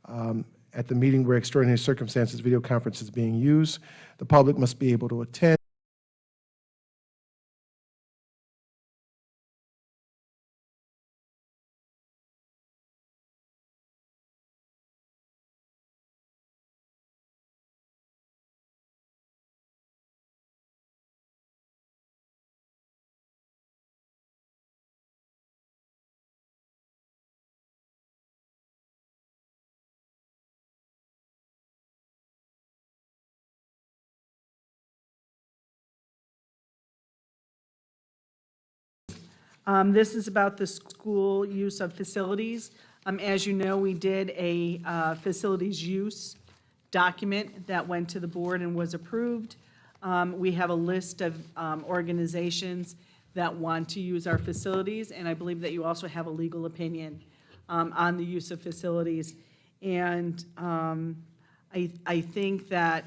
At the meeting where extraordinary circumstances video conference is being used, the public must be able to attend. This is about the school use of facilities. As you know, we did a facilities use document that went to the board and was approved. We have a list of organizations that want to use our facilities, and I believe that you also have a legal opinion on the use of facilities. And I think that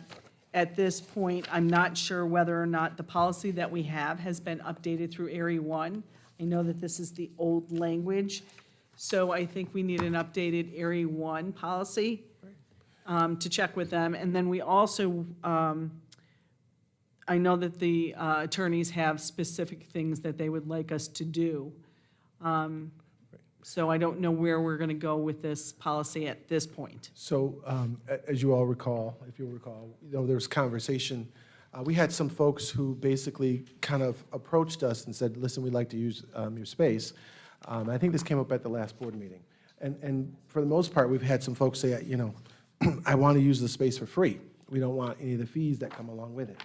at this point, I'm not sure whether or not the policy that we have has been updated through Area 1. I know that this is the old language, so I think we need an updated Area 1 policy to check with them. And then we also, I know that the attorneys have specific things that they would like us to do. So I don't know where we're going to go with this policy at this point. So as you all recall, if you'll recall, there was conversation. We had some folks who basically kind of approached us and said, listen, we'd like to use your space. I think this came up at the last board meeting. And for the most part, we've had some folks say, I want to use the space for free. We don't want any of the fees that come along with it.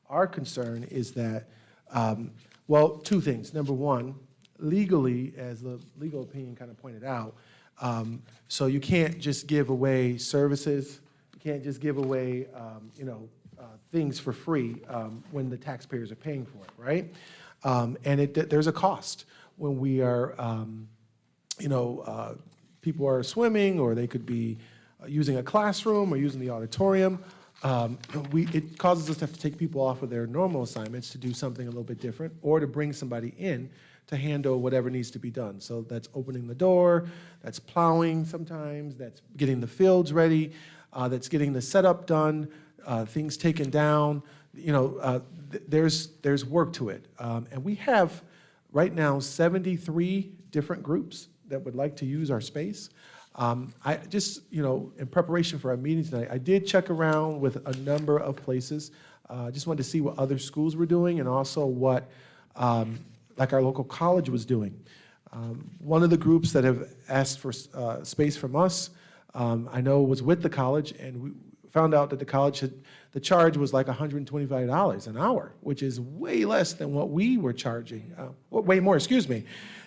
Our concern is that, well, two things. Number one, legally, as the legal opinion kind of pointed out, so you can't just give away services. You can't just give away, things for free when the taxpayers are paying for it, right? And there's a cost when we are, people are swimming, or they could be using a classroom or using the auditorium. It causes us to have to take people off of their normal assignments to do something a little bit different, or to bring somebody in to handle whatever needs to be done. So that's opening the door, that's plowing sometimes, that's getting the fields ready, that's getting the setup done, things taken down. There's work to it. And we have right now 73 different groups that would like to use our space. I just, in preparation for our meeting tonight, I did check around with a number of places. Just wanted to see what other schools were doing, and also what, like our local college was doing. One of the groups that have asked for space from us, I know was with the college, and we found out that the college the charge was like $125 an hour, which is way less than what we were charging, way more, excuse me,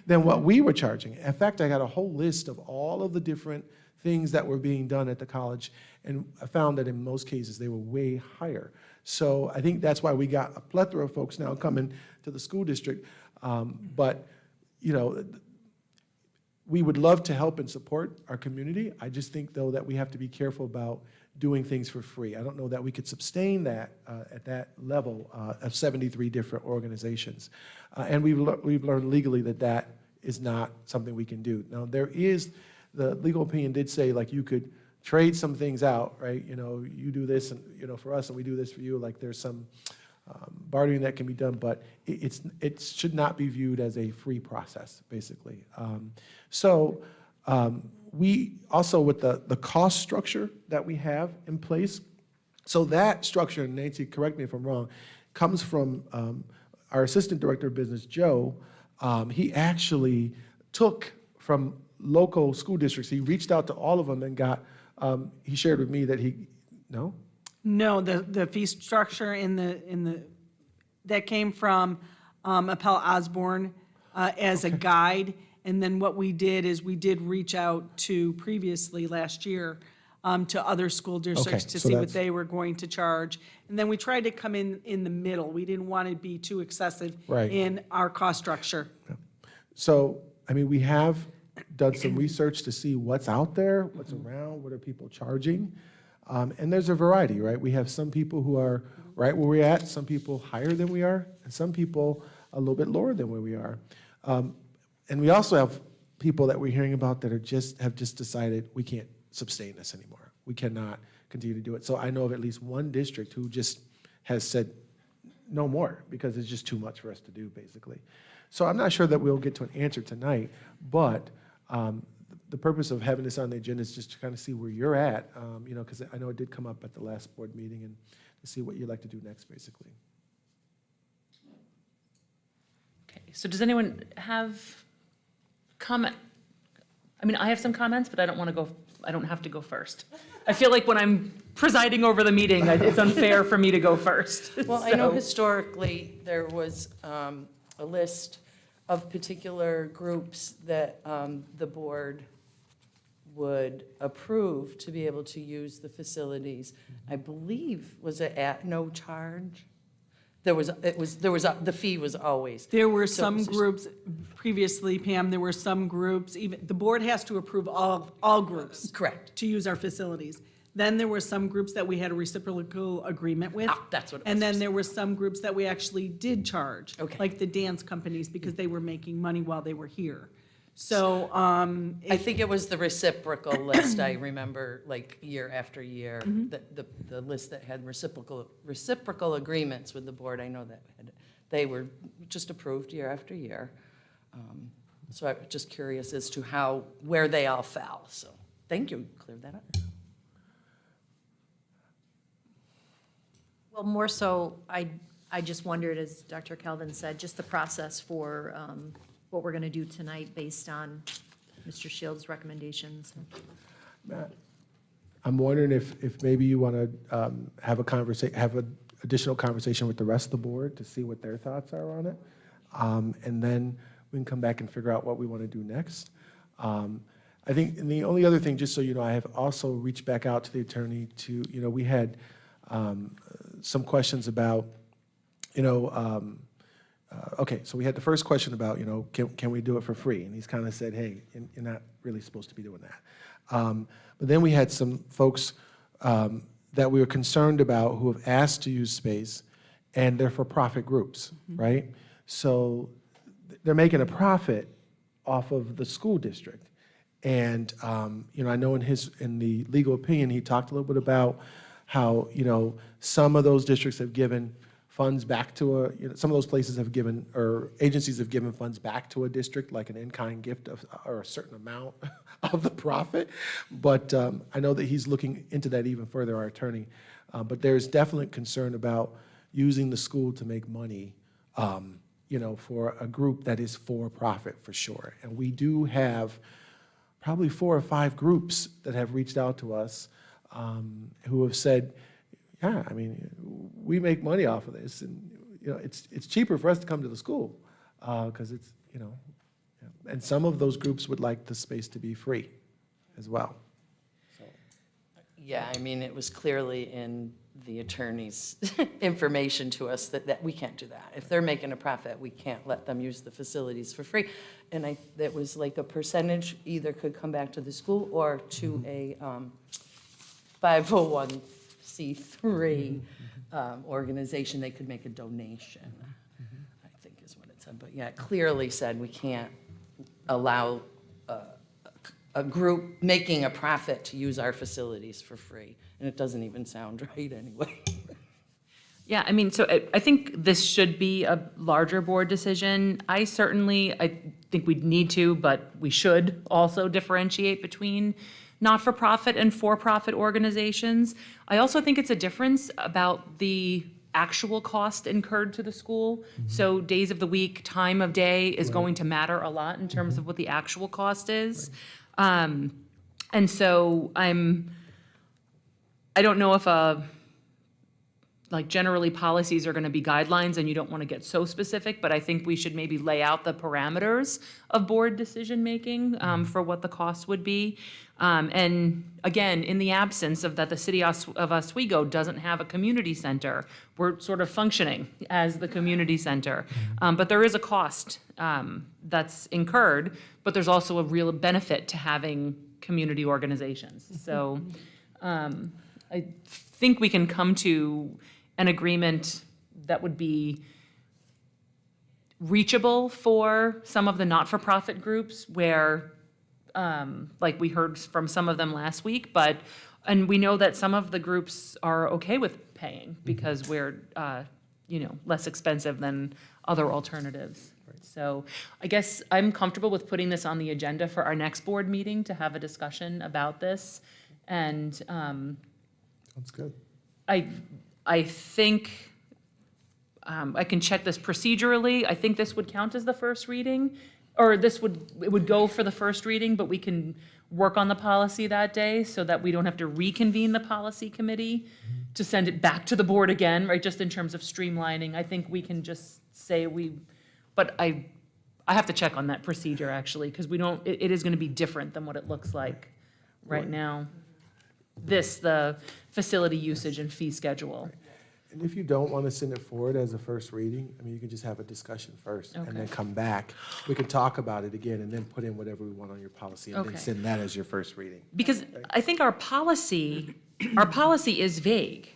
than what we were charging. In fact, I got a whole list of all of the different things that were being done at the college, and I found that in most cases they were way higher. So I think that's why we got a plethora of folks now coming to the school district. But we would love to help and support our community. I just think, though, that we have to be careful about doing things for free. I don't know that we could sustain that at that level of 73 different organizations. And we've learned legally that that is not something we can do. Now, the legal opinion did say, like, you could trade some things out, right? You do this, and for us, and we do this for you. Like, there's some bartering that can be done, but it should not be viewed as a free process, basically. We also, with the cost structure that we have in place, so that structure, and Nancy, correct me if I'm wrong, comes from our Assistant Director of Business, Joe. He actually took from local school districts, he reached out to all of them and got, he shared with me that No, the fee structure that came from Appel Osborne as a guide. And then what we did is we did reach out to previously last year to other school districts to see what they were going to charge. And then we tried to come in the middle. We didn't want to be too excessive in our cost structure. Yeah. So, we have done some research to see what's out there, what's around, what are people charging. And there's a variety, right? We have some people who are right where we're at, some people higher than we are, and some people a little bit lower than where we are. And we also have people that we're hearing about that have just decided we can't sustain this anymore. We cannot continue to do it. So I know of at least one district who just has said no more because it's just too much for us to do, basically. So I'm not sure that we'll get to an answer tonight, but the purpose of having this on the agenda is just to kind of see where you're at, you know, because I know it did come up at the last board meeting, and to see what you'd like to do next, basically. Okay, so does anyone have comment? I mean, I have some comments, but I don't want to go, I don't have to go first. I feel like when I'm presiding over the meeting, it's unfair for me to go first. Well, I know So- historically, there was a list of particular groups that the board would approve to be able to use the facilities. I believe, was it at no charge? The fee was always. There were So- some groups, previously, Pam, there were some groups, even, the board has to approve all groups Correct. to use our facilities. Then there were some groups that we had a reciprocal agreement with. That's what it was. And then there were some groups that we actually did charge. Okay. Like the dance companies, because they were making money while they were here. So, I think it was the reciprocal list, I remember, like, year after year, Mm-hmm. the list that had reciprocal agreements with the board, I know that they were just approved year after year. So I'm just curious as to where they all fell, so, thank you, cleared that up. Well, more so, I just wondered, as Dr. Kelvin said, just the process for what we're going to do tonight based on Mr. Shields' recommendations. Matt, I'm wondering if maybe you want to have an additional conversation with the rest of the board to see what their thoughts are on it. And then we can come back and figure out what we want to do next. I think, and the only other thing, just so you know, I have also reached back out to the attorney to, you know, we had some questions about, you know, okay, so we had the first question about, you know, can we do it for free? And he's kind of said, hey, you're not really supposed to be doing that. But then we had some folks that we were concerned about who have asked to use space, and they're for-profit groups, right? So they're making a profit off of the school district. And, you know, I know in the legal opinion, he talked a little bit about how, you know, some of those districts have given funds back to some of those places have given, or agencies have given funds back to a district, like an in-kind gift or a certain amount of the profit. But I know that he's looking into that even further, our attorney. But there's definitely concern about using the school to make money, you know, for a group that is for profit, for sure. And we do have probably 4 or 5 groups that have reached out to us who have said, yeah, I mean, we make money off of this, and you know, it's cheaper for us to come to the school because it's, you know, yeah. And some of those groups would like the space to be free as well. Yeah, I mean, it was clearly in the attorney's information to us that we can't do that. If they're making a profit, we can't let them use the facilities for free. And that was like a percentage either could come back to the school or to a 501c3 organization. They could make a donation, I think is what it said. But yeah, it clearly said we can't allow a group making a profit to use our facilities for free. And it doesn't even sound right anyway. Yeah, I mean, so I think this should be a larger board decision. I think we'd need to, but we should also differentiate between not-for-profit and for-profit organizations. I also think it's a difference about the actual cost incurred to the school. So days of the week, time of day is going to matter a lot in terms of what the actual cost is. And so I don't know if like generally policies are going to be guidelines and you don't want to get so specific, but I think we should maybe lay out the parameters of board decision-making for what the cost would be. And again, in the absence of that, the city of Oswego doesn't have a community center. We're sort of functioning as the community center. But there is a cost that's incurred, but there's also a real benefit to having community organizations. So I think we can come to an agreement that would be reachable for some of the not-for-profit groups where like we heard from some of them last week, but, and we know that some of the groups are okay with paying because we're, less expensive than other alternatives. So I guess I'm comfortable with putting this on the agenda for our next board meeting to have a discussion about this. And That's good. I think I can check this procedurally. I think this would count as the first reading, or it would go for the first reading, but we can work on the policy that day so that we don't have to reconvene the policy committee to send it back to the board again, right? Just in terms of streamlining, I think we can just say but I have to check on that procedure actually, because it is going to be different than what it looks like right now. The facility usage and fee schedule. And if you don't want to send it forward as a first reading, I mean, you can just have a discussion first and then Okay. come back. We can talk about it again and then put in whatever we want on your policy and then Okay. send that as your first reading. Because I think our policy is vague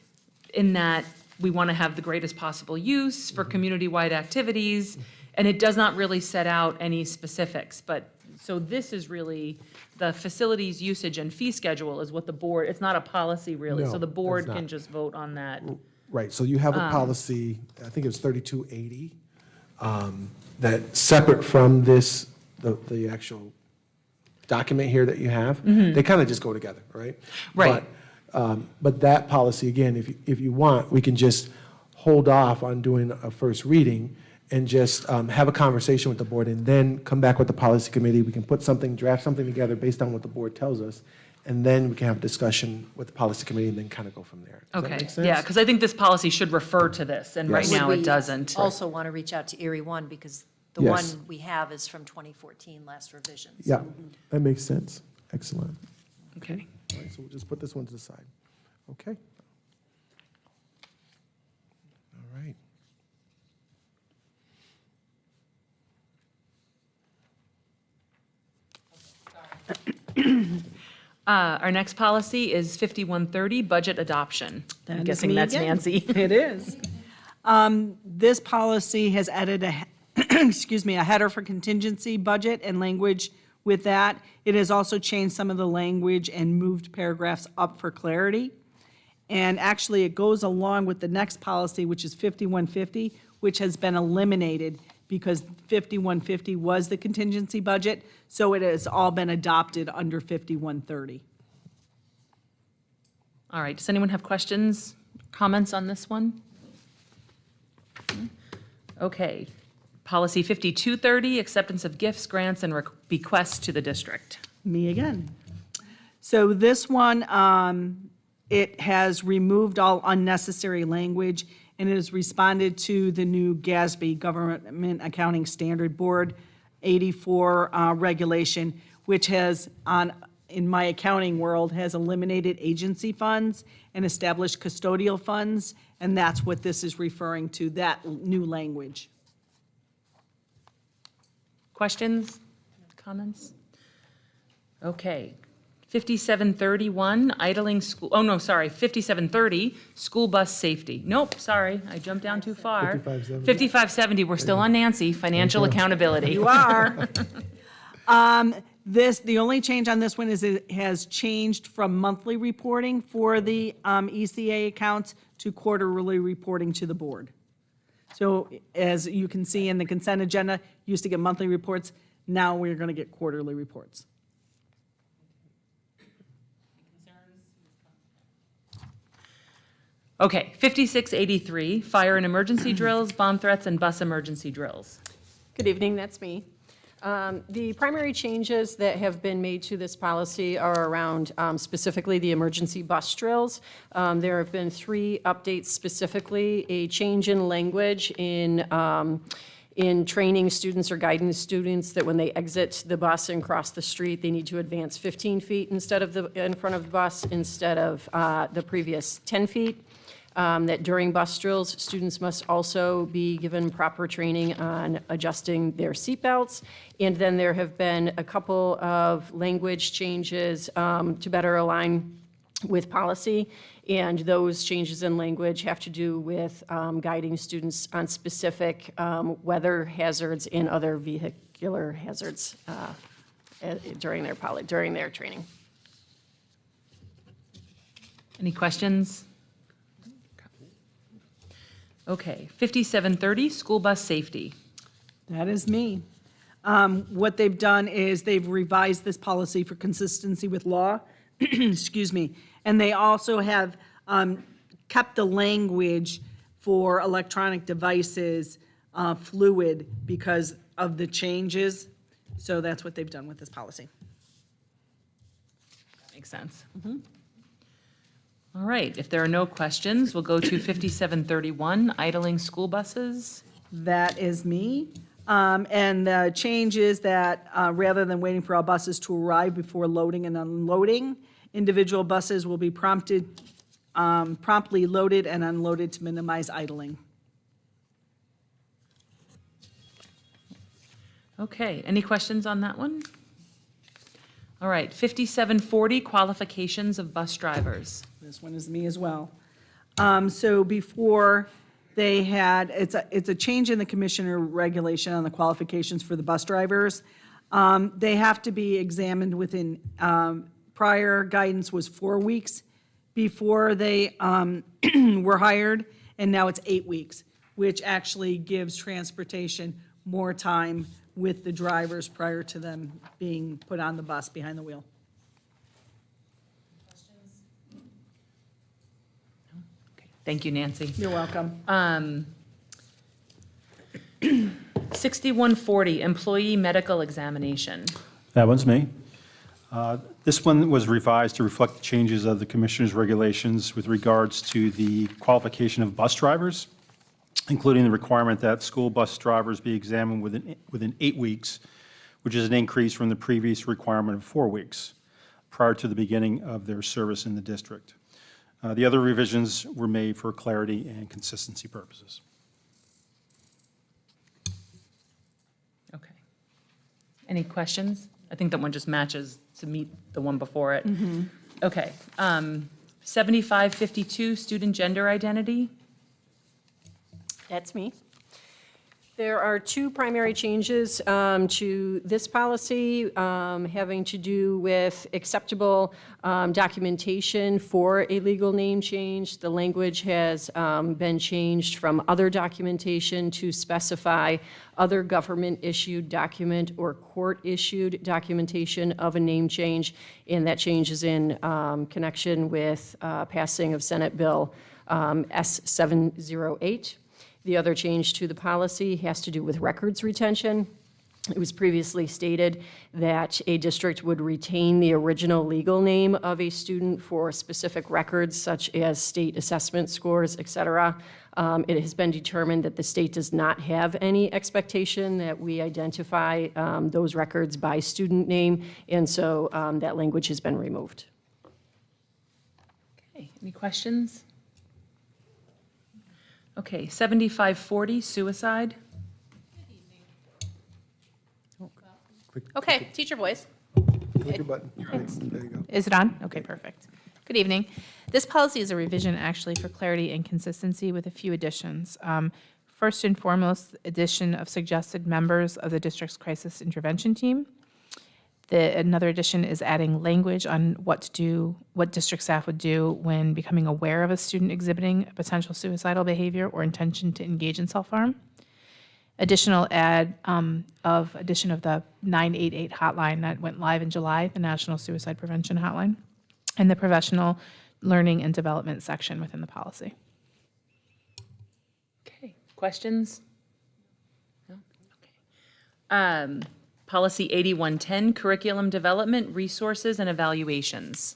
in that we want to have the greatest possible use for community-wide activities, and it does not really set out any specifics. But, so this is really, the facilities usage and fee schedule is what the board, it's not a policy really, so No, the board it's not. can just vote on that. Right, so you have a policy, I think it was 3280, that separate from this, the actual document here that you have, they kind of just go together, right? Right. But that policy, again, if you want, we can just hold off on doing a first reading and just have a conversation with the board and then come back with the policy committee. We can draft something together based on what the board tells us, and then we can have a discussion with the policy committee and then kind of go from there. Does that Okay, make sense? yeah, because I think this policy should refer to this, and right Yes. now Would it we doesn't. Also want to reach out to Erie One, because the Yes. one we have is from 2014, last revision. so- Yeah, that makes sense. Excellent. Okay. All right, so we'll just put this one to the side. Okay. All right. Our next policy is 5130, budget adoption. I'm That is guessing me that's again. Nancy. It is. This policy has added a header for contingency budget and language with that. It has also changed some of the language and moved paragraphs up for clarity. And actually, it goes along with the next policy, which is 5150, which has been eliminated because 5150 was the contingency budget, so it has all been adopted under 5130. All right, does anyone have questions, comments on this one? Okay. Policy 5230, acceptance of gifts, grants, and bequests to the district. Me again. So this one, it has removed all unnecessary language, and it has responded to the new GASB, Government Accounting Standard Board 84 regulation, which has, in my accounting world, has eliminated agency funds and established custodial funds, and that's what this is referring to, that new language. Questions, comments? Okay. 5731, idling school, 5730, school bus safety. Nope, sorry, I jumped down too far. 5570. 5570, we're still on Nancy, financial accountability. You are. The only change on this one is it has changed from monthly reporting for the ECA accounts to quarterly reporting to the board. So as you can see in the consent agenda, used to get monthly reports, now we're going to get quarterly reports. Okay, 5683, fire and emergency drills, bomb threats, and bus emergency drills. Good evening, that's me. The primary changes that have been made to this policy are around specifically the emergency bus drills. There have been 3 updates specifically, a change in language in training students or guiding students that when they exit the bus and cross the street, they need to advance 15 feet instead of in front of the bus instead of the previous 10 feet. That during bus drills, students must also be given proper training on adjusting their seatbelts. And then there have been a couple of language changes to better align with policy. And those changes in language have to do with guiding students on specific weather hazards and other vehicular hazards during their training. Any questions? Okay, 5730, school bus safety. That is me. What they've done is they've revised this policy for consistency with law, excuse me, and they also have kept the language for electronic devices fluid because of the changes. So that's what they've done with this policy. That makes sense. All right, if there are no questions, we'll go to 5731, idling school buses. That is me. And the change is that rather than waiting for all buses to arrive before loading and unloading, individual buses will be promptly loaded and unloaded to minimize idling. Okay, any questions on that one? All right, 5740, qualifications of bus drivers. This one is me as well. So before they had, it's a change in the commissioner regulation on the qualifications for the bus drivers. They have to be examined within, prior guidance was 4 weeks before they were hired, and now it's 8 weeks, which actually gives transportation more time with the drivers prior to them being put on the bus behind the wheel. Thank you, Nancy. You're welcome. 6140, employee medical examination. That one's me. This one was revised to reflect the changes of the Commissioner's regulations with regards to the qualification of bus drivers, including the requirement that school bus drivers be examined within 8 weeks, which is an increase from the previous requirement of 4 weeks prior to the beginning of their service in the district. The other revisions were made for clarity and consistency purposes. Okay. Any questions? I think that one just matches to meet the one before it. Okay. 7552, student gender identity. That's me. There are 2 primary changes to this policy having to do with acceptable documentation for a legal name change. The language has been changed from other documentation to specify other government-issued document or court-issued documentation of a name change, and that change is in connection with passing of Senate Bill S708. The other change to the policy has to do with records retention. It was previously stated that a district would retain the original legal name of a student for specific records such as state assessment scores, et cetera. It has been determined that the state does not have any expectation that we identify those records by student name, and so that language has been removed. Okay, any questions? Okay, 7540, suicide. Okay, teacher voice. Click your button. There you go. Is it on? Okay, perfect. Good evening. This policy is a revision actually for clarity and consistency with a few additions. First and foremost, addition of suggested members of the district's crisis intervention team. Another addition is adding language on what district staff would do when becoming aware of a student exhibiting a potential suicidal behavior or intention to engage in self-harm. Addition of the 988 hotline that went live in July, the National Suicide Prevention Hotline, and the professional learning and development section within the policy. Okay, questions? No? Okay. Policy 8110, curriculum development, resources, and evaluations.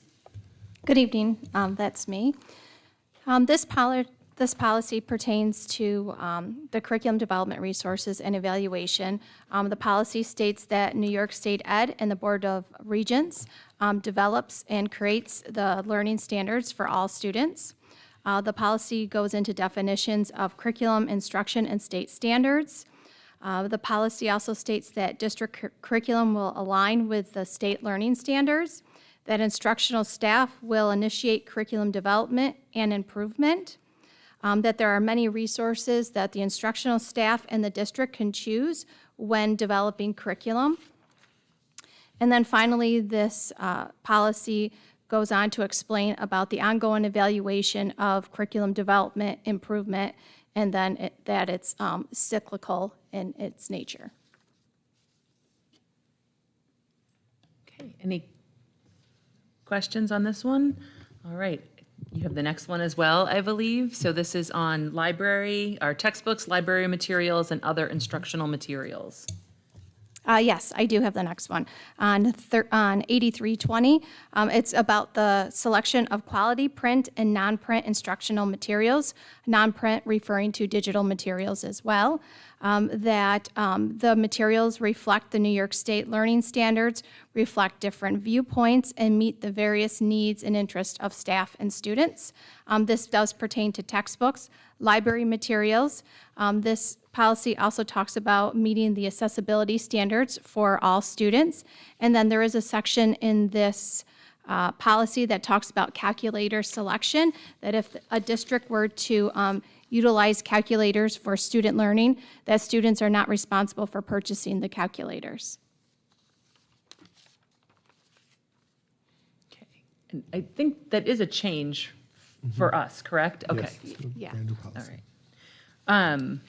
Good evening, that's me. This policy pertains to the curriculum development resources and evaluation. The policy states that New York State Ed and the Board of Regents develops and creates the learning standards for all students. The policy goes into definitions of curriculum, instruction, and state standards. The policy also states that district curriculum will align with the state learning standards, that instructional staff will initiate curriculum development and improvement, that there are many resources that the instructional staff and the district can choose when developing curriculum, And then finally, this policy goes on to explain about the ongoing evaluation of curriculum development improvement, and then that it's cyclical in its nature. Okay, any questions on this one? All right, you have the next one as well, I believe. So this is on library, our textbooks, library materials, and other instructional materials. Yes, I do have the next one. On 8320, it's about the selection of quality print and non-print instructional materials, non-print referring to digital materials as well, that the materials reflect the New York State learning standards, reflect different viewpoints, and meet the various needs and interests of staff and students. This does pertain to textbooks, library materials. This policy also talks about meeting the accessibility standards for all students. And then there is a section in this policy that talks about calculator selection, that if a district were to utilize calculators for student learning, that students are not responsible for purchasing the calculators. Okay, and I think that is a change for us, correct? Okay. Yeah. Brand new All policy. right.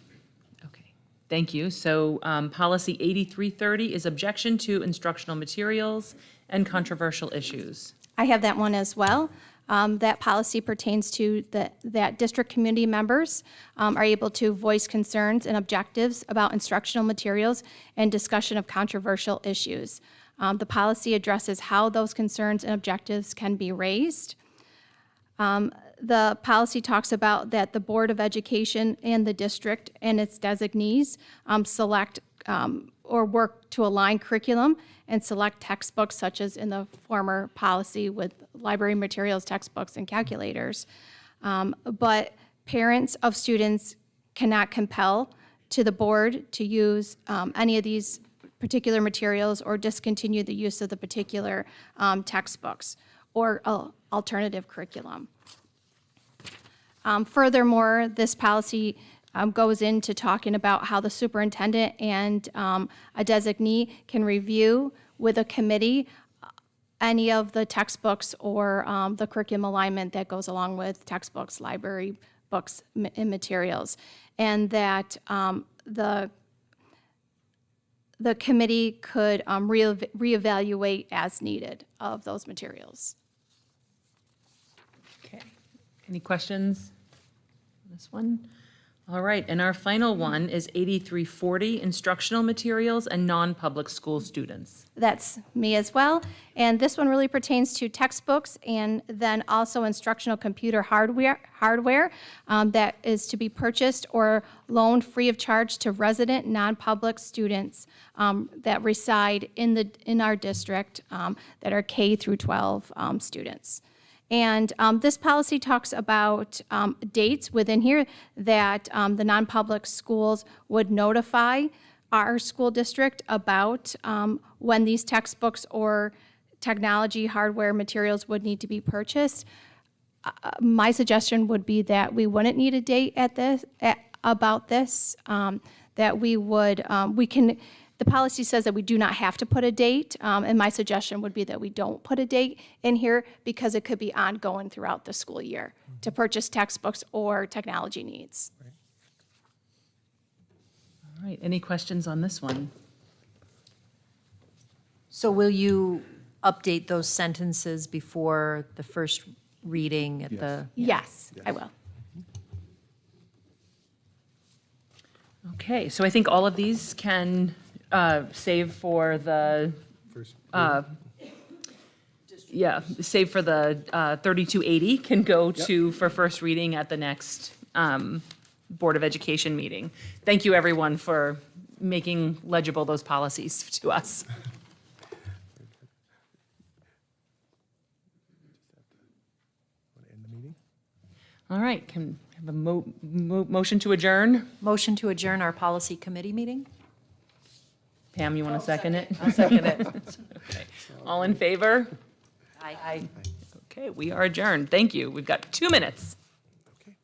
Okay, thank you. So policy 8330 is objection to instructional materials and controversial issues. I have that one as well. That policy pertains to that district community members are able to voice concerns and objectives about instructional materials and discussion of controversial issues. The policy addresses how those concerns and objectives can be raised. The policy talks about that the Board of Education and the district and its designees select or work to align curriculum and select textbooks, such as in the former policy with library materials, textbooks, and calculators. But parents of students cannot compel to the board to use any of these particular materials or discontinue the use of the particular textbooks or alternative curriculum. Furthermore, this policy goes into talking about how the superintendent and a designee can review with a committee any of the textbooks or the curriculum alignment that goes along with textbooks, library books, and materials. And that the committee could reevaluate as needed of those materials. Okay, any questions on this one? All right, and our final one is 8340, instructional materials and non-public school students. That's me as well. And this one really pertains to textbooks and then also instructional computer hardware that is to be purchased or loaned free of charge to resident non-public students that reside in our district that are K through 12 students. And this policy talks about dates within here that the non-public schools would notify our school district about when these textbooks or technology, hardware, materials would need to be purchased. My suggestion would be that we wouldn't need a date about this, that we would, the policy says that we do not have to put a date, and my suggestion would be that we don't put a date in here because it could be ongoing throughout the school year to purchase textbooks or technology needs. All right, any questions on this one? So will you update those sentences before the first reading at the? Yes, I will. Okay, so I think all of these can save for the, save for the 3280 can go to for first reading at the next Board of Education meeting. Thank you, everyone, for making legible those policies to us. End the meeting? All right, can I have a motion to adjourn? Motion to adjourn our policy committee meeting? Pam, you want to second it? I'll second it. Okay. All in favor? Aye. Okay, we are adjourned. Thank you. We've got 2 minutes. Okay.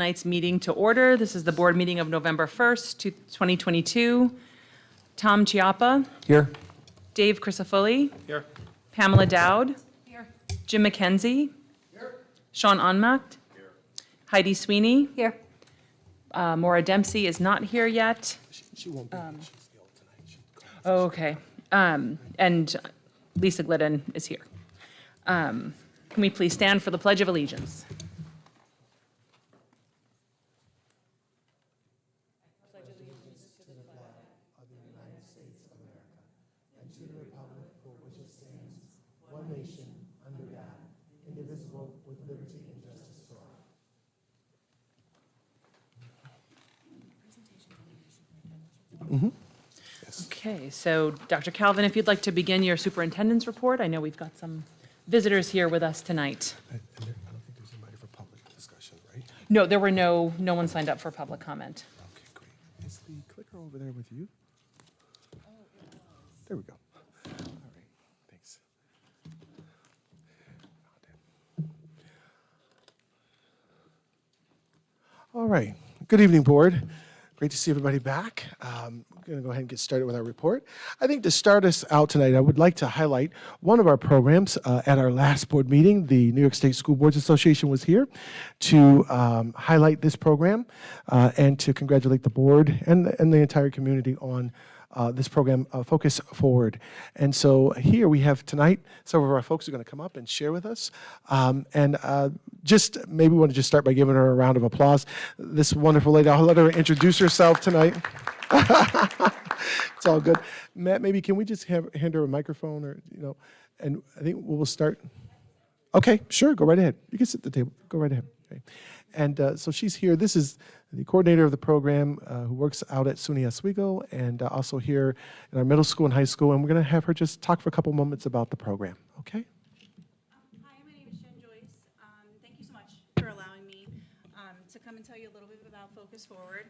Tonight's meeting to order. This is the board meeting of November 1st, 2022. Tom Chiappa. Here. Dave Crisafulli. Here. Pamela Dowd. Here. Jim McKenzie. Here. Sean Unmacht. Here. Heidi Sweeney. Here. Maura Dempsey is not here yet. She won't be. She's ill tonight. Oh, okay. And Lisa Glidden is here. Can we please stand for the Pledge of Allegiance? Okay, so Dr. Calvin, if you'd like to begin your superintendent's report, I know we've got some visitors here with us tonight. I don't think there's anybody for public discussion, right? No, there were no one signed up for public comment. Okay, great. Is the clicker over there with you? There we go. All right, thanks. All right. Good evening, board. Great to see everybody back. We're going to go ahead and get started with our report. I think to start us out tonight, I would like to highlight one of our programs. At our last board meeting, the New York State School Boards Association was here to highlight this program and to congratulate the board and the entire community on this program, Focus Forward. And so here we have tonight, some of our folks are going to come up and share with us. Just maybe we want to just start by giving her a round of applause. This wonderful lady, I'll let her introduce herself tonight. It's all good. Matt, maybe can we just hand her a microphone or, and I think we'll start. Okay, sure, go right ahead. You can sit at the table, go right ahead. Okay. And so she's here. This is the coordinator of the program who works out at SUNY Oswego and also here in our middle school and high school. And we're going to have her just talk for a couple moments about the program, okay? Hi, my name is Jen Joyce. Thank you so much for allowing me to come and tell you a little bit about Focus Forward.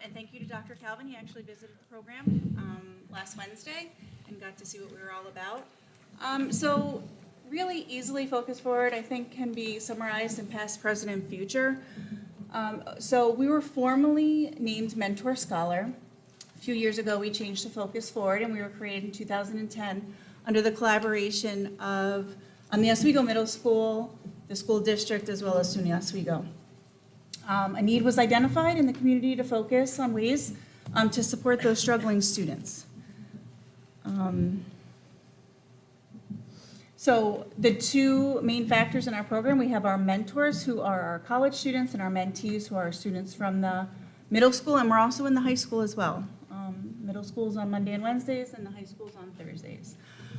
And thank you to Dr. Calvin. He actually visited the program last Wednesday and got to see what we were all about. So really easily, Focus Forward, I think, can be summarized in past, present, and future. So we were formally named Mentor Scholar. A few years ago, we changed to Focus Forward, and we were created in 2010 under the collaboration of the Oswego Middle School, the school district, as well as SUNY Oswego. A need was identified in the community to focus on ways to support those struggling students. So the two main factors in our program, we have our mentors who are our college students and our mentees who are students from the middle school, and we're also in the high school as well. Middle school's on Monday and Wednesdays and the high school's on Thursdays.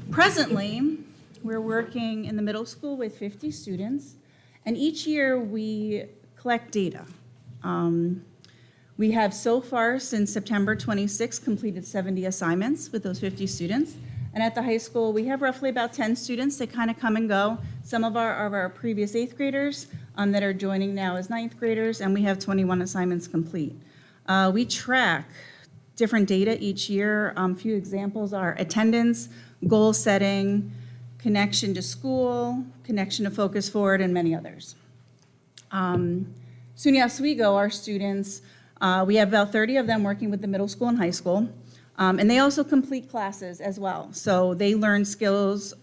Presently, we're working in the middle school with 50 students, and each year we collect data. We have so far since September 26 completed 70 assignments with those 50 students. And at the high school, we have roughly about 10 students that kind of come and go. Some of our previous 8th graders that are joining now as 9th graders, and we have 21 assignments complete. We track different data each year. A few examples are attendance, goal setting, connection to school, connection to Focus Forward, and many others. SUNY Oswego, our students, we have about 30 of them working with the middle school and high school. And they also complete classes as well. So they learn skills,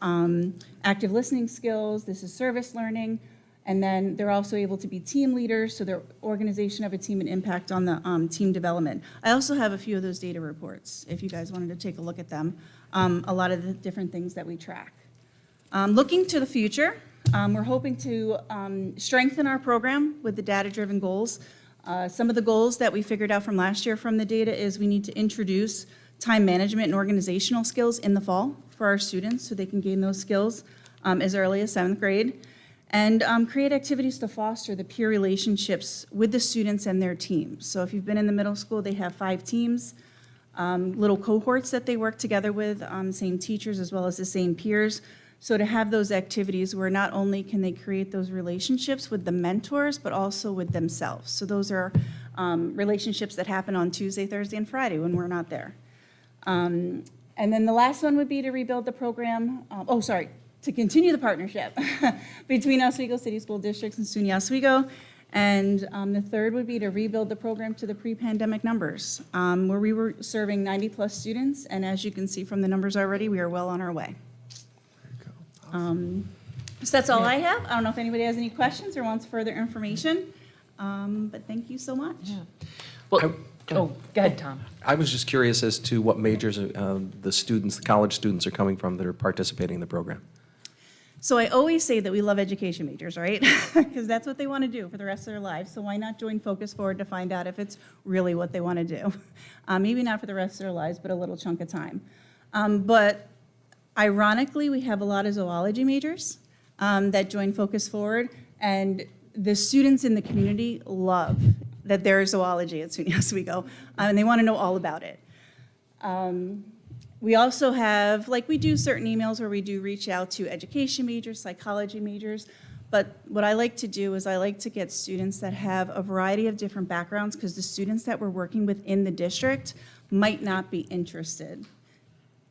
active listening skills, this is service learning, and then they're also able to be team leaders, so their organization of a team and impact on the team development. I also have a few of those data reports, if you guys wanted to take a look at them, a lot of the different things that we track. Looking to the future, we're hoping to strengthen our program with the data-driven goals. Some of the goals that we figured out from last year from the data is we need to introduce time management and organizational skills in the fall for our students so they can gain those skills as early as 7th grade. And create activities to foster the peer relationships with the students and their teams. So if you've been in the middle school, they have 5 teams, little cohorts that they work together with, same teachers as well as the same peers. So to have those activities where not only can they create those relationships with the mentors, but also with themselves. So those are relationships that happen on Tuesday, Thursday, and Friday when we're not there. And then the last one would be to rebuild the program, to continue the partnership between Oswego City School Districts and SUNY Oswego, And the third would be to rebuild the program to the pre-pandemic numbers, where we were serving 90-plus students, and as you can see from the numbers already, we are well on our way. So that's all I have. I don't know if anybody has any questions or wants further information, but thank you so much. Well, go ahead, Tom. I was just curious as to what majors the students, the college students are coming from that are participating in the program. So I always say that we love education majors, right? Because that's what they want to do for the rest of their lives. So why not join Focus Forward to find out if it's really what they want to do? Maybe not for the rest of their lives, but a little chunk of time. But ironically, we have a lot of zoology majors that join Focus Forward, and the students in the community love that there is zoology at SUNY Oswego, and they want to know all about it. We also have, like, we do certain emails where we do reach out to education majors, psychology majors, but what I like to do is I like to get students that have a variety of different backgrounds, because the students that we're working with in the district might not be interested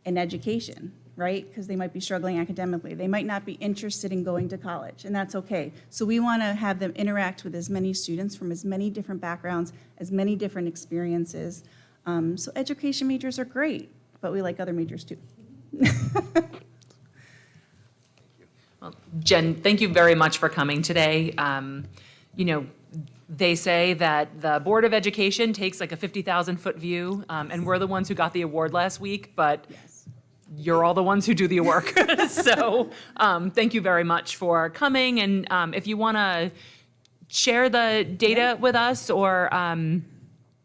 in education, right? Because they might be struggling academically. They might not be interested in going to college, and that's okay. So we want to have them interact with as many students from as many different backgrounds, as many different experiences. So education majors are great, but we like other majors too. Well, Jen, thank you very much for coming today. You know, they say that the Board of Education takes like a 50,000-foot view, and we're the ones who got the award last week, but you're all the ones who do the work. So thank you very much for coming, and if you want to share the data with us, or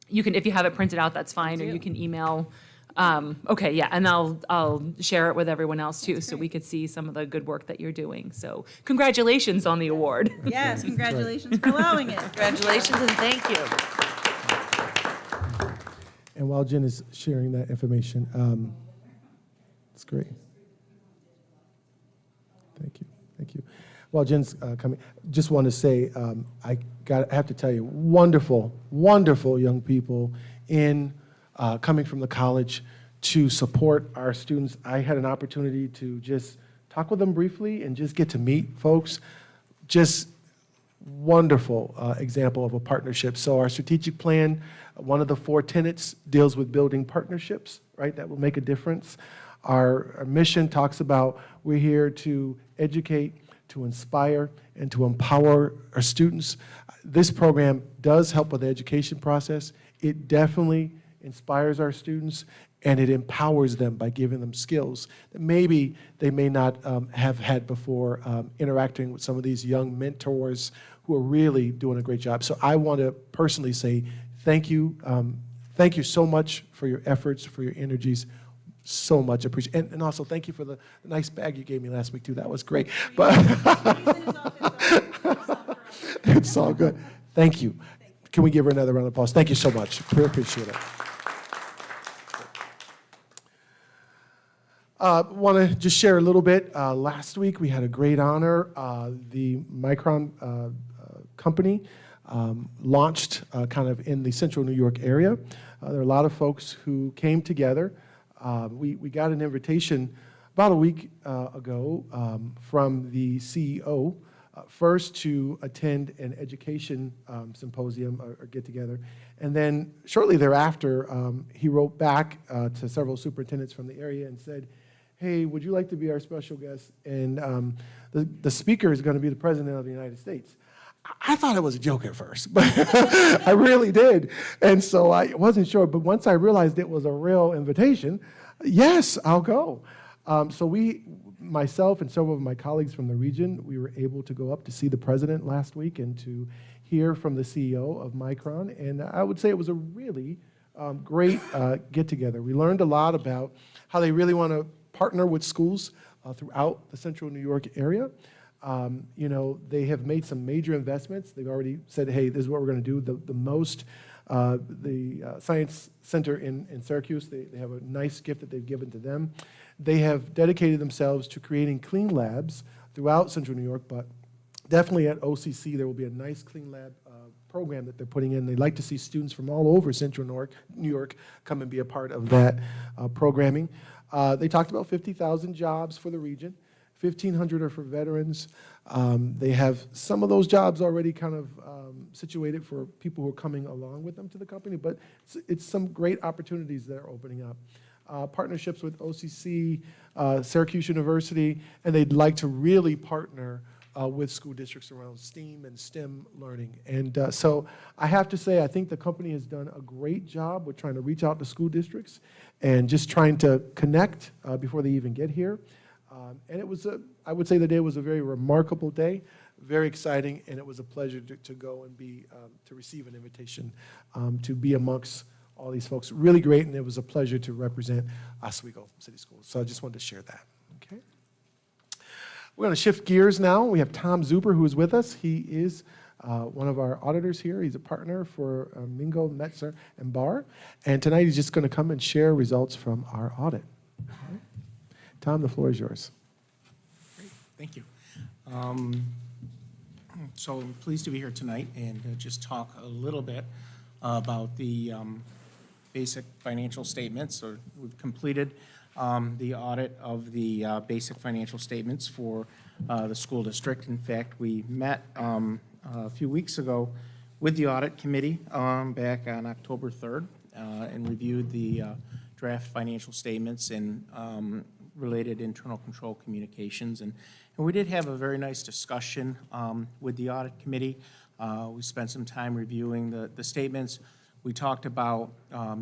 you can, if you have it printed out, that's fine, or you can email. Okay, yeah, and I'll share it with everyone else too, so we could see some of the good work that you're doing. So congratulations on the award. Yes, congratulations for allowing it. Congratulations and thank you. And while Jen is sharing that information, it's great. Thank you, thank you. While Jen's coming, just want to say, I have to tell you, wonderful, wonderful young people in coming from the college to support our students. I had an opportunity to just talk with them briefly and just get to meet folks. Just wonderful example of a partnership. So our strategic plan, one of the 4 tenets deals with building partnerships, right, that will make a difference. Our mission talks about we're here to educate, to inspire, and to empower our students. This program does help with the education process. It definitely inspires our students, and it empowers them by giving them skills that maybe they may not have had before, interacting with some of these young mentors who are really doing a great job. So I want to personally say thank you. Thank you so much for your efforts, for your energies. So much appreciated. And also thank you for the nice bag you gave me last week too. That was great. But it's all good. Thank you. Can we give her another round of applause? Thank you so much. We appreciate it. Want to just share a little bit. Last week we had a great honor. The Micron company launched kind of in the central New York area. There are a lot of folks who came together. We got an invitation about a week ago from the CEO, first to attend an education symposium or get-together, and then shortly thereafter, he wrote back to several superintendents from the area and said, hey, would you like to be our special guest? And the speaker is going to be the President of the United States. I thought it was a joke at first, but I really did. And so I wasn't sure, but once I realized it was a real invitation, yes, I'll go. So myself and several of my colleagues from the region, we were able to go up to see the president last week and to hear from the CEO of Micron. And I would say it was a really great get-together. We learned a lot about how they really want to partner with schools throughout the central New York area. You know, they have made some major investments. They've already said, hey, this is what we're going to do. The Science Center in Syracuse, they have a nice gift that they've given to them. They have dedicated themselves to creating clean labs throughout central New York, but definitely at OCC there will be a nice clean lab program that they're putting in. They like to see students from all over central New York come and be a part of that programming. They talked about 50,000 jobs for the region. 1,500 are for veterans. They have some of those jobs already kind of situated for people who are coming along with them to the company, but it's some great opportunities that are opening up. Partnerships with OCC, Syracuse University, and they'd like to really partner with school districts around STEAM and STEM learning. And so I have to say, I think the company has done a great job with trying to reach out to school districts and just trying to connect before they even get here. And it was, I would say the day was a very remarkable day, very exciting, and it was a pleasure to go and be, to receive an invitation to be amongst all these folks. Really great, and it was a pleasure to represent Oswego City Schools. So I just wanted to share that, okay? We're going to shift gears now. We have Tom Zuber, who is with us. He is one of our auditors here. He's a partner for Mingo, Metzer, and Barr. And tonight he's just going to come and share results from our audit. Okay. Tom, the floor is yours. Great, thank you. So I'm pleased to be here tonight and just talk a little bit about the basic financial statements. So we've completed the audit of the basic financial statements for the school district. In fact, we met a few weeks ago with the audit committee back on October 3rd and reviewed the draft financial statements and related internal control communications. And we did have a very nice discussion with the audit committee. We spent some time reviewing the statements. We talked about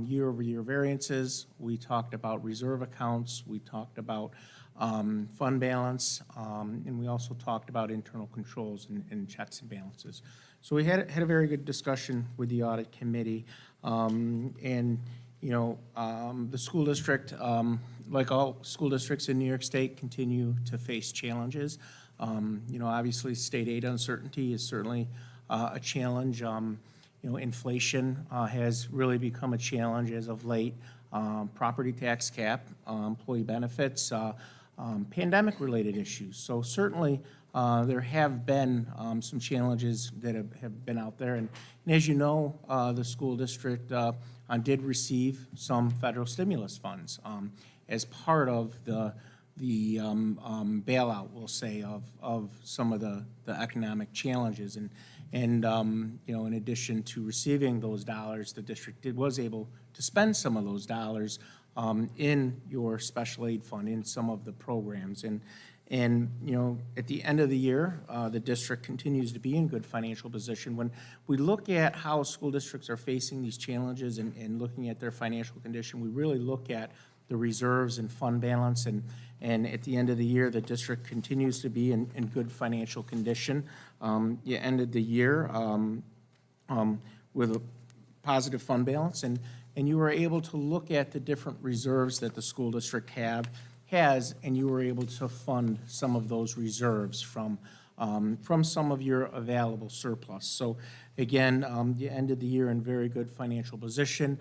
year-over-year variances. We talked about reserve accounts. We talked about fund balance. And we also talked about internal controls and checks and balances. So we had a very good discussion with the audit committee. And, you know, the school district, like all school districts in New York State, continue to face challenges. You know, obviously, state aid uncertainty is certainly a challenge. You know, inflation has really become a challenge as of late. Property tax cap, employee benefits, pandemic-related issues. So certainly, there have been some challenges that have been out there. And as you know, the school district did receive some federal stimulus funds as part of the bailout, we'll say, of some of the economic challenges. And you know, in addition to receiving those dollars, the district was able to spend some of those dollars in your special aid fund, in some of the programs. And you know, at the end of the year, the district continues to be in good financial position. When we look at how school districts are facing these challenges and looking at their financial condition, we really look at the reserves and fund balance, and at the end of the year, the district continues to be in good financial condition. You ended the year with a positive fund balance, and you were able to look at the different reserves that the school district has, and you were able to fund some of those reserves from some of your available surplus. So again, you ended the year in very good financial position.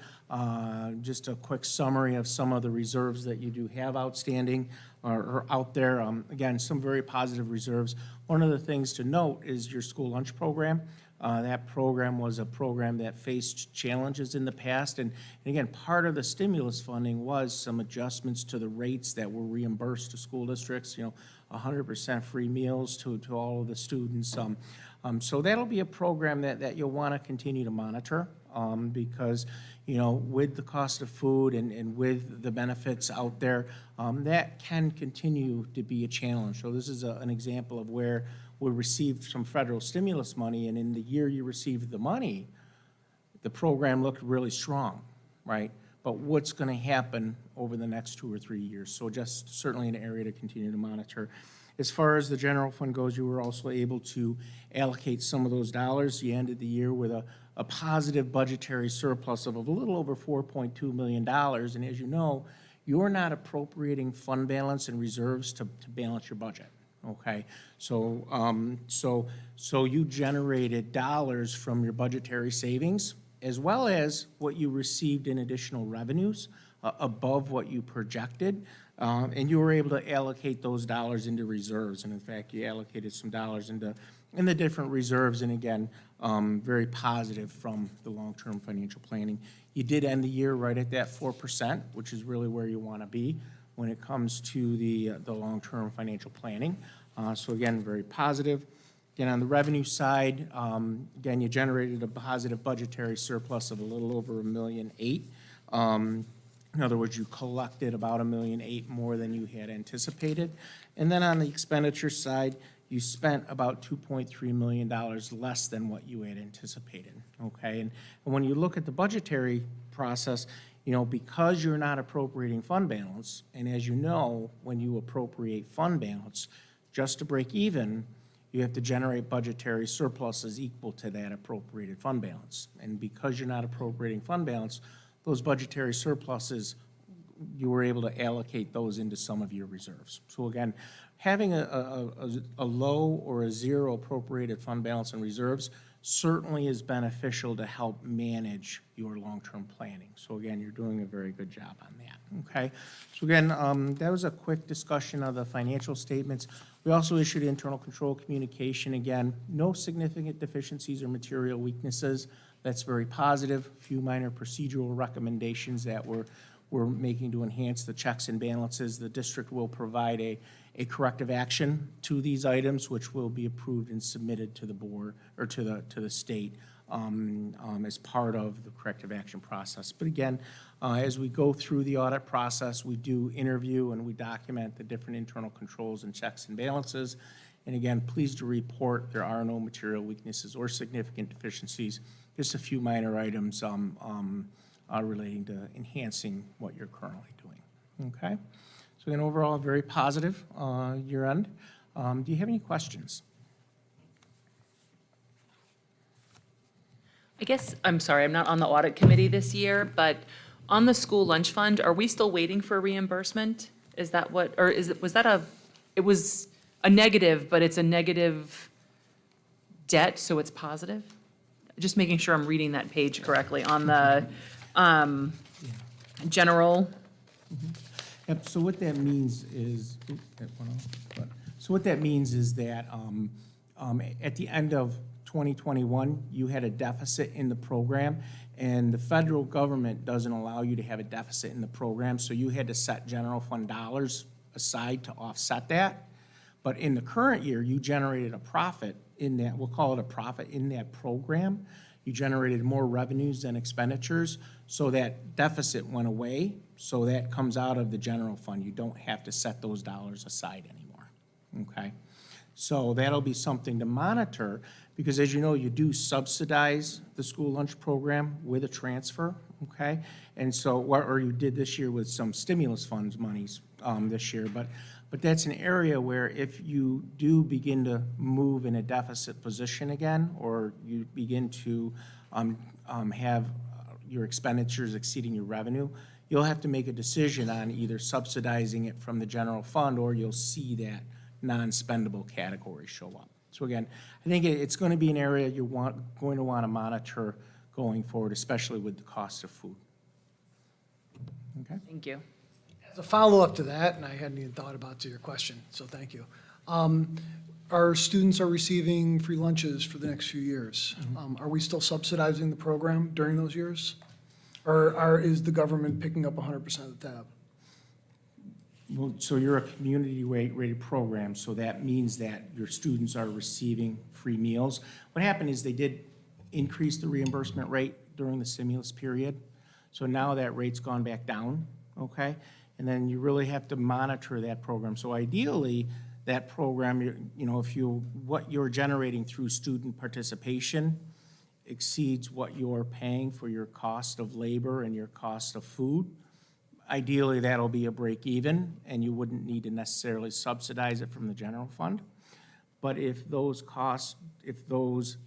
Just a quick summary of some of the reserves that you do have outstanding or out there. Again, some very positive reserves. One of the things to note is your school lunch program. That program was a program that faced challenges in the past. And again, part of the stimulus funding was some adjustments to the rates that were reimbursed to school districts, you know, 100% free meals to all of the students. So that'll be a program that you'll want to continue to monitor because, you know, with the cost of food and with the benefits out there, that can continue to be a challenge. So this is an example of where we received some federal stimulus money, and in the year you received the money, the program looked really strong, right? But what's going to happen over the next 2 or 3 years? So just certainly an area to continue to monitor. As far as the general fund goes, you were also able to allocate some of those dollars. You ended the year with a positive budgetary surplus of a little over $4.2 million. And as you know, you're not appropriating fund balance and reserves to balance your budget. Okay, so you generated dollars from your budgetary savings as well as what you received in additional revenues above what you projected, and you were able to allocate those dollars into reserves. And in fact, you allocated some dollars in the different reserves, and again, very positive from the long-term financial planning. You did end the year right at that 4%, which is really where you want to be. when it comes to the long-term financial planning. So again, very positive. Again, on the revenue side, again, you generated a positive budgetary surplus of a little over $1.8 million. In other words, you collected about $1.8 million more than you had anticipated. And then on the expenditure side, you spent about $2.3 million less than what you had anticipated, okay? And when you look at the budgetary process, you know, because you're not appropriating fund balance, and as you know, when you appropriate fund balance, just to break even, you have to generate budgetary surpluses equal to that appropriated fund balance. And because you're not appropriating fund balance, those budgetary surpluses, you were able to allocate those into some of your reserves. So again, having a low or a zero appropriated fund balance and reserves certainly is beneficial to help manage your long-term planning. So again, you're doing a very good job on that, okay? So again, that was a quick discussion of the financial statements. We also issued internal control communication. Again, no significant deficiencies or material weaknesses. That's very positive. A few minor procedural recommendations that we're making to enhance the checks and balances. The district will provide a corrective action to these items, which will be approved and submitted to the board or to the state as part of the corrective action process. But again, as we go through the audit process, we do interview and we document the different internal controls and checks and balances. And again, pleased to report there are no material weaknesses or significant deficiencies, just a few minor items relating to enhancing what you're currently doing, okay? So again, overall, very positive year end. Do you have any questions? I guess, I'm sorry, I'm not on the audit committee this year, but on the school lunch fund, are we still waiting for reimbursement? Is that what, or it was a negative, but it's a negative debt, so it's positive? Just making sure I'm reading that page correctly on the general. Yep, so what that means is, that at the end of 2021, you had a deficit in the program, and the federal government doesn't allow you to have a deficit in the program, so you had to set general fund dollars aside to offset that. But in the current year, you generated a profit in that, we'll call it a profit in that program. You generated more revenues than expenditures, so that deficit went away, so that comes out of the general fund. You don't have to set those dollars aside anymore, okay? So that'll be something to monitor, because as you know, you do subsidize the school lunch program with a transfer, okay? And so, or you did this year with some stimulus funds monies this year, but that's an area where if you do begin to move in a deficit position again, or you begin to have your expenditures exceeding your revenue, you'll have to make a decision on either subsidizing it from the general fund, or you'll see that non-spendable category show up. So again, I think it's going to be an area you're going to want to monitor going forward, especially with the cost of food. Okay? Thank you. As a follow-up to that, and I hadn't even thought about to your question, so thank you. Our students are receiving free lunches for the next few years. Are we still subsidizing the program during those years? Or is the government picking up 100% of the tab? Well, so you're a community rated program, so that means that your students are receiving free meals. What happened is they did increase the reimbursement rate during the stimulus period. So now that rate's gone back down, okay? And then you really have to monitor that program. So ideally, that program, you know, what you're generating through student participation exceeds what you're paying for your cost of labor and your cost of food. Ideally, that'll be a break even, and you wouldn't need to necessarily subsidize it from the general fund. But if those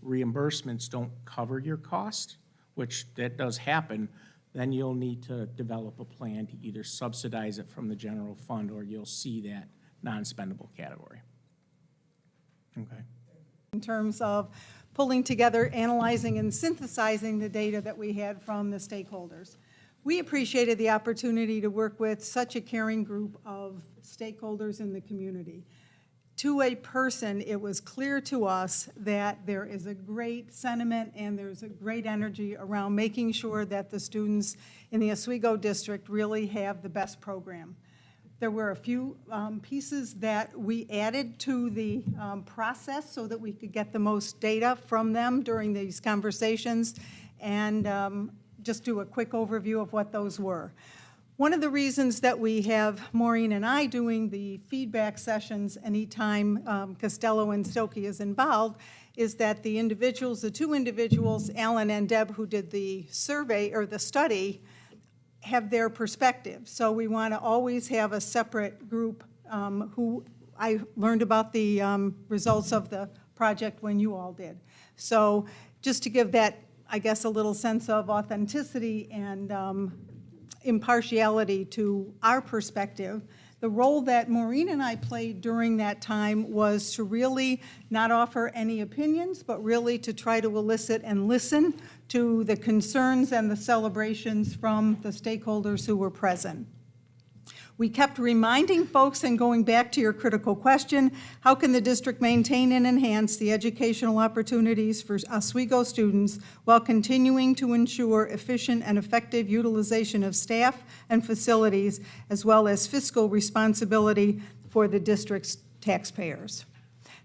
reimbursements don't cover your cost, which that does happen, then you'll need to develop a plan to either subsidize it from the general fund, or you'll see that non-spendable category. Okay. In terms of pulling together, analyzing, and synthesizing the data that we had from the stakeholders. We appreciated the opportunity to work with such a caring group of stakeholders in the community. To a person, it was clear to us that there is a great sentiment and there's a great energy around making sure that the students in the Oswego district really have the best program. There were a few pieces that we added to the process so that we could get the most data from them during these conversations, and just do a quick overview of what those were. One of the reasons that we have Maureen and I doing the feedback sessions anytime Costello and Stokey is involved is that the individuals, the two individuals, Alan and Deb, who did the survey or the study, have their perspective. So we want to always have a separate group who I learned about the results of the project when you all did. So just to give that, I guess, a little sense of authenticity and impartiality to our perspective, the role that Maureen and I played during that time was to really not offer any opinions, but really to try to elicit and listen to the concerns and the celebrations from the stakeholders who were present. We kept reminding folks, and going back to your critical question, how can the district maintain and enhance the educational opportunities for Oswego students while continuing to ensure efficient and effective utilization of staff and facilities, as well as fiscal responsibility for the district's taxpayers?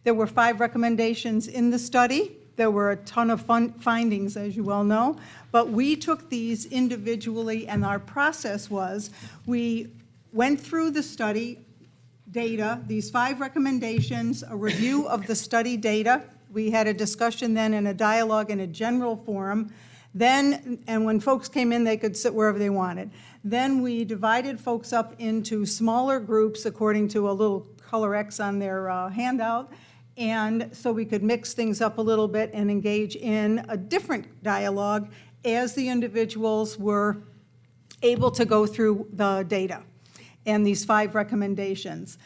There were 5 recommendations in the study. There were a ton of findings, as you well know, but we took these individually, and our process was we went through the study data, these 5 recommendations, a review of the study data. We had a discussion then and a dialogue in a general forum. Then, and when folks came in, they could sit wherever they wanted. Then we divided folks up into smaller groups according to a little color X on their handout. And so we could mix things up a little bit and engage in a different dialogue as the individuals were able to go through the data and these 5 recommendations.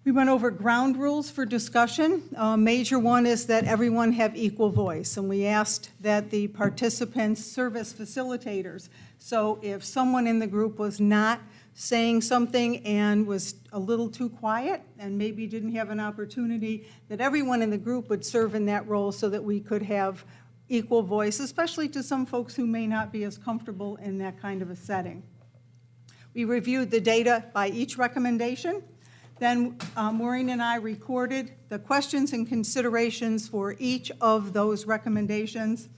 We went over ground rules for discussion. A major one is that everyone have equal voice, and we asked that the participants serve as facilitators. So if someone in the group was not saying something and was a little too quiet and maybe didn't have an opportunity, that everyone in the group would serve in that role so that we could have equal voice, especially to some folks who may not be as comfortable in that kind of a setting. We reviewed the data by each recommendation. Then Maureen and I recorded the questions and considerations for each of those recommendations.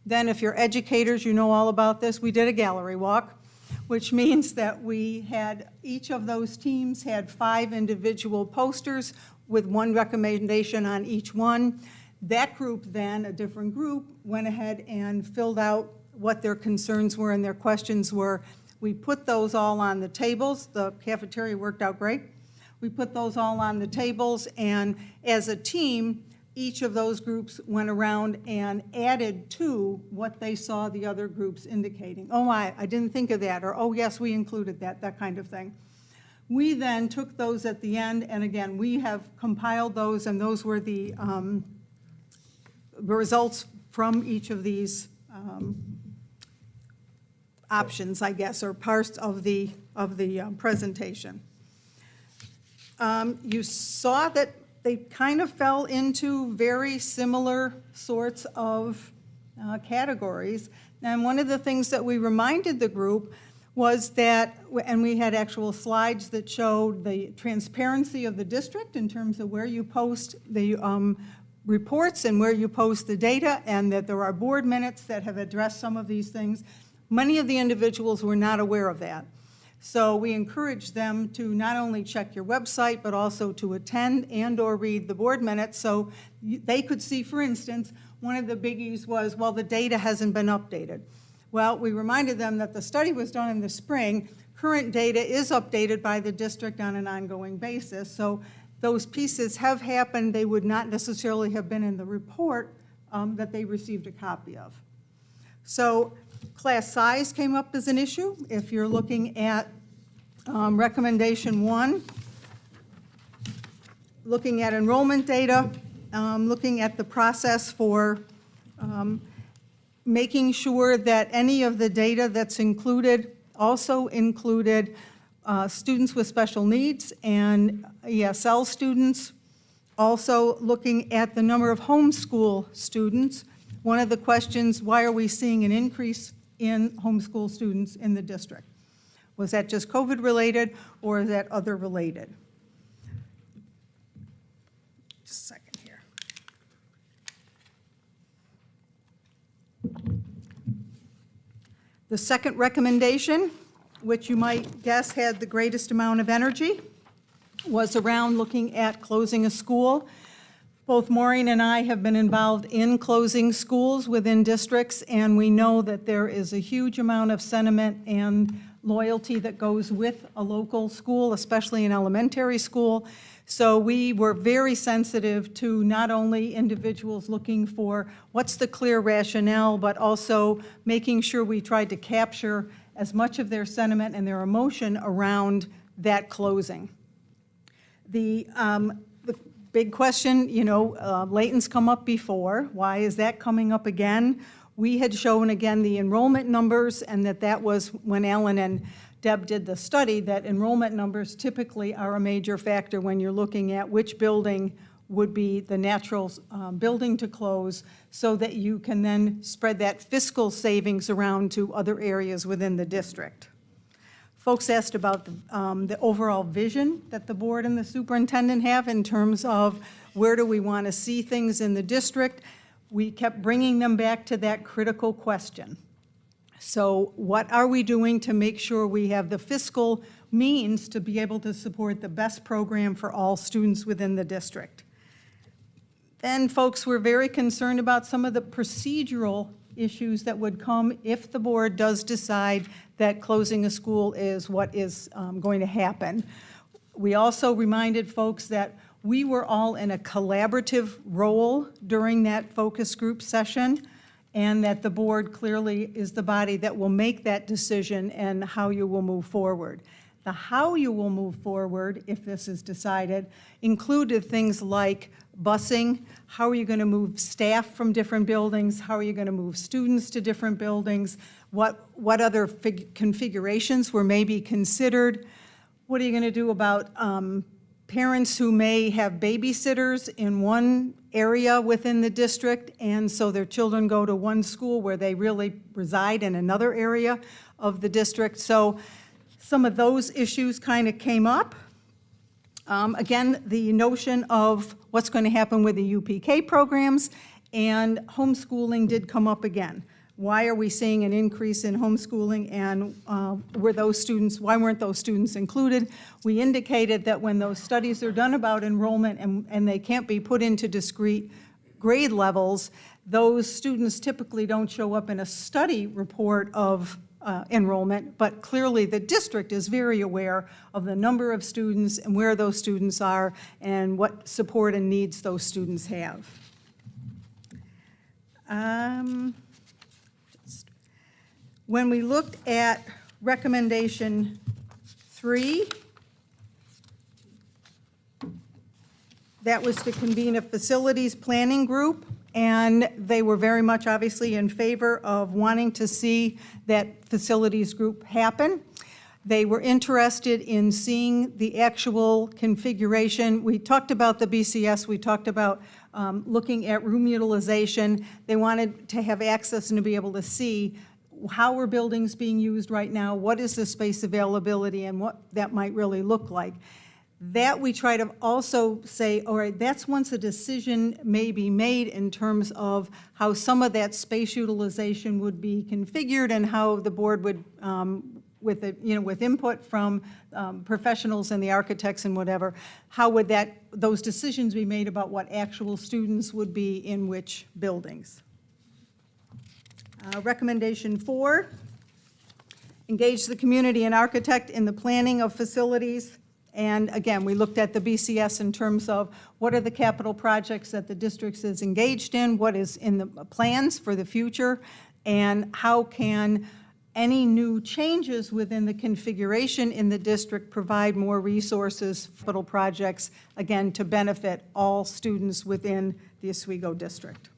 Then if you're educators, you know all about this, we did a gallery walk, which means that we had, each of those teams had 5 individual posters with 1 recommendation on each one. That group then, a different group, went ahead and filled out what their concerns were and their questions were. We put those all on the tables. The cafeteria worked out great. We put those all on the tables, and as a team, each of those groups went around and added to what they saw the other groups indicating. Oh, I didn't think of that, or oh, yes, we included that, that kind of thing. We then took those at the end, and again, we have compiled those, and those were the results from each of these options, I guess, or parts of the presentation. You saw that they kind of fell into very similar sorts of categories. And one of the things that we reminded the group was that, and we had actual slides that showed the transparency of the district in terms of where you post the reports and where you post the data, and that there are board minutes that have addressed some of these things. Many of the individuals were not aware of that. So we encouraged them to not only check your website, but also to attend and or read the board minutes so they could see, for instance, one of the biggies was, well, the data hasn't been updated. Well, we reminded them that the study was done in the spring. Current data is updated by the district on an ongoing basis. So those pieces have happened. They would not necessarily have been in the report that they received a copy of. So class size came up as an issue. If you're looking at recommendation 1, looking at enrollment data, looking at the process for making sure that any of the data that's included also included students with special needs and ESL students. Also looking at the number of homeschool students. One of the questions, why are we seeing an increase in homeschool students in the district? Was that just COVID-related, or is that other-related? Just a second here. The second recommendation, which you might guess had the greatest amount of energy, was around looking at closing a school. Both Maureen and I have been involved in closing schools within districts, and we know that there is a huge amount of sentiment and loyalty that goes with a local school, especially an elementary school. So we were very sensitive to not only individuals looking for what's the clear rationale, but also making sure we tried to capture as much of their sentiment and their emotion around that closing. The big question, Layton's come up before. Why is that coming up again? We had shown again the enrollment numbers, and that was when Alan and Deb did the study, that enrollment numbers typically are a major factor when you're looking at which building would be the natural building to close, so that you can then spread that fiscal savings around to other areas within the district. Folks asked about the overall vision that the board and the superintendent have in terms of where do we want to see things in the district. We kept bringing them back to that critical question. So what are we doing to make sure we have the fiscal means to be able to support the best program for all students within the district? Then folks were very concerned about some of the procedural issues that would come if the board does decide that closing a school is what is going to happen. We also reminded folks that we were all in a collaborative role during that focus group session, and that the board clearly is the body that will make that decision and how you will move forward. The how you will move forward, if this is decided, included things like busing. How are you going to move staff from different buildings? How are you going to move students to different buildings? What other configurations were maybe considered? What are you going to do about parents who may have babysitters in one area within the district, and so their children go to one school where they really reside in another area of the district? So some of those issues kind of came up. Again, the notion of what's going to happen with the UPK programs, and homeschooling did come up again. Why are we seeing an increase in homeschooling, and why weren't those students included? We indicated that when those studies are done about enrollment and they can't be put into discrete grade levels, those students typically don't show up in a study report of enrollment, but clearly the district is very aware of the number of students and where those students are and what support and needs those students have. When we looked at recommendation 3, that was to convene a facilities planning group, and they were very much obviously in favor of wanting to see that facilities group happen. They were interested in seeing the actual configuration. We talked about the BCS, we talked about looking at room utilization. They wanted to have access and to be able to see how are buildings being used right now, what is the space availability, and what that might really look like. That we try to also say, all right, that's once a decision may be made in terms of how some of that space utilization would be configured, and how the board would, with input from professionals and the architects and whatever, how would those decisions be made about what actual students would be in which buildings. Recommendation 4, engage the community and architect in the planning of facilities. And again, we looked at the BCS in terms of what are the capital projects that the district is engaged in, what is in the plans for the future, and how can any new changes within the configuration in the district provide more resources for capital projects, again, to benefit all students within the Oswego district.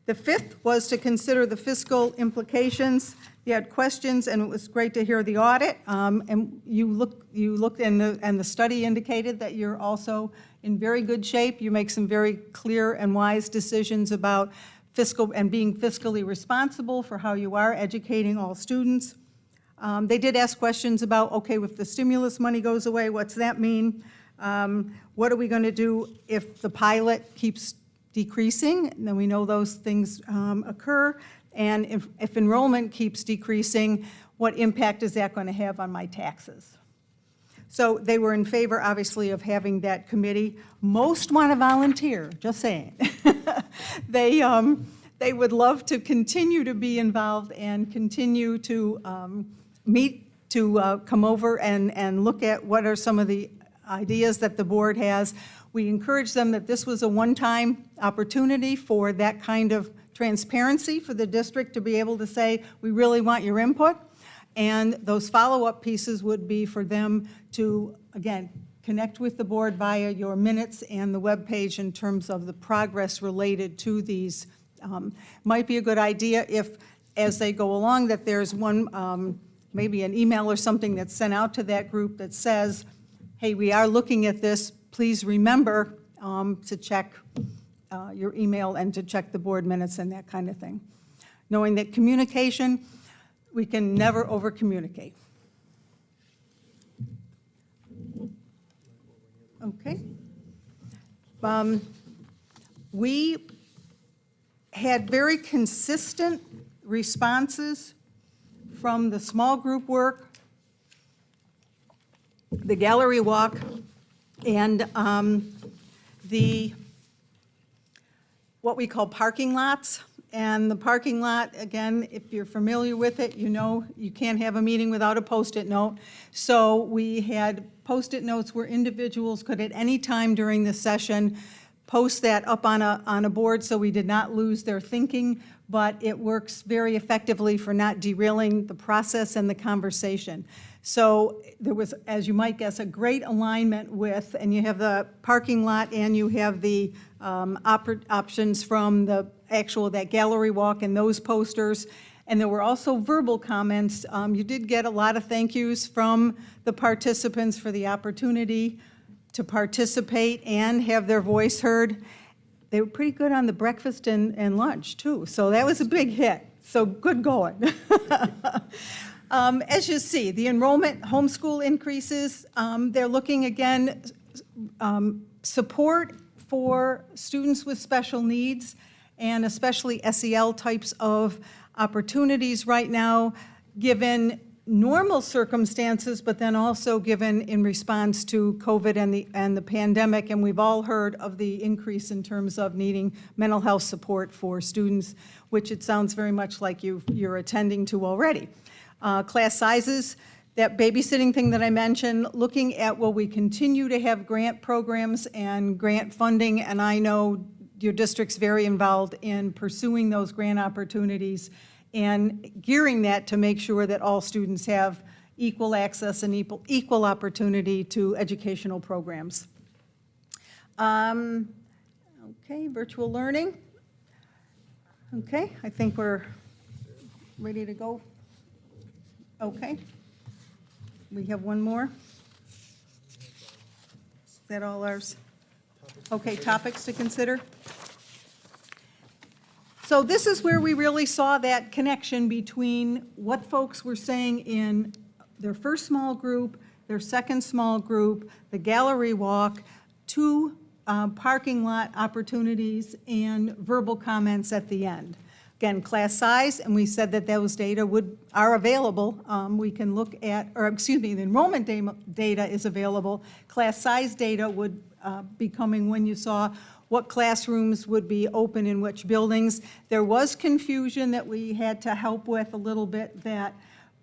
The 5th was to consider the fiscal implications. You had questions, and it was great to hear the audit. And you looked, and the study indicated that you're also in very good shape. You make some very clear and wise decisions about fiscal and being fiscally responsible for how you are educating all students. They did ask questions about, okay, if the stimulus money goes away, what's that mean? What are we going to do if the pilot keeps decreasing? And then we know those things occur. And if enrollment keeps decreasing, what impact is that going to have on my taxes? So they were in favor, obviously, of having that committee. Most want to volunteer, just saying. They would love to continue to be involved and continue to meet, to come over and look at what are some of the ideas that the board has. We encourage them that this was a one-time opportunity for that kind of transparency for the district to be able to say, we really want your input. And those follow-up pieces would be for them to, again, connect with the board via your minutes and the webpage in terms of the progress related to these. Might be a good idea if, as they go along, that there's one, maybe an email or something that's sent out to that group that says, hey, we are looking at this. Please remember to check your email and to check the board minutes and that kind of thing. Knowing that communication, we can never over-communicate. Okay. We had very consistent responses from the small group work, the gallery walk, and what we call parking lots. And the parking lot, again, if you're familiar with it, you know you can't have a meeting without a Post-it note. So we had Post-it notes where individuals could at any time during the session post that up on a board so we did not lose their thinking, but it works very effectively for not derailing the process and the conversation. So there was, as you might guess, a great alignment with, and you have the parking lot and you have the options from the actual, that gallery walk and those posters. And there were also verbal comments. You did get a lot of thank yous from the participants for the opportunity to participate and have their voice heard. They were pretty good on the breakfast and lunch, too. So that was a big hit. So good going. As you see, the enrollment homeschool increases. They're looking, again, support for students with special needs and especially SEL types of opportunities right now, given normal circumstances, but then also given in response to COVID and the pandemic. And we've all heard of the increase in terms of needing mental health support for students, which it sounds very much like you're attending to already. Class sizes, that babysitting thing that I mentioned, looking at will we continue to have grant programs and grant funding, and I know your district's very involved in pursuing those grant opportunities and gearing that to make sure that all students have equal access and equal opportunity to educational programs. Okay, virtual learning. Okay, I think we're ready to go. Okay. We have one more. Is that all ours? Okay, topics to consider. So this is where we really saw that connection between what folks were saying in their first small group, their second small group, the gallery walk, two parking lot opportunities, and verbal comments at the end. Again, class size, and we said that those data are available. We can look at, or excuse me, the enrollment data is available. Class size data would be coming when you saw what classrooms would be open in which buildings. There was confusion that we had to help with a little bit, that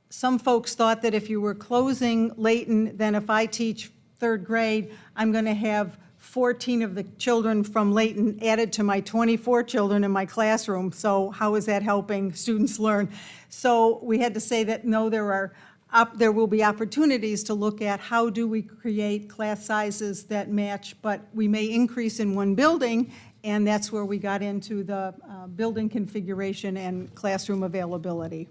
some folks thought that if you were closing Layton, then if I teach third grade, I'm going to have 14 of the children from Layton added to my 24 children in my classroom. So how is that helping students learn? So we had to say that no, there will be opportunities to look at how do we create class sizes that match, but we may increase in one building, and that's where we got into the building configuration and classroom availability.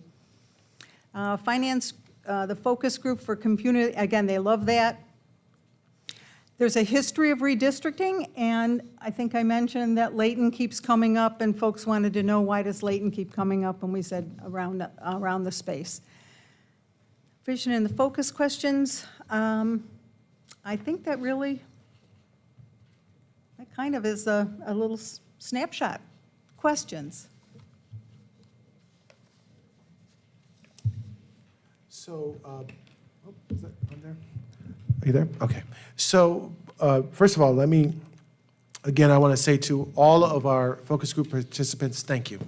Finance, the focus group for community, again, they love that. There's a history of redistricting, and I think I mentioned that Layton keeps coming up, and folks wanted to know why does Layton keep coming up, and we said around the space. Revision in the focus questions, I think that really, that kind of is a little snapshot. Questions? So, is that on there? Are you there? Okay. So, first of all, again, I want to say to all of our focus group participants, thank you.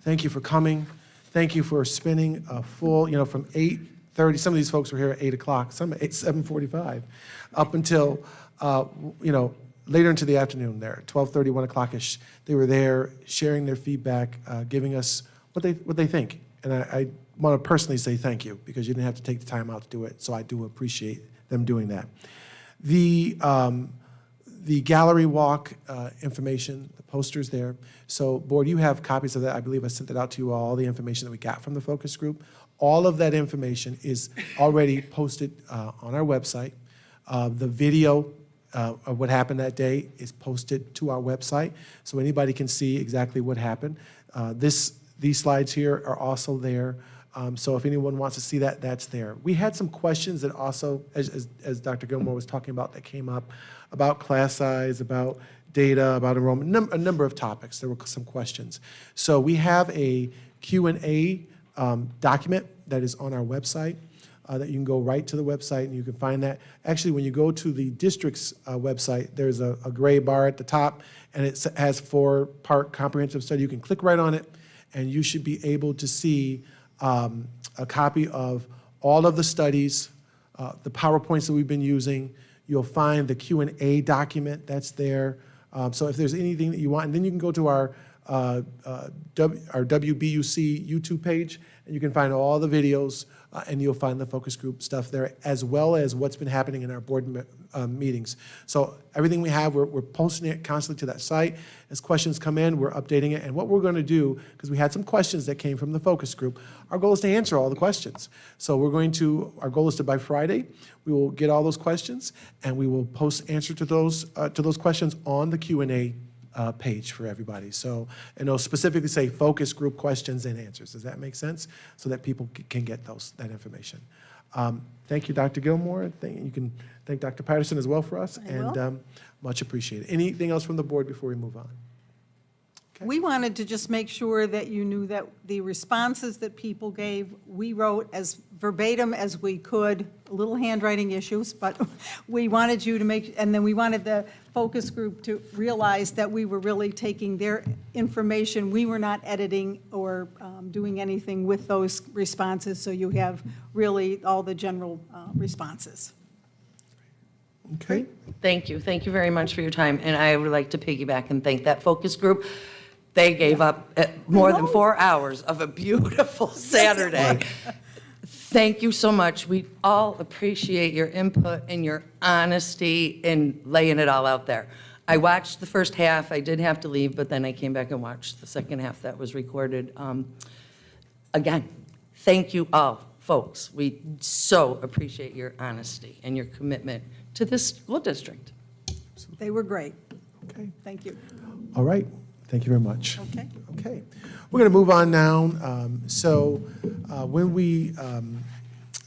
Thank you for coming. Thank you for spending a full, from 8:30, some of these folks were here at 8 o'clock, some at 7:45, up until, later into the afternoon there, 12:30, 1 o'clock-ish. They were there sharing their feedback, giving us what they think. And I want to personally say thank you, because you didn't have to take the time out to do it, so I do appreciate them doing that. The gallery walk information, the posters there. So, Board, you have copies of that. I believe I sent it out to you all the information that we got from the focus group. All of that information is already posted on our website. The video of what happened that day is posted to our website, so anybody can see exactly what happened. These slides here are also there. So if anyone wants to see that, that's there. We had some questions that also, as Dr. Gilmore was talking about, that came up about class size, about data, about enrollment, a number of topics. There were some questions. So we have a Q&A document that is on our website that you can go right to the website and you can find that. Actually, when you go to the district's website, there's a gray bar at the top, and it has 4-part comprehensive study. You can click right on it, and you should be able to see a copy of all of the studies, the PowerPoints that we've been using. You'll find the Q&A document that's there. So if there's anything that you want, and then you can go to our WBUC YouTube page, and you can find all the videos, and you'll find the focus group stuff there, as well as what's been happening in our board meetings. So everything we have, we're posting it constantly to that site. As questions come in, we're updating it. And what we're going to do, because we had some questions that came from the focus group, our goal is to answer all the questions. So our goal is to, by Friday, we will get all those questions, and we will post answer to those questions on the Q&A page for everybody. So, and it'll specifically say focus group questions and answers. Does that make sense? So that people can get that information. Thank you, Dr. Gilmore. You can thank Dr. Patterson as well for us, and much appreciated. Anything else from the board before we move on? Okay. We wanted to just make sure that you knew that the responses that people gave, we wrote as verbatim as we could, little handwriting issues, but we wanted you to and then we wanted the focus group to realize that we were really taking their information. We were not editing or doing anything with those responses, so you have really all the general responses. Okay. Thank you. Thank you very much for your time. And I would like to piggyback and thank that focus group. They gave up more than 4 hours of a beautiful Saturday. Thank you so much. We all appreciate your input and your honesty in laying it all out there. I watched the first half. I did have to leave, but then I came back and watched the second half that was recorded. Again, thank you all, folks. We so appreciate your honesty and your commitment to this school district. They were great. Okay. Thank you. All right. Thank you very much. Okay. Okay. We're going to move on now. When we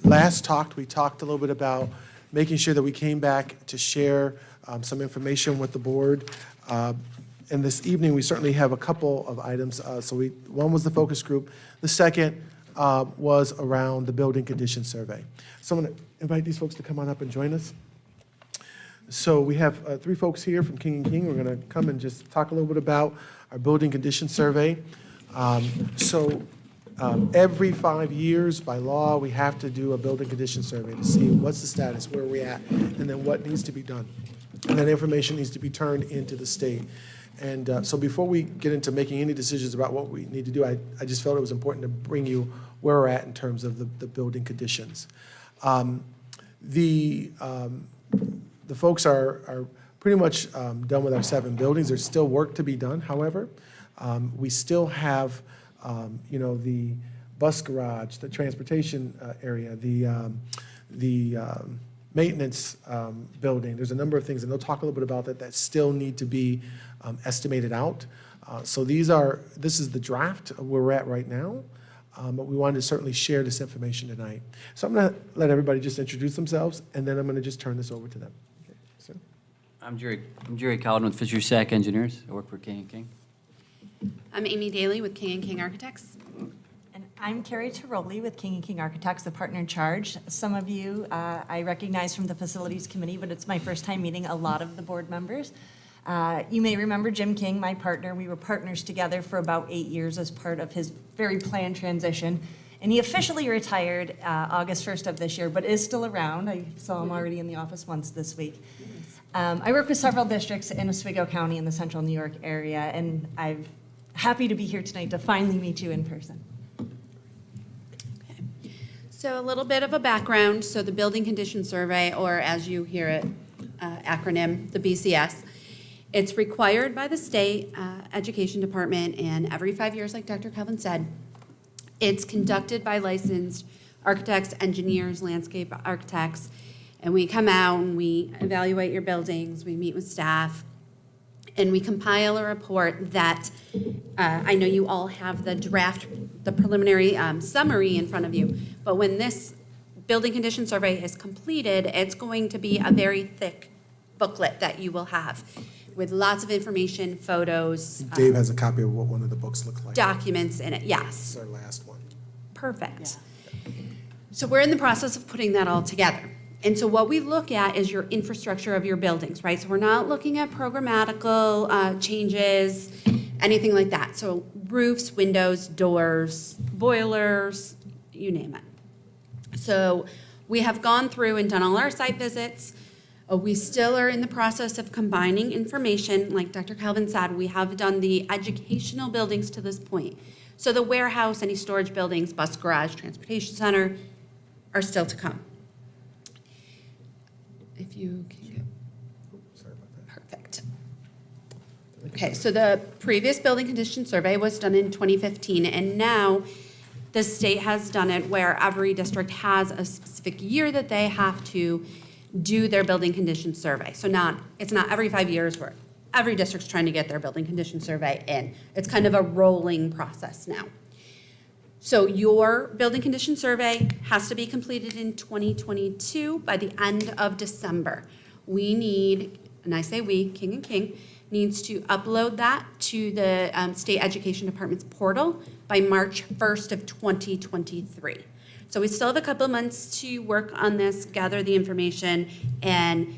last talked, we talked a little bit about making sure that we came back to share some information with the board. And this evening, we certainly have a couple of items. One was the focus group. The second was around the building condition survey. So I'm going to invite these folks to come on up and join us. So we have 3 folks here from King & King. We're going to come and just talk a little bit about our building condition survey. Every 5 years, by law, we have to do a building condition survey to see what's the status, where we're at, and then what needs to be done. And that information needs to be turned into the state. And so before we get into making any decisions about what we need to do, I just felt it was important to bring you where we're at in terms of the building conditions. The folks are pretty much done with our 7 buildings. There's still work to be done, however. We still have, the bus garage, the transportation area, the maintenance building. There's a number of things, and they'll talk a little bit about that still need to be estimated out. So this is the draft of where we're at right now. but we wanted to certainly share this information tonight. So I'm going to let everybody just introduce themselves, and then I'm going to just turn this over to them. Okay, so. I'm Jerry Calden with Fisher Sack Engineers. I work for King & King. I'm Amy Daly with King & King Architects. And I'm Carrie Tiroli with King & King Architects, the partner in charge. Some of you I recognize from the Facilities Committee, but it's my first time meeting a lot of the board members. You may remember Jim King, my partner. We were partners together for about 8 years as part of his very planned transition. And he officially retired August 1st of this year, but is still around. I saw him already in the office once this week. I work with several districts in Oswego County in the central New York area, and I'm happy to be here tonight to finally meet you in person. So a little bit of a background. So the Building Condition Survey, or as you hear it, acronym, the BCS, it's required by the state education department, and every 5 years, like Dr. Calvin said, it's conducted by licensed architects, engineers, landscape architects, and we come out and we evaluate your buildings, we meet with staff, and we compile a report that I know you all have the draft, the preliminary summary in front of you, but when this building condition survey is completed, it's going to be a very thick booklet that you will have with lots of information, photos. Dave has a copy of what one of the books look like. Documents in it, This yes. is our last one. Perfect. So we're in the process of putting that all together. And so what we look at is your infrastructure of your buildings, right? So we're not looking at programmatical changes, anything like that. So roofs, windows, doors, boilers, you name it. So we have gone through and done all our site visits. We still are in the process of combining information. Like Dr. Calvin said, we have done the educational buildings to this point. So the warehouse, any storage buildings, bus garage, transportation center are still to come. If you can get, Sorry about that. perfect. Okay, so the previous building condition survey was done in 2015, and now the state has done it where every district has a specific year that they have to do their building condition survey. So it's not every 5 years where every district's trying to get their building condition survey in. It's kind of a rolling process now. So your building condition survey has to be completed in 2022 by the end of December. We need, and I say we, King & King, needs to upload that to the State Education Department's portal by March 1st of 2023. So we still have a couple of months to work on this, gather the information, and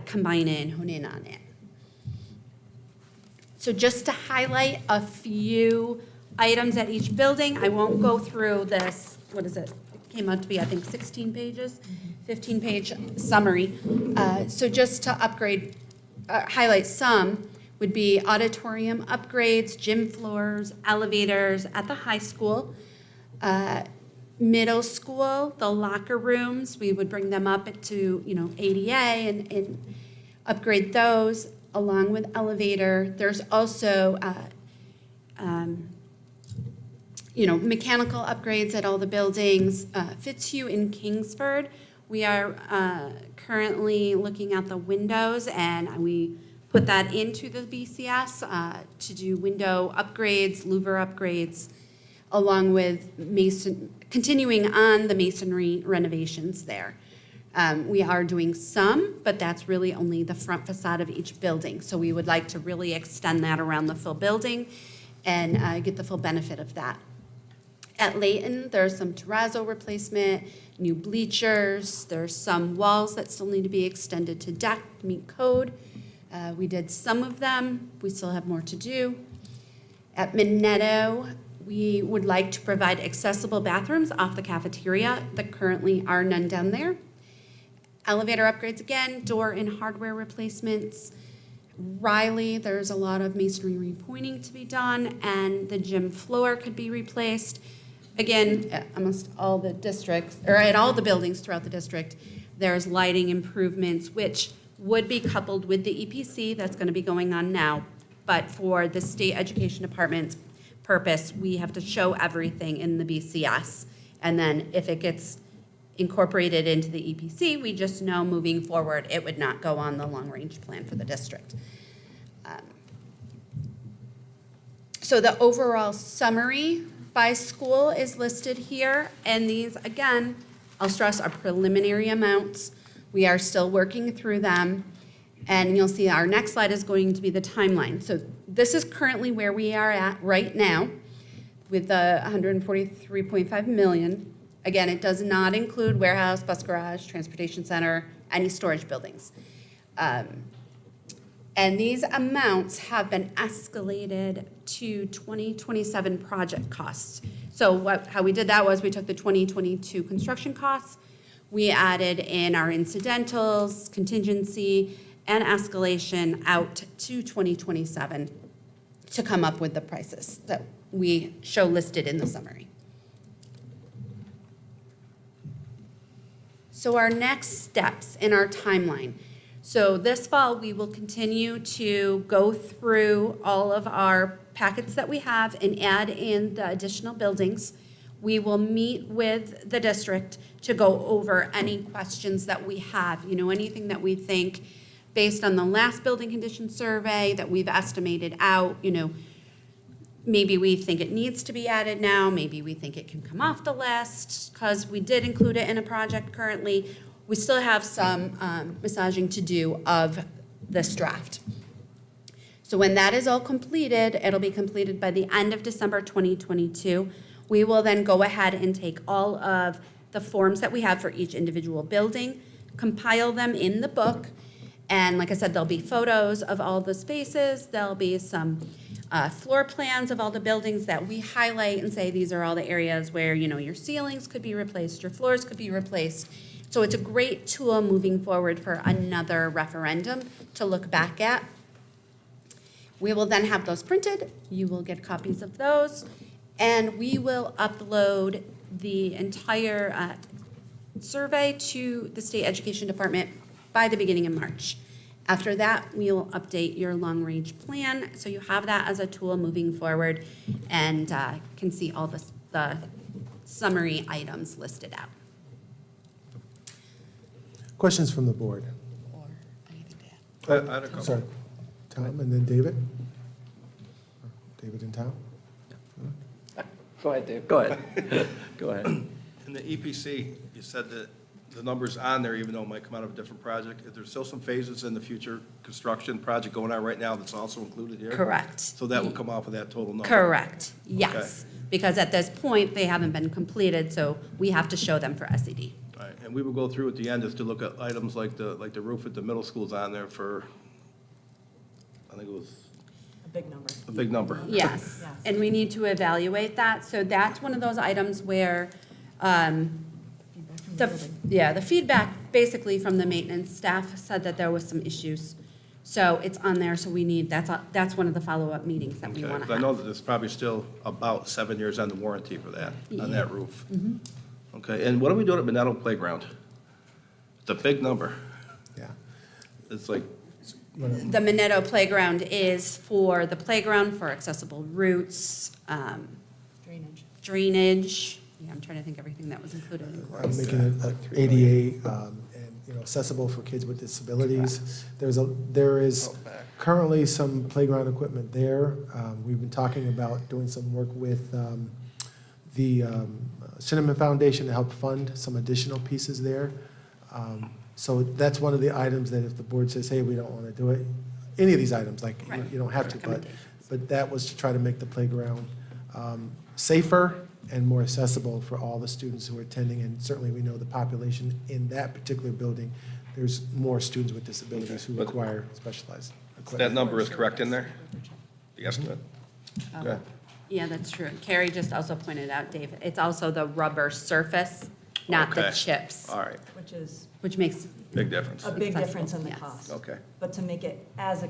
combine it and hone in on it. So just to highlight a few items at each building, I won't go through this, what is it? It came out to be, I think, 16 pages, 15-page summary. So just to highlight some, would be auditorium upgrades, gym floors, elevators at the high school. Middle school, the locker rooms, we would bring them up to, ADA and upgrade those along with elevator. There's also, mechanical upgrades at all the buildings. Fitzhugh in Kingsford, we are currently looking at the windows, and we put that into the BCS to do window upgrades, louver upgrades, along with continuing on the masonry renovations there. We are doing some, but that's really only the front facade of each building. So we would like to really extend that around the full building and get the full benefit of that. At Layton, there's some terrazzo replacement, new bleachers. There's some walls that still need to be extended to deck to meet code. We did some of them. We still have more to do. At Minetto, we would like to provide accessible bathrooms off the cafeteria. There currently are none down there. Elevator upgrades again, door and hardware replacements. Riley, there's a lot of masonry repointing to be done, and the gym floor could be replaced. Again, at almost all the districts, or at all the buildings throughout the district, there's lighting improvements, which would be coupled with the EPC that's going to be going on now. But for the State Education Department's purpose, we have to show everything in the BCS. And then if it gets incorporated into the EPC, we just know moving forward it would not go on the long-range plan for the district. So the overall summary by school is listed here, and these, again, I'll stress, are preliminary amounts. We are still working through them, and you'll see our next slide is going to be the timeline. So this is currently where we are at right now with the 143.5 million. Again, it does not include warehouse, bus garage, transportation center, any storage buildings. And these amounts have been escalated to 2027 project costs. So how we did that was we took the 2022 construction costs, we added in our incidentals, contingency, and escalation out to 2027 to come up with the prices that we show listed in the summary. So our next steps in our timeline. So this fall, we will continue to go through all of our packets that we have and add in the additional buildings. We will meet with the district to go over any questions that we have, anything that we think based on the last building condition survey that we've estimated out, maybe we think it needs to be added now, maybe we think it can come off the list because we did include it in a project currently. We still have some massaging to do of this draft. So when that is all completed, it'll be completed by the end of December 2022. We will then go ahead and take all of the forms that we have for each individual building, compile them in the book, and like I said, there'll be photos of all the spaces, there'll be some floor plans of all the buildings that we highlight and say these are all the areas where your ceilings could be replaced, your floors could be replaced. So it's a great tool moving forward for another referendum to look back at. We will then have those printed. You will get copies of those. And we will upload the entire survey to the State Education Department by the beginning of March. After that, we will update your long-range plan. So you have that as a tool moving forward and can see all the summary items listed out. Questions from the board? Or anything to add? I had a couple. Sorry, Tom and then David? David and Tom? Go ahead, Dave. Go ahead. Go ahead. In the EPC, you said that the number's on there, even though it might come out of a different project. Is there still some phases in the future construction project going on right now that's also included here? Correct. So that will come off of that total number? Correct, yes. Because at this point, they haven't been completed, so we have to show them for SED. All right, and we will go through at the end just to look at items like the roof at the middle school's on there for, I think it was A big number. a big number. Yes, Yes. and we need to evaluate that. So that's one of those items where, the feedback basically from the maintenance staff said that there was some issues. So it's on there, so we need, that's one of the follow-up meetings that we Okay, want 'cause to I know have. that there's probably still about 7 years on the warranty for that, on that roof. Mm-hmm. Okay, and what are we doing at Minetto Playground? It's a big number. Yeah. It's like, The Minetto Playground is for the playground, for accessible routes, drainage. Yeah, I'm trying to think everything that was included in course. Making it ADA and accessible for kids with disabilities. There is currently some playground equipment there. We've been talking about doing some work with the Cinnamon Foundation to help fund some additional pieces there. So that's one of the items that if the board says, hey, we don't want to do it, any of these items, like, Right. you don't have to, but that was to try to make the playground safer and more accessible for all the students who are attending, and certainly we know the population in that particular building, there's more students with disabilities who But- require specialized that equipment. number is correct in there? The estimate? Oh, Okay. Yeah, that's true. Carrie just also pointed out, Dave, it's also the rubber surface, not the Okay. chips, All right, which makes, big difference. A big Accessible, difference in the yes. cost. Okay. But to make it as,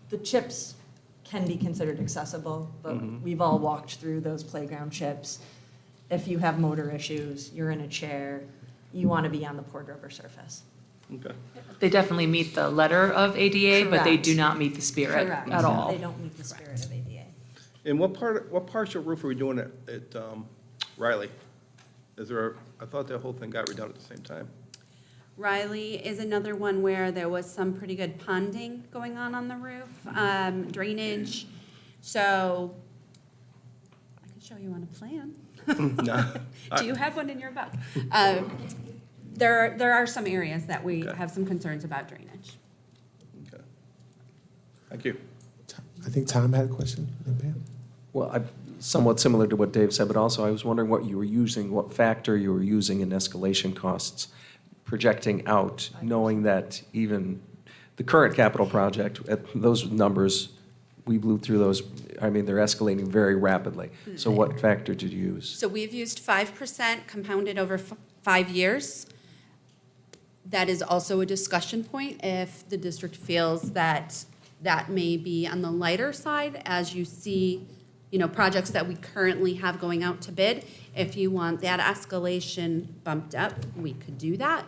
the chips can be considered accessible, but we've all walked through those playground chips. If you have motor issues, you're in a chair, you want to be on the poured rubber surface. Okay. They definitely meet the letter of ADA, but they Correct. do not meet the spirit Correct. at all. They don't meet the spirit of ADA. And what partial roof are we doing at Riley? Is there, I thought that whole thing got redone at the same time. Riley is another one where there was some pretty good ponding going on the roof, drainage. So I could show you on a plan. No. Do you have one in your book? There are some areas that we have some concerns about drainage. Okay. Thank you. I think Tom had a question, and Pam? Well, somewhat similar to what Dave said, but also I was wondering what you were using, what factor you were using in escalation costs, projecting out, knowing that even the current capital project, at those numbers, we blew through those, I mean, they're escalating very rapidly. So what factor did you use? So we've used 5% compounded over 5 years. That is also a discussion point if the district feels that that may be on the lighter side as you see, projects that we currently have going out to bid. If you want that escalation bumped up, we could do that.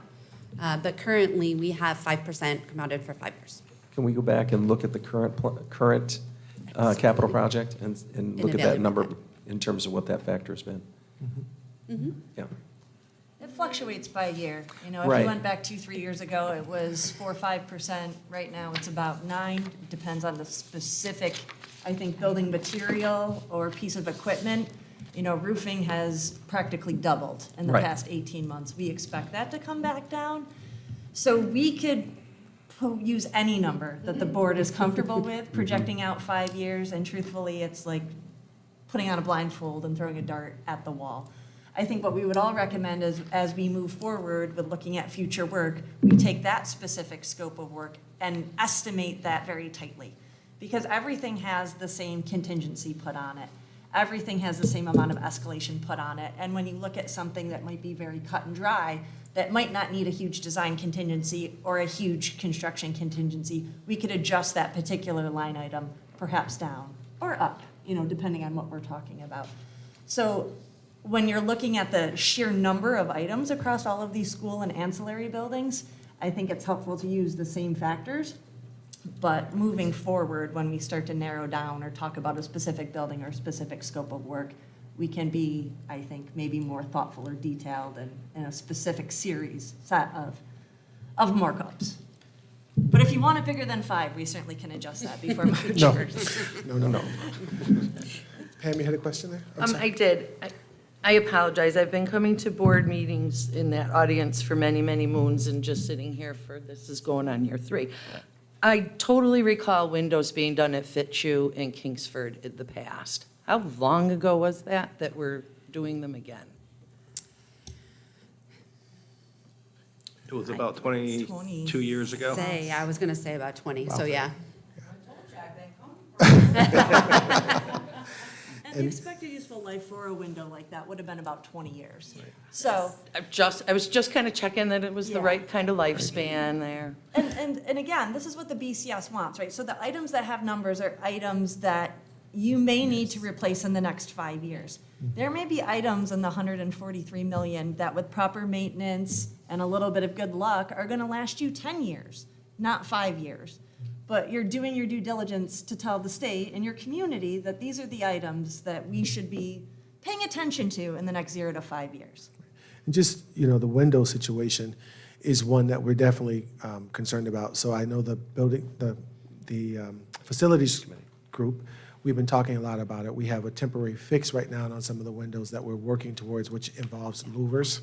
But currently, we have 5% compounded for 5 years. Can we go back and look at the current capital project and look at that number in terms of what that factor has been? Yeah. It fluctuates by year. If Right. you went back 2-3 years ago, it was 4 or 5%. Right now, it's about 9. It depends on the specific, I think, building material or piece of equipment. Roofing has practically doubled in the Right. past 18 months. We expect that to come back down. So we could use any number that the board is comfortable with, projecting out 5 years, and truthfully, it's like putting on a blindfold and throwing a dart at the wall. I think what we would all recommend is, as we move forward with looking at future work, we take that specific scope of work and estimate that very tightly. Because everything has the same contingency put on it. Everything has the same amount of escalation put on it. And when you look at something that might be very cut and dry, that might not need a huge design contingency or a huge construction contingency, we could adjust that particular line item perhaps down or up, depending on what we're talking about. So when you're looking at the sheer number of items across all of these school and ancillary buildings, I think it's helpful to use the same factors. But moving forward, when we start to narrow down or talk about a specific building or specific scope of work, we can be, I think, maybe more thoughtful or detailed and in a specific set of markups. But if you want it bigger than 5, we certainly can adjust that before March 1st. No. Pam, you had a question there? I'm sorry. I did. I apologize. I've been coming to board meetings in that audience for many, many moons and just sitting here this is going on year 3. I totally recall windows being done at Fitzhugh and Kingsford in the past. How long ago was that we're doing them again? It was about 22 years ago. I was going to say about 20, so yeah. And the expected useful life for a window like that would have been about 20 years. So, I was just kind of checking that it was the Yeah. right kind of lifespan there. and again, this is what the BCS wants, right? So the items that have numbers are items that you may need to replace in the next 5 years. There may be items in the $143 million that with proper maintenance and a little bit of good luck are going to last you 10 years, not 5 years. But you're doing your due diligence to tell the state and your community that these are the items that we should be paying attention to in the next 0 to 5 years. And just, the window situation is one that we're definitely concerned about. So I know the facilities group, we've been talking a lot about it. We have a temporary fix right now on some of the windows that we're working towards, which involves louvers.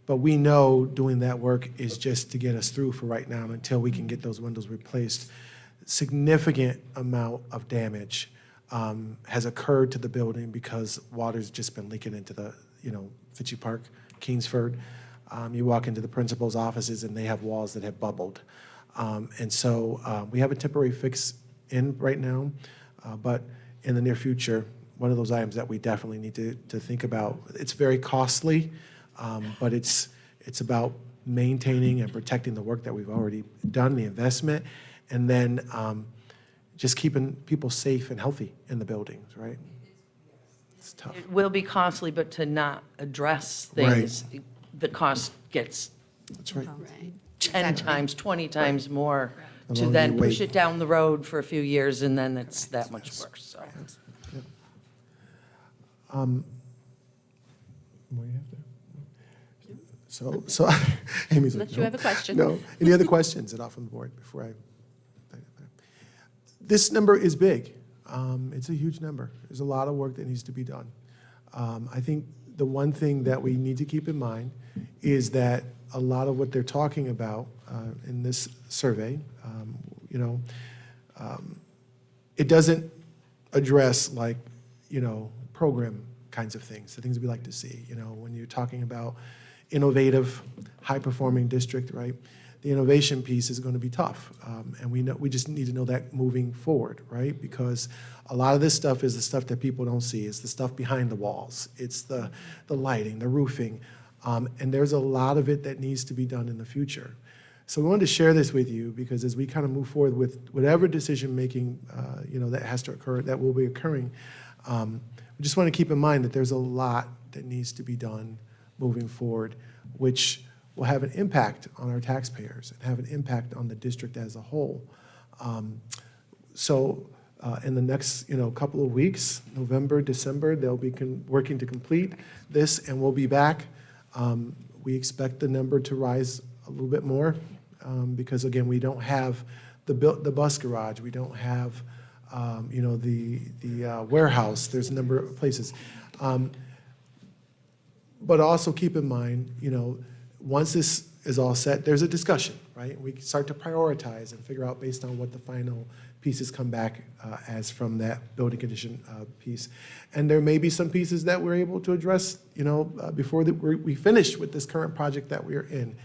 But we know doing that work is just to get us through for right now until we can get those windows replaced. Significant amount of damage has occurred to the building because water's just been leaking into the, Fitzhugh Park, Kingsford. You walk into the principal's offices and they have walls that have bubbled. And so we have a temporary fix in right now, but in the near future, one of those items that we definitely need to think about. It's very costly. But it's about maintaining and protecting the work that we've already done, the investment, and then just keeping people safe and healthy in the buildings, right? It's tough. It will be costly, but to not address things, the cost gets That's right. 10 times, 20 times more The to longer then you push wait. it down the road for a few years, and then it's that much worse, so. What do you have there? So Amy's like, Unless you have a question. No. Any other questions at all from the board before I? This number is big. It's a huge number. There's a lot of work that needs to be done. I think the one thing that we need to keep in mind is that a lot of what they're talking about in this survey, it doesn't address like, program kinds of things, the things we like to see. When you're talking about innovative, high-performing district, right? The innovation piece is going to be tough, and we just need to know that moving forward, right? Because a lot of this stuff is the stuff that people don't see. It's the stuff behind the walls. It's the lighting, the roofing, and there's a lot of it that needs to be done in the future. So we wanted to share this with you because as we kind of move forward with whatever decision-making, that has to occur, that will be occurring, we just want to keep in mind that there's a lot that needs to be done moving forward, which will have an impact on our taxpayers and have an impact on the district as a whole. In the next, couple of weeks, November, December, they'll be working to complete this, and we'll be back. We expect the number to rise a little bit more because, again, we don't have the bus garage. We don't have, the warehouse. There's a number of places. But also keep in mind, once this is all set, there's a discussion, right? We start to prioritize and figure out based on what the final pieces come back as from that building condition piece. And there may be some pieces that we're able to address, before we finish with this current project that we're in.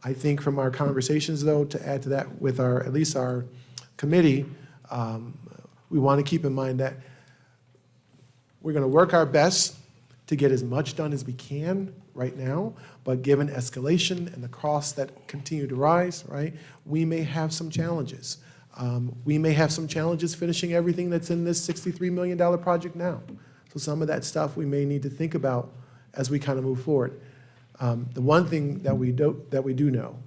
I think from our conversations, though, to add to that with at least our committee, we want to keep in mind that we're going to work our best to get as much done as we can right now, but given escalation and the costs that continue to rise, right, we may have some challenges. We may have some challenges finishing everything that's in this $63 million project now. So some of that stuff we may need to think about as we kind of move forward. The one thing that we do know,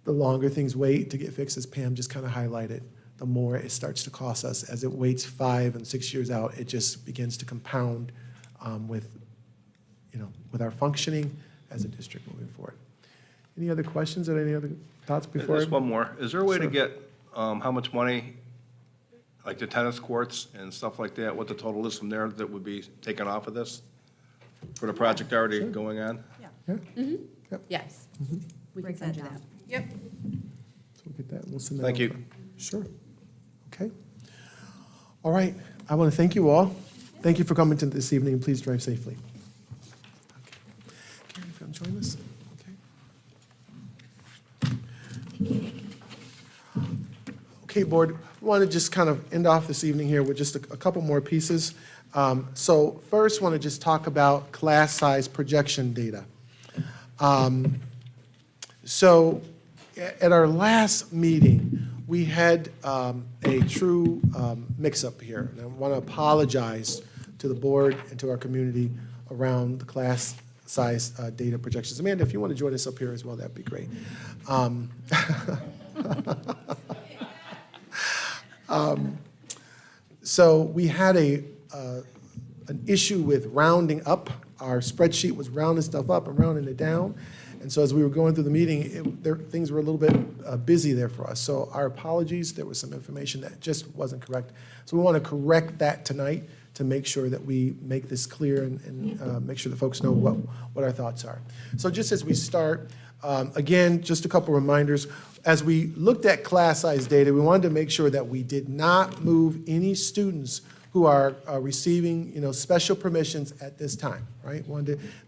the longer things wait to get fixed, as Pam just kind of highlighted, the more it starts to cost us. As it waits 5 and 6 years out, it just begins to compound with our functioning as a district moving forward. Any other questions or any other thoughts before? Just one more. Is there a way to Sure. get how much money, like the tennis courts and stuff like that, what the total is from there that would be taken off of this for the project already going on? Yes. We can Break send that you that. down. Yep. So we'll get that, we'll send that Thank you. over. Sure. Okay. All right. I want to thank you all. Thank you for coming to this evening. Please drive safely. Okay. Karen, if you want to join us? Okay. Okay, board, we want to just kind of end off this evening here with just a couple more pieces. So first, want to just talk about class size projection data. So at our last meeting, we had a true mix-up here. And I want to apologize to the board and to our community around the class size data projections. Amanda, if you want to join us up here as well, that'd be great. So we had an issue with rounding up. Our spreadsheet was rounding stuff up and rounding it down. And so as we were going through the meeting, things were a little bit busy there for us. So our apologies, there was some information that just wasn't correct. So we want to correct that tonight to make sure that we make this clear and make sure that folks know what our thoughts are. So just as we start, again, just a couple reminders. As we looked at class size data, we wanted to make sure that we did not move any students who are receiving, special permissions at this time, right?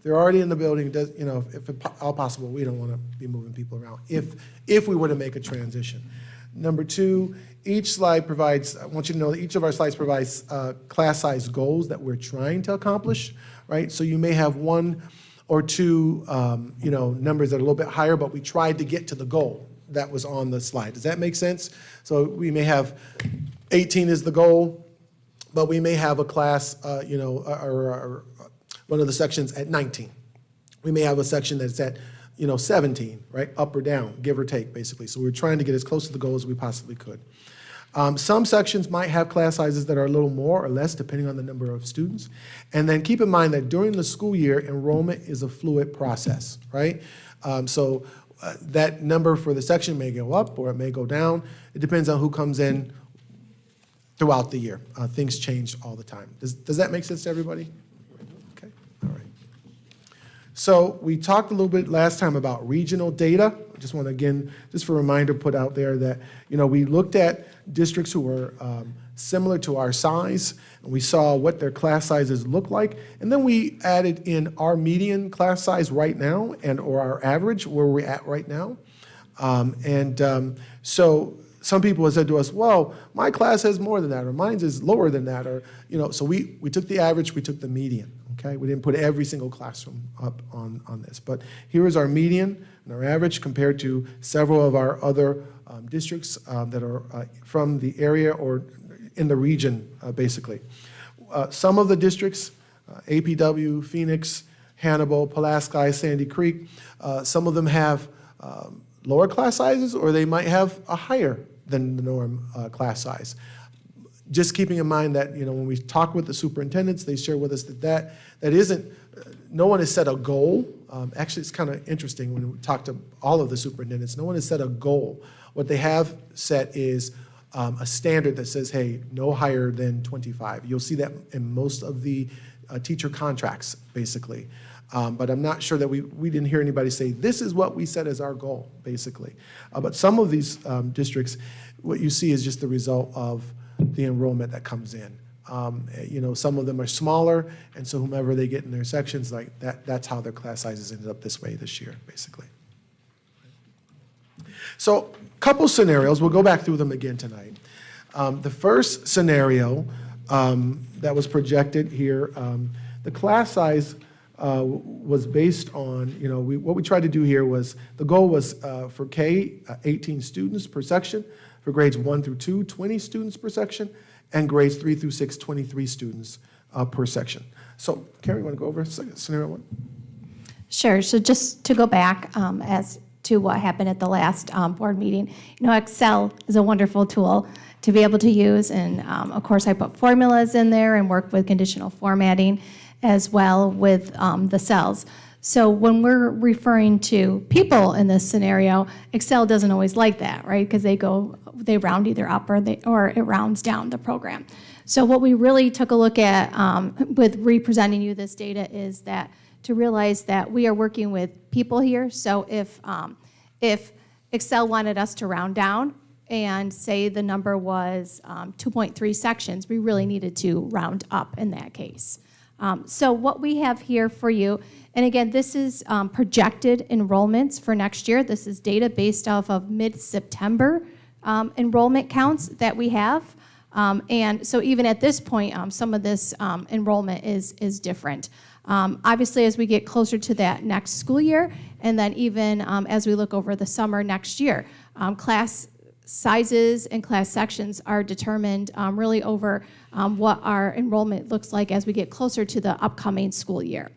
They're already in the building, if at all possible, we don't want to be moving people around if we were to make a transition. Number two, each slide provides, I want you to know that each of our slides provides class size goals that we're trying to accomplish, right? So you may have one or two, numbers that are a little bit higher, but we tried to get to the goal that was on the slide. Does that make sense? So we may have 18 is the goal, but we may have a class, or one of the sections at 19. We may have a section that's at, 17, right? Up or down, give or take, basically. So we're trying to get as close to the goal as we possibly could. Some sections might have class sizes that are a little more or less, depending on the number of students. And then keep in mind that during the school year, enrollment is a fluid process, right? So that number for the section may go up or it may go down. It depends on who comes in throughout the year. Things change all the time. Does that make sense to everybody? Okay, all right. So we talked a little bit last time about regional data. I just want to, again, just for a reminder, put out there that, we looked at districts who were similar to our size, and we saw what their class sizes look like, and then we added in our median class size right now or our average, where we're at right now. So some people have said to us, well, my class has more than that, or mine is lower than that, or, so we took the average, we took the median, okay? We didn't put every single classroom up on this, but here is our median and our average compared to several of our other districts that are from the area or in the region, basically. Some of the districts, APW, Phoenix, Hannibal, Pulaski, Sandy Creek, some of them have lower class sizes, or they might have a higher than the norm class size. Just keeping in mind that, when we talk with the superintendents, they share with us that isn't, no one has set a goal. Actually, it's kind of interesting when we talk to all of the superintendents, no one has set a goal. What they have set is a standard that says, hey, no higher than 25. You'll see that in most of the teacher contracts, basically. But I'm not sure that we didn't hear anybody say, this is what we set as our goal, basically. But some of these districts, what you see is just the result of the enrollment that comes in. Some of them are smaller, and so whomever they get in their sections, like that's how their class sizes ended up this way this year, basically. So a couple scenarios, we'll go back through them again tonight. The first scenario that was projected here, the class size was based on, what we tried to do here was, the goal was for K, 18 students per section, for grades 1 through 2, 20 students per section, and grades 3 through 6, 23 students per section. So Carrie, you want to go over scenario 1? Sure. So just to go back as to what happened at the last board meeting, Excel is a wonderful tool to be able to use, and of course I put formulas in there and work with conditional formatting as well with the cells. So when we're referring to people in this scenario, Excel doesn't always like that, right? Because they round either up or it rounds down the program. So what we really took a look at with representing you this data is that to realize that we are working with people here. So if Excel wanted us to round down and say the number was 2.3 sections, we really needed to round up in that case. So what we have here for you, and again, this is projected enrollments for next year. This is data based off of mid-September enrollment counts that we have. And so even at this point, some of this enrollment is different. Obviously, as we get closer to that next school year, and then even as we look over the summer next year, class sizes and class sections are determined really over what our enrollment looks like as we get closer to the upcoming school year.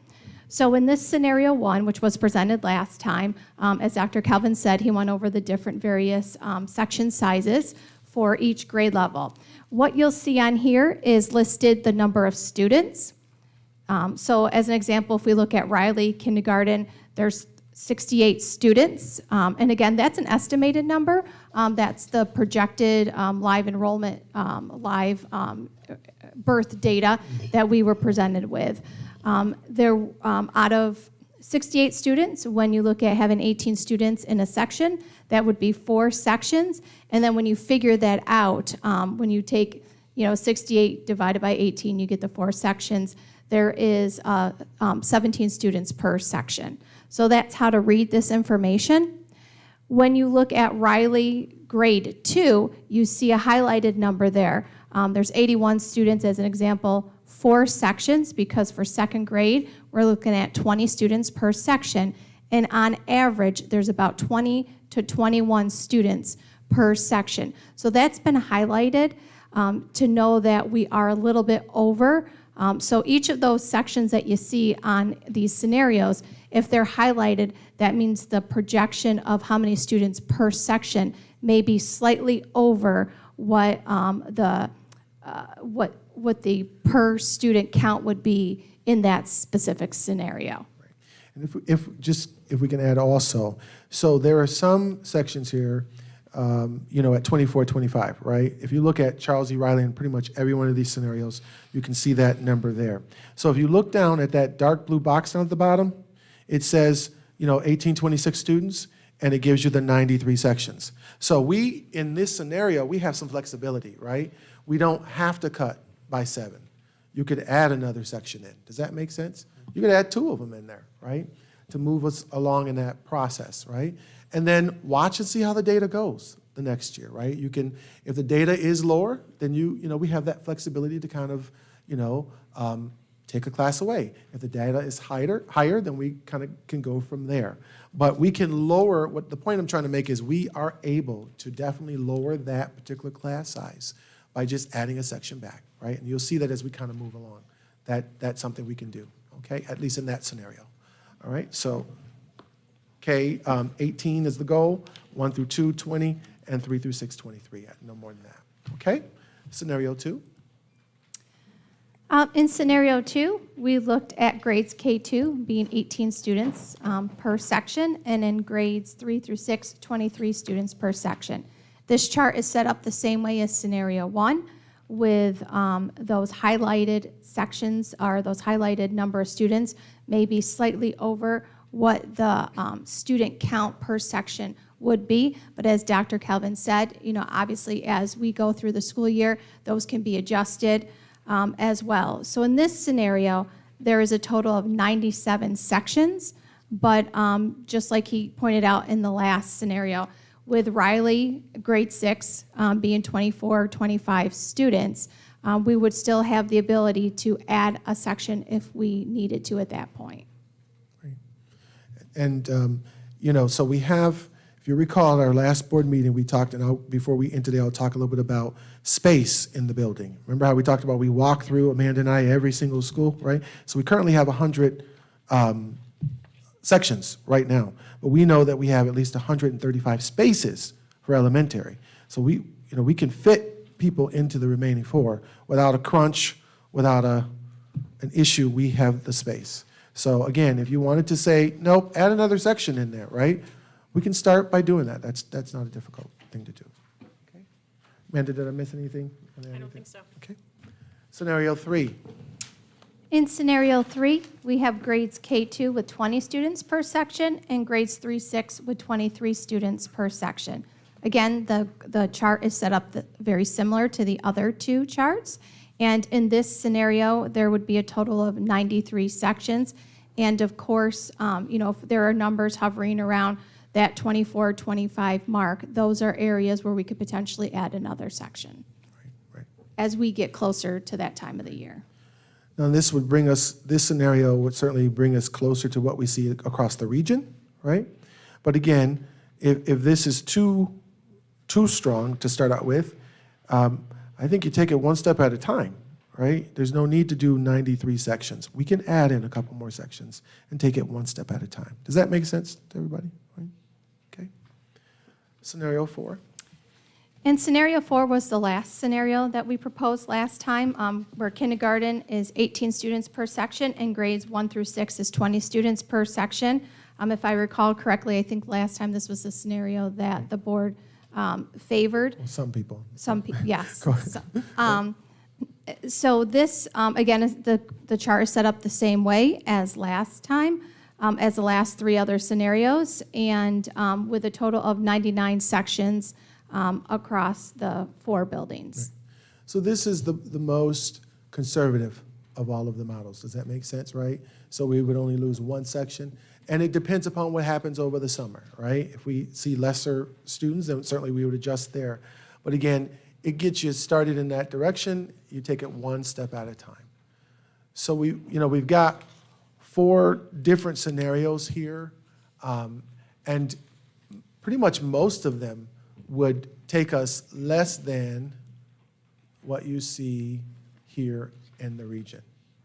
So in this scenario 1, which was presented last time, as Dr. Calvin said, he went over the different various section sizes for each grade level. What you'll see on here is listed the number of students. So as an example, if we look at Riley Kindergarten, there's 68 students. And again, that's an estimated number. That's the projected live enrollment, live birth data that we were presented with. There, out of 68 students, when you look at having 18 students in a section, that would be 4 sections. And then when you figure that out, when you take 68 divided by 18, you get the 4 sections. There is 17 students per section. So that's how to read this information. When you look at Riley grade 2, you see a highlighted number there. There's 81 students as an example, 4 sections, because for second grade, we're looking at 20 students per section. And on average, there's about 20 to 21 students per section. So that's been highlighted to know that we are a little bit over. So each of those sections that you see on these scenarios, if they're highlighted, that means the projection of how many students per section may be slightly over what what the per student count would be in that specific scenario. And if we can add also, so there are some sections here at 24, 25, right? If you look at Charles E. Riley in pretty much every one of these scenarios, you can see that number there. So if you look down at that dark blue box down at the bottom, it says, 1826 students, and it gives you the 93 sections. So we, in this scenario, we have some flexibility, right? We don't have to cut by 7. You could add another section in. Does that make sense? You could add 2 of them in there, right? To move us along in that process, right? And then watch and see how the data goes the next year, right? You can, if the data is lower, then we have that flexibility to kind of, take a class away. If the data is higher, then we kind of can go from there. But we can lower, the point I'm trying to make is we are able to definitely lower that particular class size by just adding a section back, right? And you'll see that as we kind of move along. That's something we can do, okay? At least in that scenario. All right, so, 18 is the goal, 1 through 2, 20, and 3 through 6, 23, no more than that, okay? Scenario 2. In scenario 2, we looked at grades K2 being 18 students per section, and in grades 3 through 6, 23 students per section. This chart is set up the same way as scenario 1, with those highlighted sections or those highlighted number of students maybe slightly over what the student count per section would be. But as Dr. Calvin said, obviously as we go through the school year, those can be adjusted as well. So in this scenario, there is a total of 97 sections, but just like he pointed out in the last scenario, with Riley, grade 6, being 24, 25 students, we would still have the ability to add a section if we needed to at that point. And, so we have, if you recall, at our last board meeting, we talked, and before we end today, I'll talk a little bit about space in the building. Remember how we talked about we walk through, Amanda and I, every single school, right? So we currently have 100 sections right now, but we know that we have at least 135 spaces for elementary. So we can fit people into the remaining 4 without a crunch, without an issue. We have the space. So again, if you wanted to say, nope, add another section in there, right? We can start by doing that. That's not a difficult thing to do. Okay. Amanda, did I miss anything? I don't think so. Okay. Scenario 3. In scenario 3, we have grades K2 with 20 students per section and grades 3-6 with 23 students per section. Again, the chart is set up very similar to the other 2 charts. And in this scenario, there would be a total of 93 sections. And of course, if there are numbers hovering around that 24, 25 mark, those are areas where we could potentially add another section as we get closer to that time of the year. Now, this scenario would certainly bring us closer to what we see across the region, right? But again, if this is too strong to start out with, I think you take it one step at a time, right? There's no need to do 93 sections. We can add in a couple more sections and take it one step at a time. Does that make sense to everybody? Right? Okay. Scenario 4. And scenario 4 was the last scenario that we proposed last time, where kindergarten is 18 students per section and grades 1 through 6 is 20 students per section. If I recall correctly, I think last time this was the scenario that the board favored. Well, some people. Yes. So this, again, is the chart is set up the same way as last time, as the last 3 other scenarios, and with a total of 99 sections across the 4 buildings. So this is the most conservative of all of the models. Does that make sense, right? So we would only lose 1 section. And it depends upon what happens over the summer, right? If we see lesser students, then certainly we would adjust there. But again, it gets you started in that direction. You take it one step at a time. So we've got 4 different scenarios here, and pretty much most of them would take us less than what you see here in the region,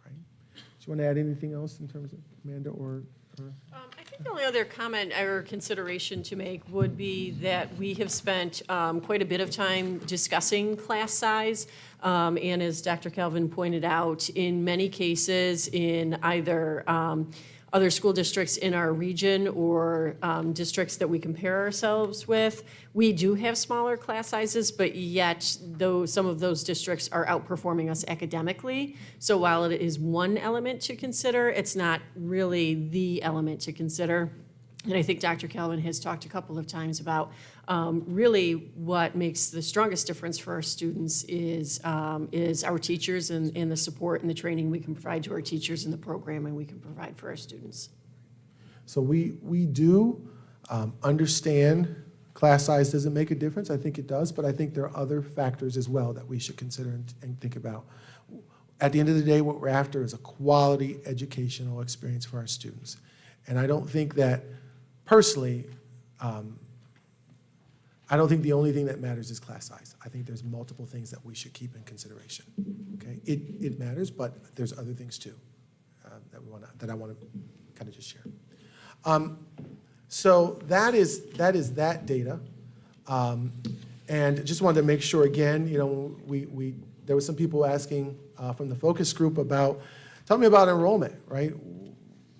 right? Do you want to add anything else in terms of Amanda or? I think the only other comment or consideration to make would be that we have spent quite a bit of time discussing class size. And as Dr. Calvin pointed out, in many cases, in either other school districts in our region or districts that we compare ourselves with, we do have smaller class sizes, but yet though some of those districts are outperforming us academically. So while it is one element to consider, it's not really the element to consider. And I think Dr. Calvin has talked a couple of times about really what makes the strongest difference for our students is our teachers and the support and the training we can provide to our teachers and the programming we can provide for our students. So we do understand class size doesn't make a difference. I think it does, but I think there are other factors as well that we should consider and think about. At the end of the day, what we're after is a quality educational experience for our students. And I don't think that, personally, I don't think the only thing that matters is class size. I think there's multiple things that we should keep in consideration. Okay, it matters, but there's other things too that I want to kind of just share. So that is that data, and just wanted to make sure again. You know, there were some people asking from the focus group about, tell me about enrollment, right?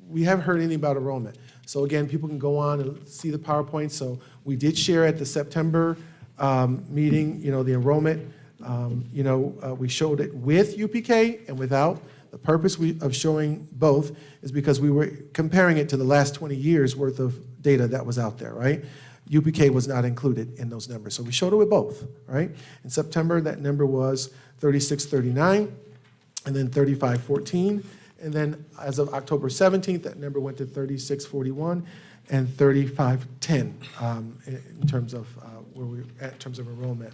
We haven't heard anything about enrollment. So again, people can go on and see the PowerPoint. So we did share at the September meeting, you know, the enrollment. We showed it with UPK and without. The purpose of showing both is because we were comparing it to the last 20 years worth of data that was out there, right? UPK was not included in those numbers. So we showed it with both, right? In September, that number was 3639 and then 3514. And then as of October 17th, that number went to 3641 and 3510 in terms of where we're at in terms of enrollment.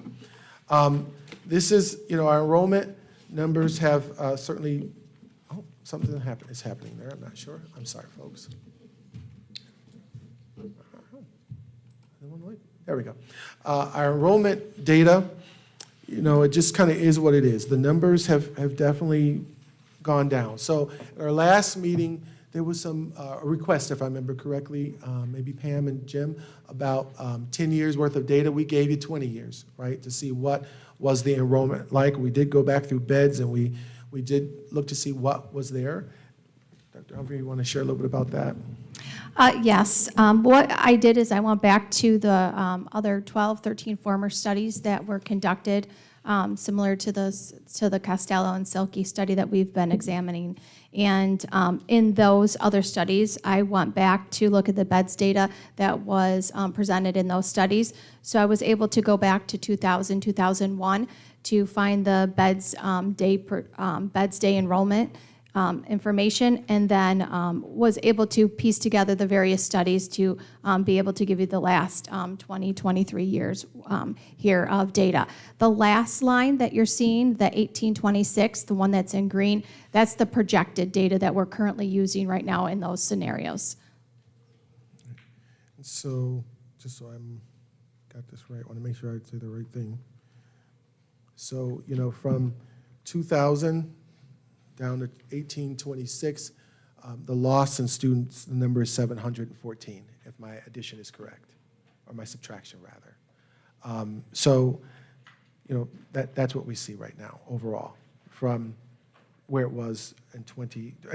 This is, you know, our enrollment numbers have certainly, something is happening there. I'm not sure. I'm sorry, folks. There we go. Our enrollment data, you know, it just kind of is what it is. The numbers have definitely gone down. So at our last meeting, there was some request, if I remember correctly, maybe Pam and Jim, about 10 years worth of data. We gave you 20 years, right, to see what was the enrollment like. We did go back through beds and we did look to see what was there. Dr. Humphrey, you want to share a little bit about that? Yes. What I did is I went back to the other 12, 13 former studies that were conducted, similar to the Costello and Silke study that we've been examining. And in those other studies, I went back to look at the beds data that was presented in those studies. So I was able to go back to 2000, 2001 to find the beds day enrollment information, and then was able to piece together the various studies to be able to give you the last 20, 23 years here of data. The last line that you're seeing, the 1826, the one that's in green, that's the projected data that we're currently using right now in those scenarios. So, just so I'm got this right, I want to make sure I say the right thing. So, you know, from 2000 down to 1826, the loss in students, the number is 714, if my addition is correct, or my subtraction rather. So, you know, that's what we see right now overall, from where it was in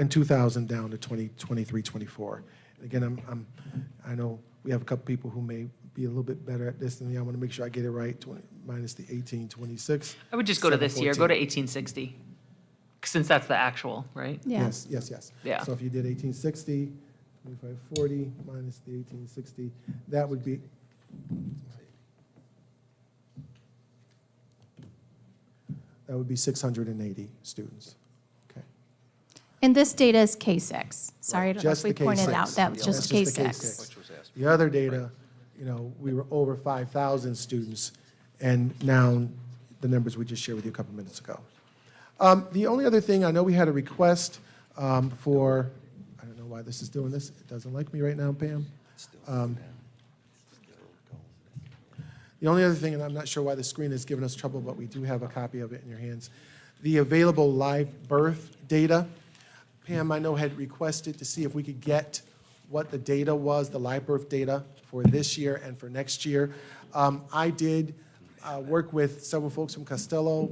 2000 down to 2023, 24. And again, I know we have a couple people who may be a little bit better at this than me. I want to make sure I get it right. Minus the 1826. I would just go to this year, 714. go to 1860, since that's the actual, right? Yeah. Yes. Yeah. So if you did 1860, 2540 minus the 1860, that would be, that would be 680 students. Okay. And this data is K6. Sorry, I don't know if Just we the pointed K6. out, that was just That's the K6. The other data, you know, we were over 5,000 students, and now the numbers we just shared with you a couple minutes ago. The only other thing, I know we had a request for, I don't know why this is doing this. It doesn't like me right now, Pam. The only other thing, and I'm not sure why the screen is giving us trouble, but we do have a copy of it in your hands. The available live birth data. Pam, I know, had requested to see if we could get what the data was, the live birth data for this year and for next year. I did work with several folks from Costello,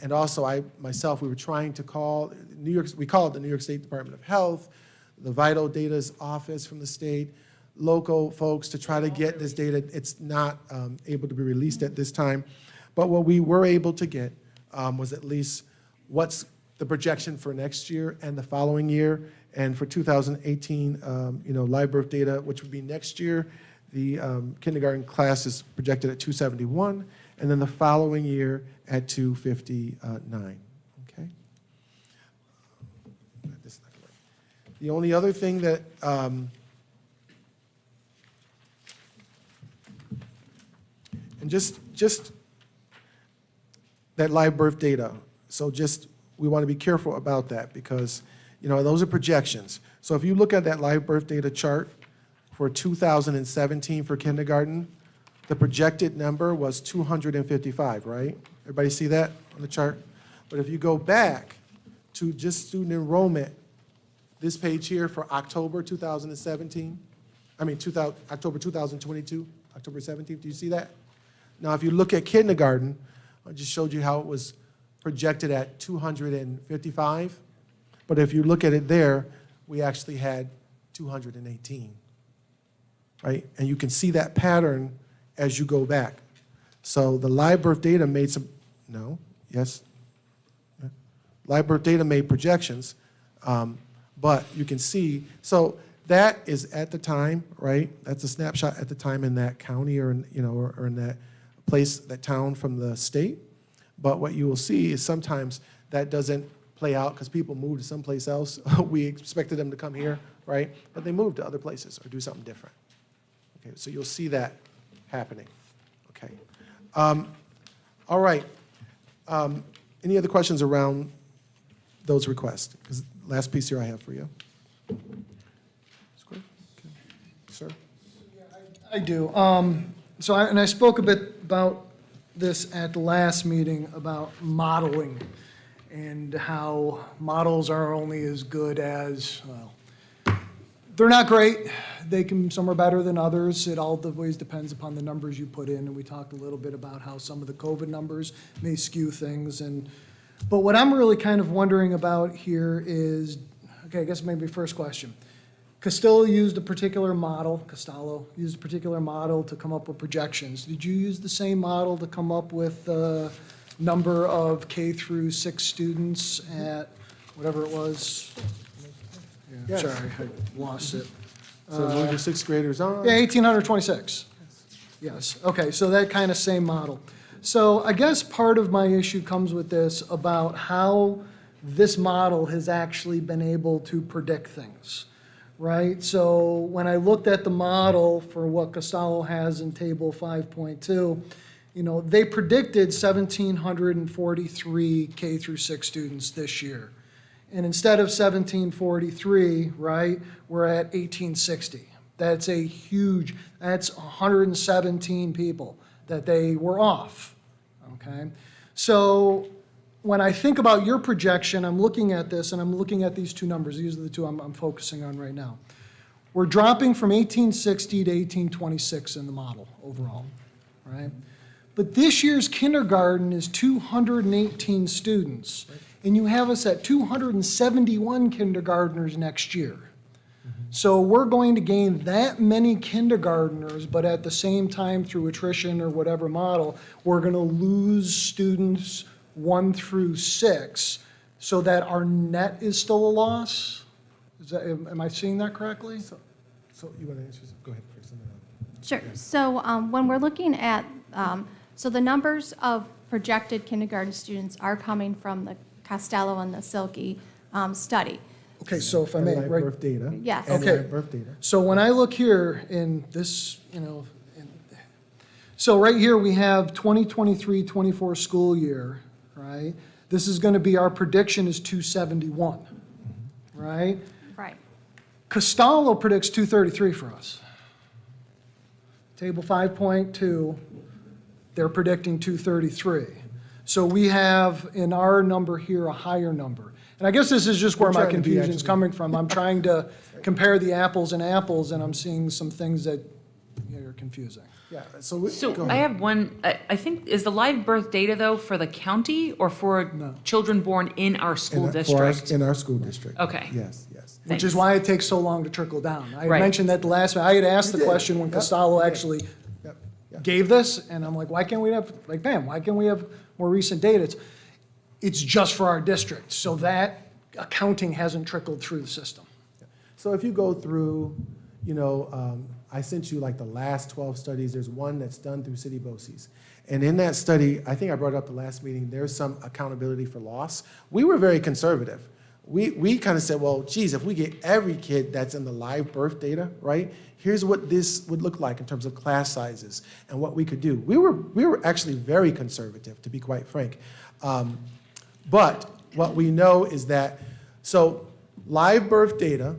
and also myself, we were trying to call we called the New York State Department of Health, the Vital Data's office from the state, local folks to try to get this data. It's not able to be released at this time. But what we were able to get was at least what's the projection for next year and the following year. And for 2018, live birth data, which would be next year, the kindergarten class is projected at 271, and then the following year at 259. Okay. This is not gonna work. The only other thing that and just that live birth data. So we want to be careful about that because, those are projections. So if you look at that live birth data chart for 2017 for kindergarten, the projected number was 255, right? Everybody see that on the chart? But if you go back to just student enrollment, this page here for October 2017, October 2022, October 17th, do you see that? Now, if you look at kindergarten, I just showed you how it was projected at 255. But if you look at it there, we actually had 218, right? And you can see that pattern as you go back. So the live birth data made live birth data made projections, but you can see, so that is at the time, right? That's a snapshot at the time in that county or in that place, that town from the state. But what you will see is sometimes that doesn't play out because people move to someplace else. We expected them to come here, right? But they move to other places or do something different. Okay, so you'll see that happening. Okay. All right. Any other questions around those requests? Because last piece here I have for you. Okay. Sir? I do. I spoke a bit about this at the last meeting about modeling and how models are only as good as, they're not great. Some are better than others. It always depends upon the numbers you put in. And we talked a little bit about how some of the COVID numbers may skew things. But what I'm really kind of wondering about here is, I guess maybe first question. Costello used a particular model to come up with projections. Did you use the same model to come up with the number of K through 6 students at whatever it was? Yes. Sorry, I lost it. So move your sixth graders on. Yeah, 1,826. Yes, okay, so that kind of same model. So I guess part of my issue comes with this about how this model has actually been able to predict things, right? So when I looked at the model for what Costello has in table 5.2, they predicted 1,743 K through 6 students this year. And instead of 1,743, right, we're at 1,860. That's 117 people that they were off, okay? So when I think about your projection, I'm looking at this and I'm looking at these two numbers. These are the two I'm focusing on right now. We're dropping from 1,860 to 1,826 in the model overall, right? But this year's kindergarten is 218 students, and you have us at 271 kindergartners next year. So we're going to gain that many kindergartners, but at the same time, through attrition or whatever model, we're going to lose students 1 through 6, so that our net is still a loss? Am I seeing that correctly? So you want to answer? Go ahead first. Sure. So when we're looking at, so the numbers of projected kindergarten students are coming from the Costello and the Silky study. Okay, so if I may, Live right? birth data. Yes. And Okay. live birth data. So when I look here in this, so right here we have 2023-24 school year, right? This is going to be, our prediction is 271, right? Right. Costello predicts 233 for us. Table 5.2, they're predicting 233. So we have in our number here a higher number. And I guess this is just where my confusion is coming from. I'm trying to compare the apples and apples, and I'm seeing some things that are confusing. Yeah, so go So ahead. I have one, I think, is the live birth data though for the county or for children born in our school district? In our school district. Okay. Yes, yes. Which things. is why it takes so long to trickle down. I had Right. mentioned that the last, I had asked the did. question when Yep. Costello You did. actually Yep. Yep. gave this, and I'm like, why can't we have, like, bam, why can't we have more recent data? It's just for our district, so that accounting hasn't trickled through the system. So if you go through, I sent you like the last 12 studies. There's one that's done through city BOCES. And in that study, I think I brought it up the last meeting, there's some accountability for loss. We were very conservative. We kind of said, well, geez, if we get every kid that's in the live birth data, right? Here's what this would look like in terms of class sizes and what we could do. We were actually very conservative, to be quite frank. But what we know is that, so live birth data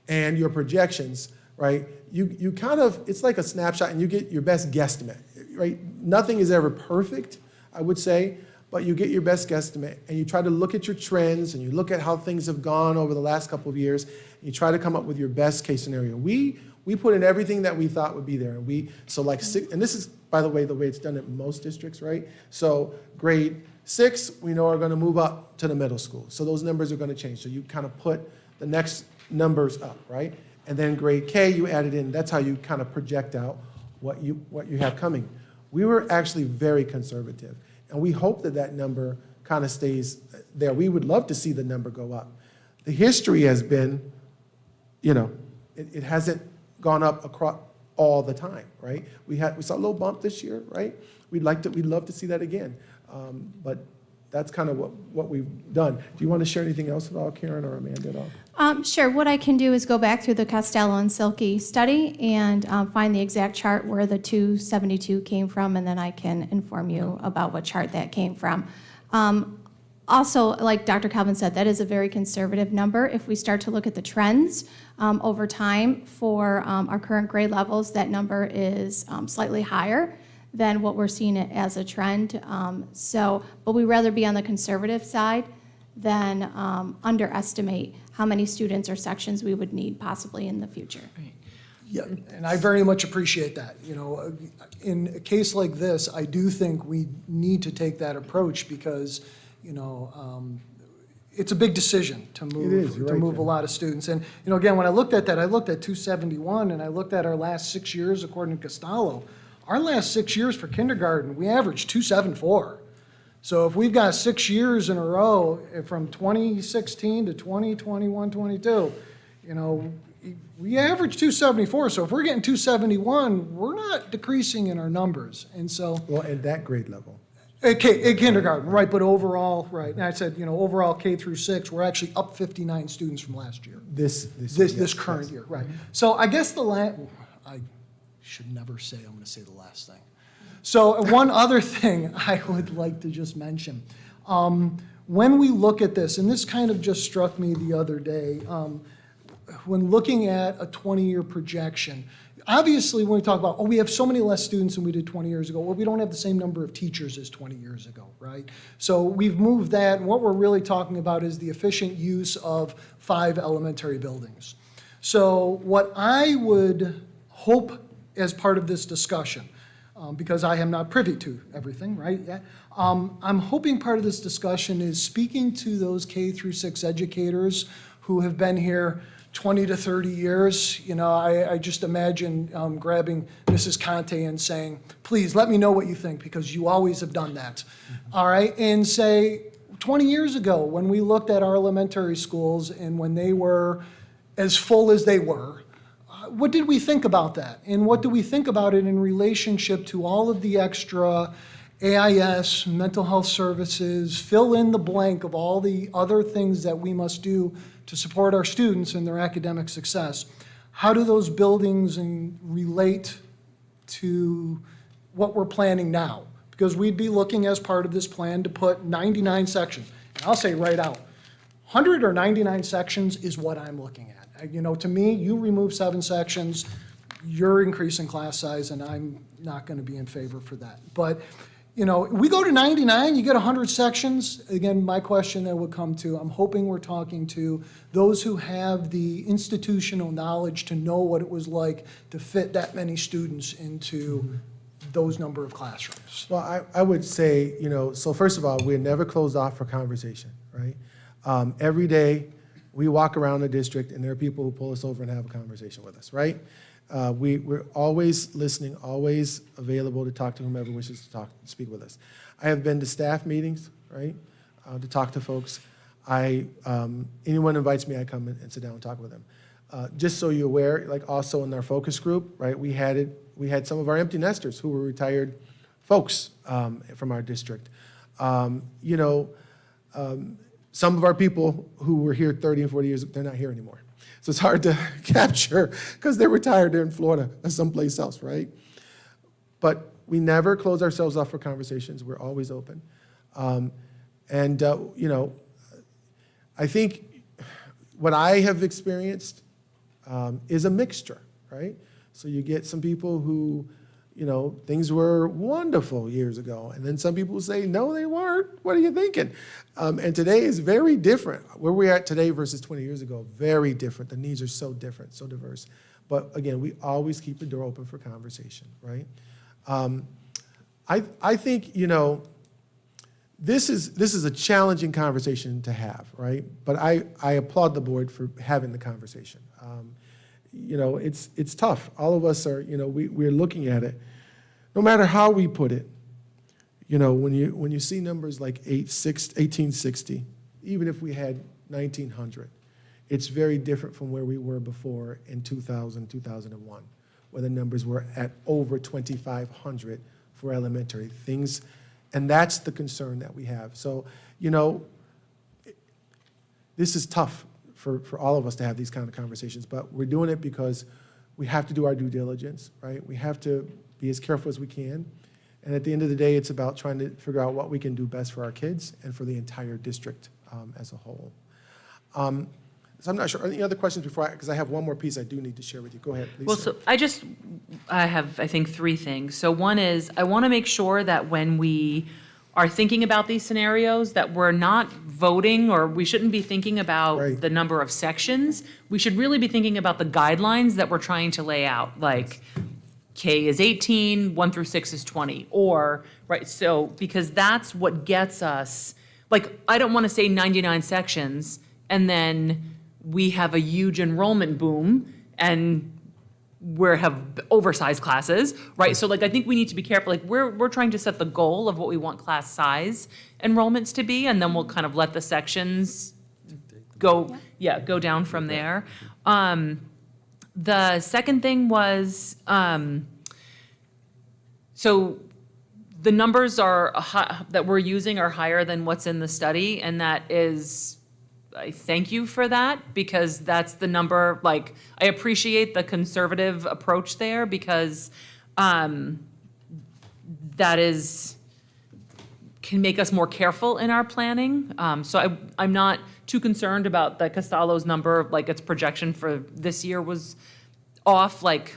and your projections, right? You kind of, it's like a snapshot and you get your best guesstimate, right? Nothing is ever perfect, I would say, but you get your best guesstimate and you try to look at your trends and you look at how things have gone over the last couple of years. And you try to come up with your best case scenario. We put in everything that we thought would be there. And so like six, and this is, by the way it's done at most districts, right? So grade 6, we know are going to move up to the middle school. So those numbers are going to change. So you kind of put the next numbers up, right? And then grade K, you add it in. That's how you kind of project out what you have coming. We were actually very conservative. And we hope that that number kind of stays there. We would love to see the number go up. The history has been, it hasn't gone up across all the time, right? We saw a little bump this year, right? We'd love to see that again. But that's kind of what we've done. Do you want to share anything else at all, Karen or Amanda, at all? Sure. What I can do is go back through the Costello and Silke study and find the exact chart where the 272 came from, and then I can inform you about what chart that came from. Also, like Dr. Calvin said, that is a very conservative number. If we start to look at the trends over time for our current grade levels, that number is slightly higher than what we're seeing it as a trend. But we rather be on the conservative side than underestimate how many students or sections we would need possibly in the future. Yeah, and I very much appreciate that. In a case like this, I do think we need to take that approach because, it's a big decision to move, It is, you're right, move a Jim. lot of students. And, again, when I looked at that, I looked at 271 and I looked at our last 6 years according to Costello. Our last 6 years for kindergarten, we averaged 274. So if we've got 6 years in a row from 2016 to 2021, 22, we average 274. So if we're getting 271, we're not decreasing in our numbers. And so. Well, at that grade level. At kindergarten, right, but overall, right, and I said, overall K through 6, we're actually up 59 students from last year. This Current year, right. So I guess I should never say, I'm gonna say the last thing. So one other thing I would like to just mention. When we look at this, and this kind of just struck me the other day, when looking at a 20-year projection, obviously when we talk about, we have so many less students than we did 20 years ago, well, we don't have the same number of teachers as 20 years ago, right? So we've moved that, and what we're really talking about is the efficient use of 5 elementary buildings. So what I would hope as part of this discussion, because I am not privy to everything, right? Yeah. I'm hoping part of this discussion is speaking to those K through 6 educators who have been here 20 to 30 years. I just imagine grabbing Mrs. Conte and saying, please let me know what you think because you always have done that. All right, and say 20 years ago when we looked at our elementary schools and when they were as full as they were, what did we think about that? And what do we think about it in relationship to all of the extra AIS, mental health services, fill in the blank of all the other things that we must do to support our students in their academic success? How do those buildings relate to what we're planning now? Because we'd be looking as part of this plan to put 99 sections. And I'll say right out, 100 or 99 sections is what I'm looking at. To me, you remove 7 sections, you're increasing class size, and I'm not going to be in favor for that. But, we go to 99, you get 100 sections. Again, my question that would come to, I'm hoping we're talking to those who have the institutional knowledge to know what it was like to fit that many students into those number of classrooms. Well, I would say, so first of all, we're never closed off for conversation, right? Every day we walk around the district, and there are people who pull us over and have a conversation with us, right? We're always listening, always available to talk to whomever wishes to speak with us. I have been to staff meetings, right, to talk to folks. Anyone invites me, I come and sit down and talk with them. Just so you're aware, like also in our focus group, right, we had some of our empty nesters who were retired folks from our district. Some of our people who were here 30 and 40 years, they're not here anymore. So it's hard to capture because they're retired, they're in Florida or someplace else, right? But we never close ourselves off for conversations. We're always open. I think what I have experienced is a mixture, right? So you get some people who, things were wonderful years ago, and then some people say, no, they weren't. What are you thinking? And today is very different. Where we're at today versus 20 years ago, very different. The needs are so different, so diverse. But again, we always keep the door open for conversation, right? I think, this is a challenging conversation to have, right? But I applaud the board for having the conversation. It's tough. All of us are, we're looking at it. No matter how we put it, when you see numbers like 1860, even if we had 1900, it's very different from where we were before in 2000, 2001, where the numbers were at over 2,500 for elementary things. And that's the concern that we have. So, this is tough for all of us to have these kind of conversations, but we're doing it because we have to do our due diligence, right? We have to be as careful as we can. And at the end of the day, it's about trying to figure out what we can do best for our kids and for the entire district as a whole. So I'm not sure. Any other questions before because I have one more piece I do need to share with you. Go ahead, Lisa. Well, I have, I think, three things. So one is, I want to make sure that when we are thinking about these scenarios, that we're not voting, or we shouldn't be thinking about the number of sections. We should really be thinking about the guidelines that we're trying to lay out, like K is 18, 1 through 6 is 20, or, right, so, because that's what gets us, like, I don't want to say 99 sections, and then we have a huge enrollment boom, and we have oversized classes, right? So like, I think we need to be careful. Like we're trying to set the goal of what we want class size enrollments to be, and then we'll kind of let the sections go down from there. The second thing was, so the numbers that we're using are higher than what's in the study, and that is, I thank you for that, because that's the number, like, I appreciate the conservative approach there, because that can make us more careful in our planning. So I'm not too concerned about the Castello's number, like its projection for this year was off, like,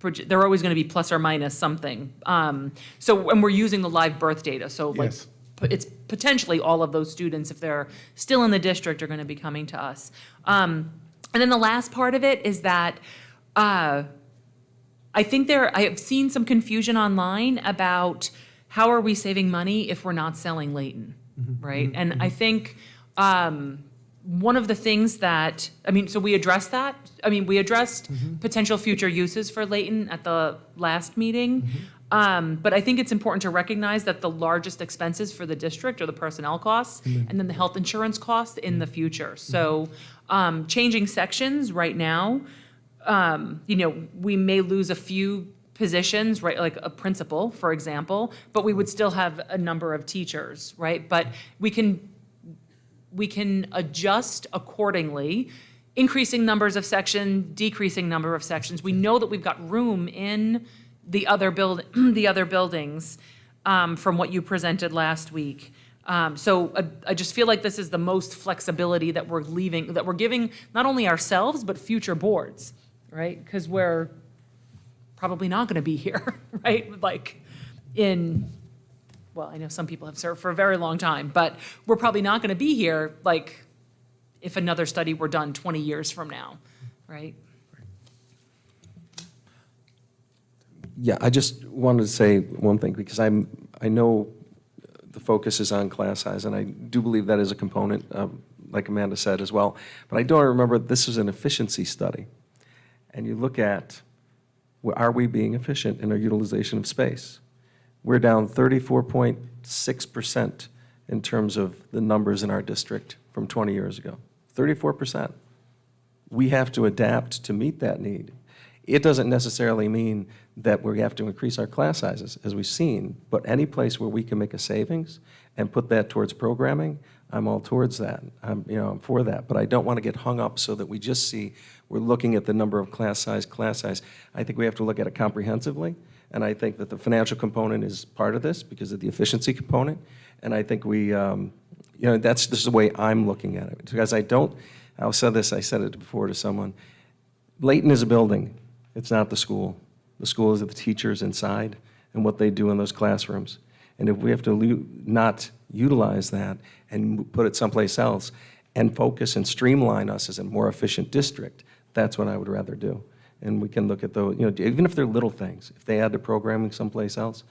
they're always gonna be plus or minus something. And we're using the live birth data, so like, Yes. It's potentially all of those students, if they're still in the district, are going to be coming to us. And then the last part of it is that I think I have seen some confusion online about how are we saving money if we're not selling Layton, right? And I think one of the things that, so we addressed that. We addressed potential future uses for Layton at the last meeting. But I think it's important to recognize that the largest expenses for the district are the personnel costs and then the health insurance costs in the future. So changing sections right now, we may lose a few positions, right, like a principal, for example, but we would still have a number of teachers, right? But we can adjust accordingly, increasing numbers of sections, decreasing number of sections. We know that we've got room in the other buildings from what you presented last week. So I just feel like this is the most flexibility that we're giving not only ourselves, but future boards, right? Because we're probably not going to be here, right? Like I know some people have served for a very long time, but we're probably not going to be here, like, if another study were done 20 years from now, right? Yeah, I just wanted to say one thing, because I know the focus is on class size, and I do believe that is a component. like Amanda said as well. But I don't remember, this was an efficiency study. And you look at, are we being efficient in our utilization of space? We're down 34.6% in terms of the numbers in our district from 20 years ago. 34%. We have to adapt to meet that need. It doesn't necessarily mean that we have to increase our class sizes, as we've seen, but any place where we can make a savings and put that towards programming, I'm all towards that. I'm for that. But I don't want to get hung up so that we just see, we're looking at the number of class size. I think we have to look at it comprehensively, and I think that the financial component is part of this because of the efficiency component, and I think we, this is the way I'm looking at it. Because I said it before to someone, Layton is a building. It's not the school. The school is the teachers inside and what they do in those classrooms. And if we have to not utilize that and put it someplace else and focus and streamline us as a more efficient district, that's what I would rather do. And we can look at those, even if they're little things, if they add to programming someplace else,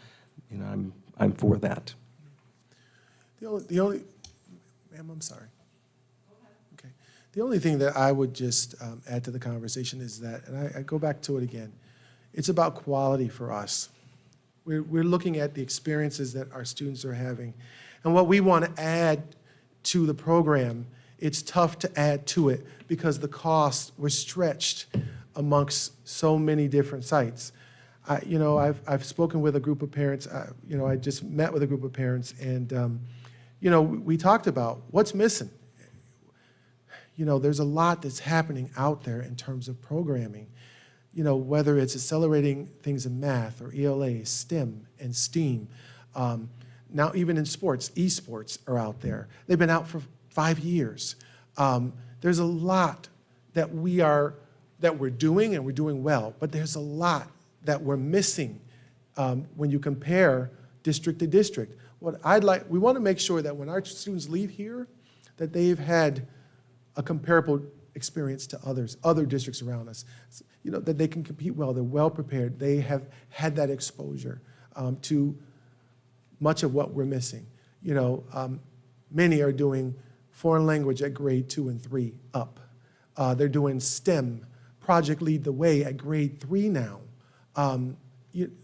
I'm for that. The only, ma'am, I'm sorry. Okay. The only thing that I would just add to the conversation is that, and I go back to it again, it's about quality for us. We're looking at the experiences that our students are having. And what we want to add to the program, it's tough to add to it because the costs were stretched amongst so many different sites. I've spoken with a group of parents. I just met with a group of parents, and we talked about what's missing. There's a lot that's happening out there in terms of programming. Whether it's accelerating things in math or ELA, STEM, and STEAM. Now even in sports, esports are out there. They've been out for 5 years. There's a lot that we're doing, and we're doing well, but there's a lot that we're missing when you compare district to district. We want to make sure that when our students leave here, that they've had a comparable experience to other districts around us. That they can compete well, they're well prepared, they have had that exposure to much of what we're missing. Many are doing foreign language at grade 2 and 3 up. They're doing STEM, Project Lead the Way at grade 3 now,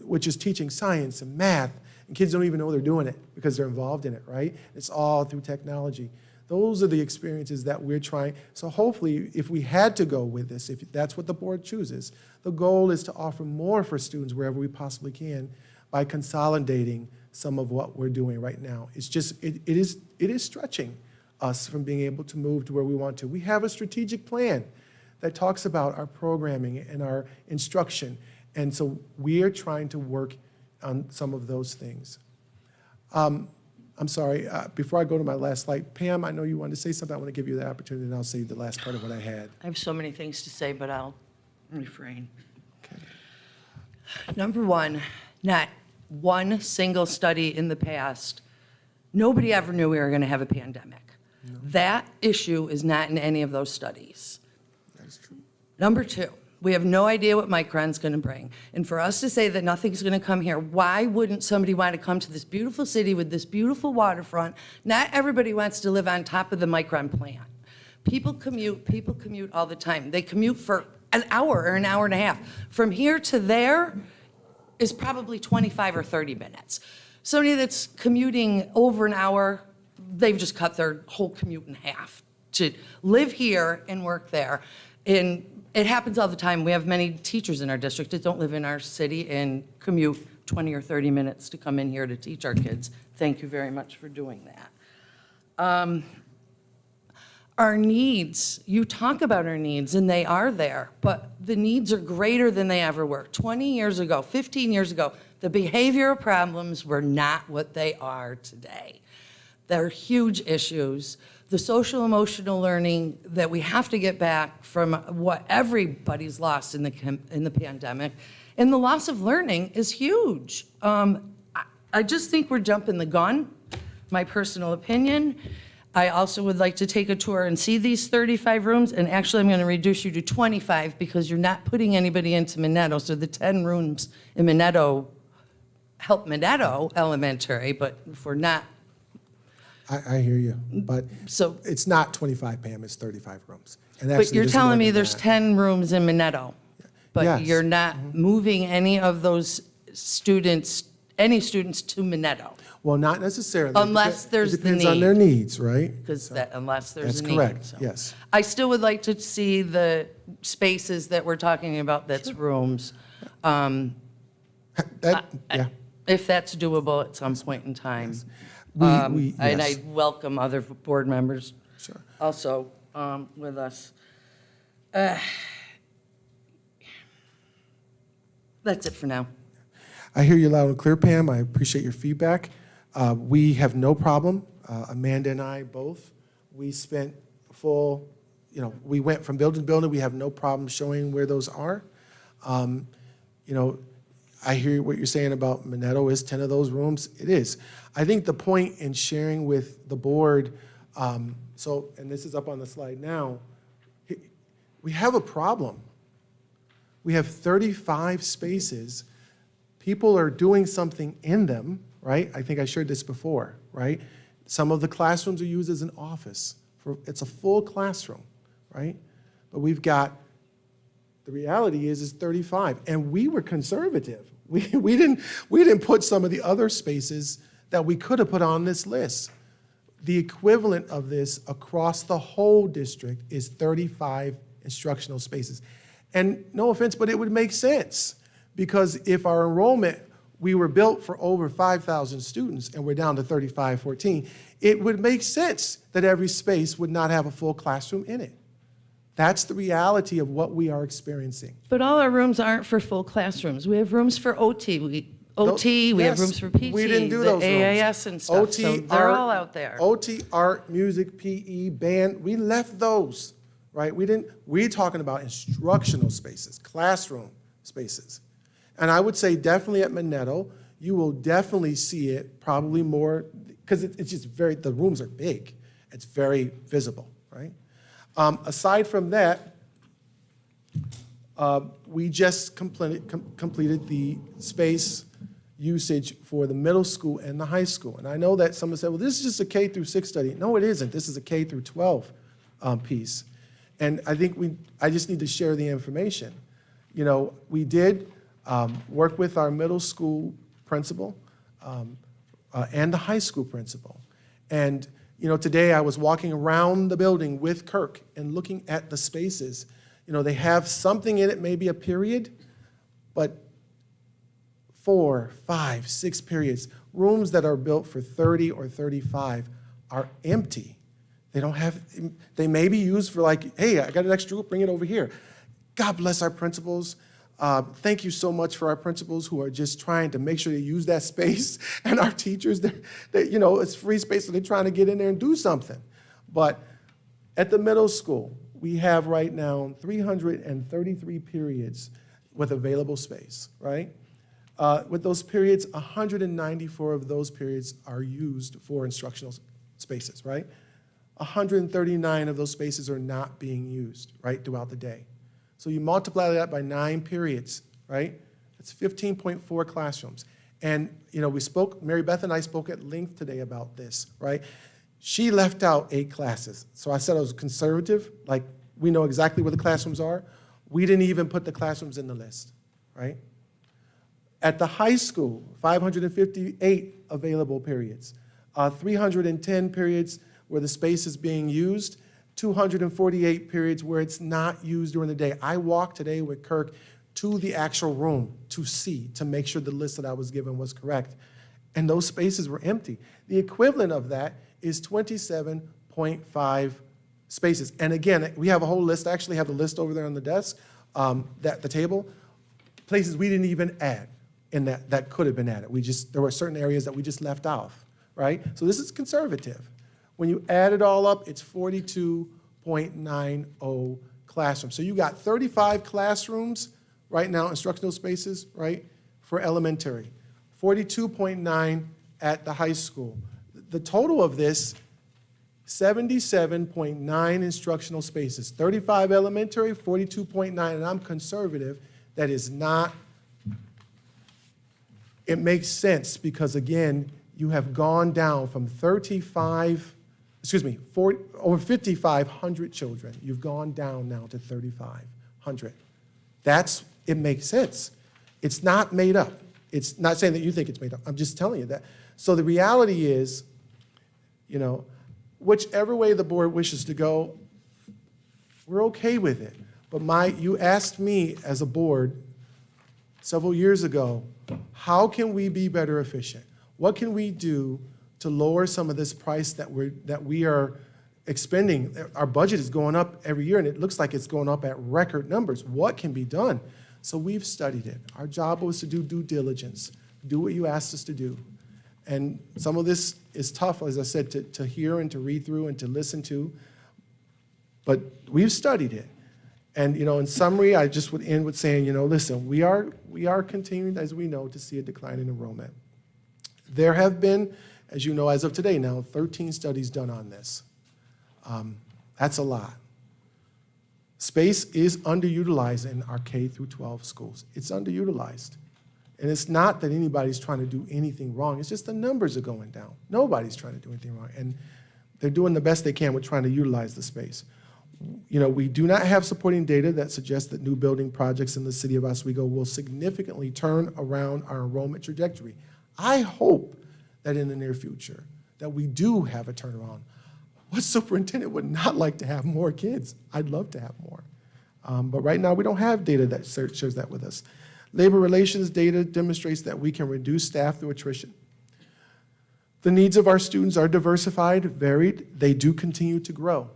which is teaching science and math, and kids don't even know they're doing it because they're involved in it, right? It's all through technology. Those are the experiences that we're trying. So hopefully, if we had to go with this, if that's what the board chooses, the goal is to offer more for students wherever we possibly can by consolidating some of what we're doing right now. It's just, it is stretching us from being able to move to where we want to. We have a strategic plan that talks about our programming and our instruction. And so we are trying to work on some of those things. I'm sorry, before I go to my last slide, Pam, I know you wanted to say something. I want to give you the opportunity, and I'll say the last part of what I had. I have so many things to say, but I'll refrain. Okay. Number one, not one single study in the past, nobody ever knew we were going to have a pandemic. No. That issue is not in any of those studies. That's true. Number two, we have no idea what Micron's going to bring. And for us to say that nothing's going to come here, why wouldn't somebody want to come to this beautiful city with this beautiful waterfront? Not everybody wants to live on top of the Micron plant. People commute all the time. They commute for an hour or an hour and a half. From here to there is probably 25 or 30 minutes. Somebody that's commuting over an hour, they've just cut their whole commute in half to live here and work there. And it happens all the time. We have many teachers in our district that don't live in our city and commute 20 or 30 minutes to come in here to teach our kids. Thank you very much for doing that. Our needs, you talk about our needs, and they are there, but the needs are greater than they ever were. 20 years ago, 15 years ago, the behavioral problems were not what they are today. They're huge issues. The social emotional learning that we have to get back from what everybody's lost in the pandemic, and the loss of learning is huge. I just think we're jumping the gun, my personal opinion. I also would like to take a tour and see these 35 rooms, and actually I'm going to reduce you to 25 because you're not putting anybody into Minetto, so the 10 rooms in Minetto help Minetto Elementary, but if we're not I hear you, but So, it's not 25, Pam, it's 35 rooms. And but actually, you're there's more telling me than there's that. 10 rooms in Minetto, but Yes. you're not moving any of those students, any students to Minetto? Well, not necessarily. Unless there's the It depends on their need. needs, right? Because that, unless there's That's a need. correct, so. yes. I still would like to see the spaces that we're talking about that's rooms, Yeah. if that's doable at some point in time. We- And yes. I welcome other board members Sure. also with us. That's it for now. I hear you loud and clear, Pam. I appreciate your feedback. We have no problem, Amanda and I both. We spent full, we went from building to building. We have no problem showing where those are. I hear what you're saying about Minetto is 10 of those rooms. It is. I think the point in sharing with the board, and this is up on the slide now, we have a problem. We have 35 spaces. People are doing something in them, right? I think I shared this before, right? Some of the classrooms are used as an office. It's a full classroom, right? But we've got, the reality is 35. And we were conservative. We didn't put some of the other spaces that we could have put on this list. The equivalent of this across the whole district is 35 instructional spaces. And no offense, but it would make sense. Because if our enrollment, we were built for over 5,000 students and we're down to 3514, it would make sense that every space would not have a full classroom in it. That's the reality of what we are experiencing. But all our rooms aren't for full classrooms. We have rooms for OT. We have Yes, rooms for PT, we didn't do the those rooms. AIS and stuff, OT, so they're all out there. OT, art, music, PE, band, we left those, right? We're talking about instructional spaces, classroom spaces. And I would say definitely at Minetto, you will definitely see it probably more, because it's just the rooms are big. It's very visible, right? Aside from that, we just completed the space usage for the middle school and the high school. And I know that someone said, well, this is just a K through 6 study. No, it isn't. This is a K through 12 piece. And I think I just need to share the information. We did work with our middle school principal and the high school principal. And today I was walking around the building with Kirk and looking at the spaces. They have something in it, maybe a period, but 4, 5, 6 periods. Rooms that are built for 30 or 35 are empty. They may be used for hey, I got an extra group, bring it over here. God bless our principals. Thank you so much for our principals who are just trying to make sure they use that space, and our teachers, it's free space, so they're trying to get in there and do something. But at the middle school, we have right now 333 periods with available space, right? With those periods, 194 of those periods are used for instructional spaces, right? 139 of those spaces are not being used, right, throughout the day. So you multiply that by 9 periods, right? That's 15.4 classrooms. And, Mary Beth and I spoke at length today about this, right? She left out 8 classes. So I said I was conservative, we know exactly where the classrooms are. We didn't even put the classrooms in the list, right? At the high school, 558 available periods, 310 periods where the space is being used, 248 periods where it's not used during the day. I walked today with Kirk to the actual room to make sure the list that I was given was correct. And those spaces were empty. The equivalent of that is 27.5 spaces. And again, we have a whole list. I actually have the list over there on the desk, the table, places we didn't even add in that could have been added. There were certain areas that we just left off, right? So this is conservative. When you add it all up, it's 42.90 classrooms. So you got 35 classrooms right now, instructional spaces, right, for elementary. 42.9 at the high school. The total of this, 77.9 instructional spaces. 35 elementary, 42.9, and I'm conservative. That is not, it makes sense because, again, you have gone down from 5,500 children. You've gone down now to 3,500. It makes sense. It's not made up. It's not saying that you think it's made up. I'm just telling you that. So the reality is, whichever way the board wishes to go, we're okay with it. But you asked me as a board several years ago, how can we be better efficient? What can we do to lower some of this price that we are expending? Our budget is going up every year, and it looks like it's going up at record numbers. What can be done? So we've studied it. Our job was to do due diligence, do what you asked us to do. And some of this is tough, as I said, to hear and to read through and to listen to. But we've studied it. And, in summary, I just would end with saying, listen, we are continuing, as we know, to see a decline in enrollment. There have been, as you know, as of today now, 13 studies done on this. That's a lot. Space is underutilized in our K through 12 schools. It's underutilized. And it's not that anybody's trying to do anything wrong. It's just the numbers are going down. Nobody's trying to do anything wrong. And they're doing the best they can with trying to utilize the space. We do not have supporting data that suggests that new building projects in the city of Oswego will significantly turn around our enrollment trajectory. I hope that in the near future that we do have a turnaround. What superintendent would not like to have more kids? I'd love to have more. But right now we don't have data that shows that with us. Labor relations data demonstrates that we can reduce staff through attrition. The needs of our students are diversified, varied. They do continue to grow.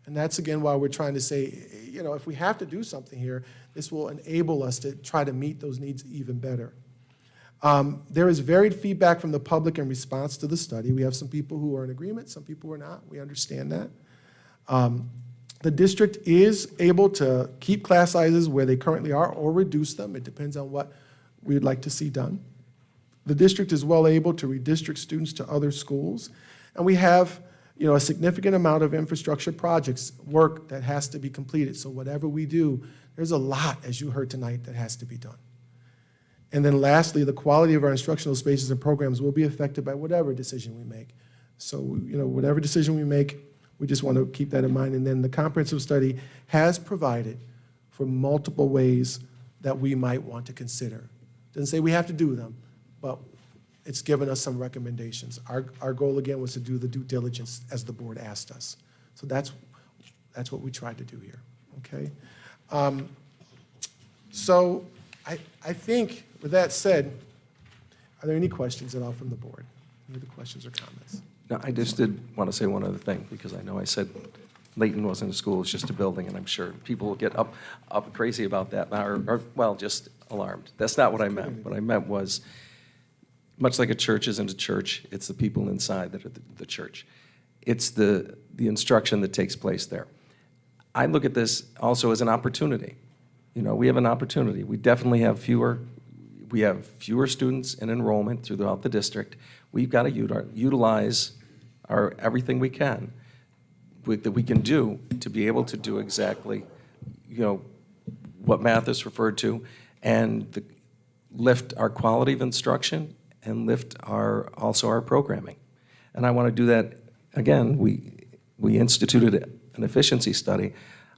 And that's, again, why we're trying to say, if we have to do something here, this will enable us to try to meet those needs even better. There is varied feedback from the public in response to the study. We have some people who are in agreement, some people who are not. We understand that. The district is able to keep class sizes where they currently are or reduce them. It depends on what we'd like to see done. The district is well able to redistrict students to other schools. And we have a significant amount of infrastructure projects, work that has to be completed. So whatever we do, there's a lot, as you heard tonight, that has to be done. And then lastly, the quality of our instructional spaces and programs will be affected by whatever decision we make. So, whatever decision we make, we just want to keep that in mind. And then the comprehensive study has provided for multiple ways that we might want to consider. Doesn't say we have to do them, but it's given us some recommendations. Our goal, again, was to do the due diligence as the board asked us. So that's what we tried to do here, okay? So I think, with that said, are there any questions at all from the board? Any other questions or comments? No, I just did want to say one other thing, because I know I said Layton wasn't a school, it's just a building, and I'm sure people will get up crazy about that, or just alarmed. That's not what I meant. What I meant was, much like a church isn't a church, it's the people inside that are the church. It's the instruction that takes place there. I look at this also as an opportunity. We have an opportunity. We definitely have fewer students in enrollment throughout the district. We've got to utilize everything we can that we can do to be able to do exactly, what Mathis referred to, and lift our quality of instruction and lift also our programming. And I want to do that, again, we instituted an efficiency study.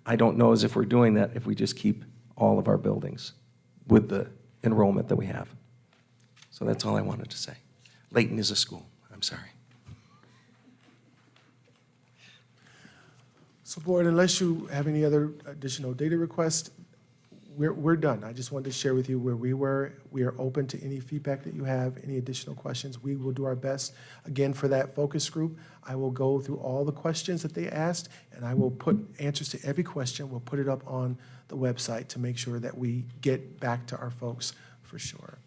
I don't know as if we're doing that if we just keep all of our buildings with the enrollment that we have. So that's all I wanted to say. Layton is a school. I'm sorry. So board, unless you have any other additional data requests, we're done. I just wanted to share with you where we were. We are open to any feedback that you have, any additional questions. We will do our best. Again, for that focus group, I will go through all the questions that they asked, and I will put answers to every question. We'll put it up on the website to make sure that we get back to our folks for sure.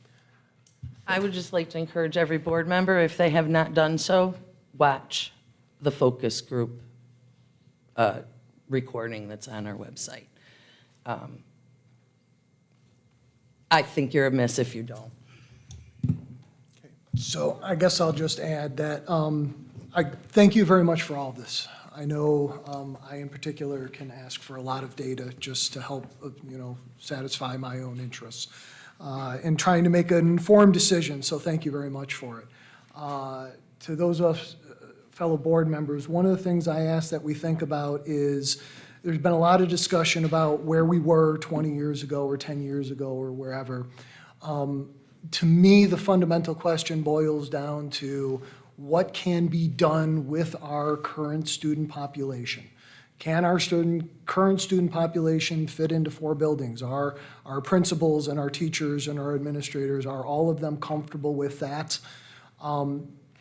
I would just like to encourage every board member, if they have not done so, watch the focus group recording that's on our website. I think you're amiss if you don't. So I guess I'll just add that I thank you very much for all of this. I know I in particular can ask for a lot of data just to help, satisfy my own interests in trying to make an informed decision. So thank you very much for it. To those of us, fellow board members, one of the things I ask that we think about is, there's been a lot of discussion about where we were 20 years ago or 10 years ago or wherever. To me, the fundamental question boils down to what can be done with our current student population. Can our current student population fit into 4 buildings? Are our principals and our teachers and our administrators, are all of them comfortable with that?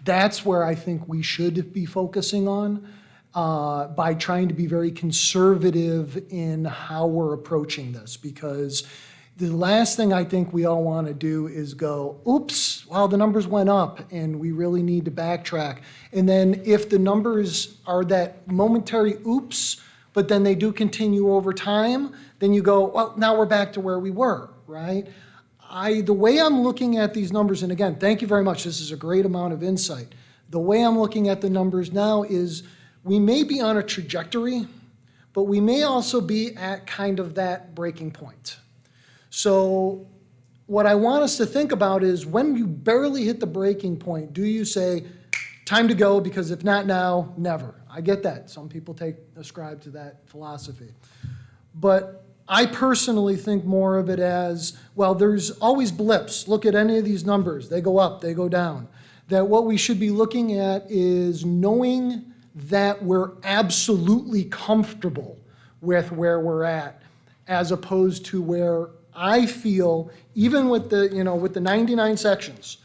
That's where I think we should be focusing on by trying to be very conservative in how we're approaching this, because the last thing I think we all want to do is go, oops, well, the numbers went up and we really need to backtrack. And then if the numbers are that momentary oops, but then they do continue over time, then you go, well, now we're back to where we were, right? The way I'm looking at these numbers, and again, thank you very much, this is a great amount of insight. The way I'm looking at the numbers now is we may be on a trajectory, but we may also be at kind of that breaking point. So what I want us to think about is when you barely hit the breaking point, do you say, time to go, because if not now, never. I get that. Some people ascribe to that philosophy. But I personally think more of it as, well, there's always blips. Look at any of these numbers. They go up, they go down. That what we should be looking at is knowing that we're absolutely comfortable with where we're at, as opposed to where I feel, even with the 99 sections,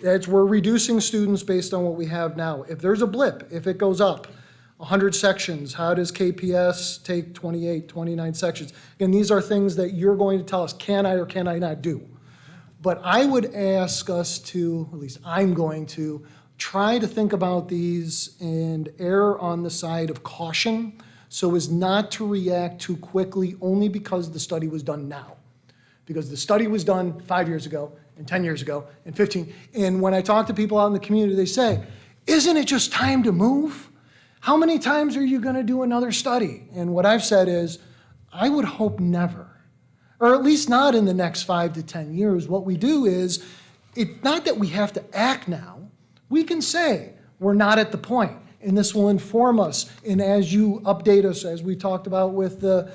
we're reducing students based on what we have now. If there's a blip, if it goes up 100 sections, how does KPS take 28, 29 sections? And these are things that you're going to tell us, can I or can I not do? But I would ask us to, at least I'm going to, try to think about these and err on the side of caution so as not to react too quickly only because the study was done now. Because the study was done 5 years ago, and 10 years ago, and 15. And when I talk to people out in the community, they say, isn't it just time to move? How many times are you going to do another study? And what I've said is, I would hope never, or at least not in the next 5 to 10 years. What we do is, it's not that we have to act now. We can say, we're not at the point, and this will inform us. And as you update us, as we talked about with the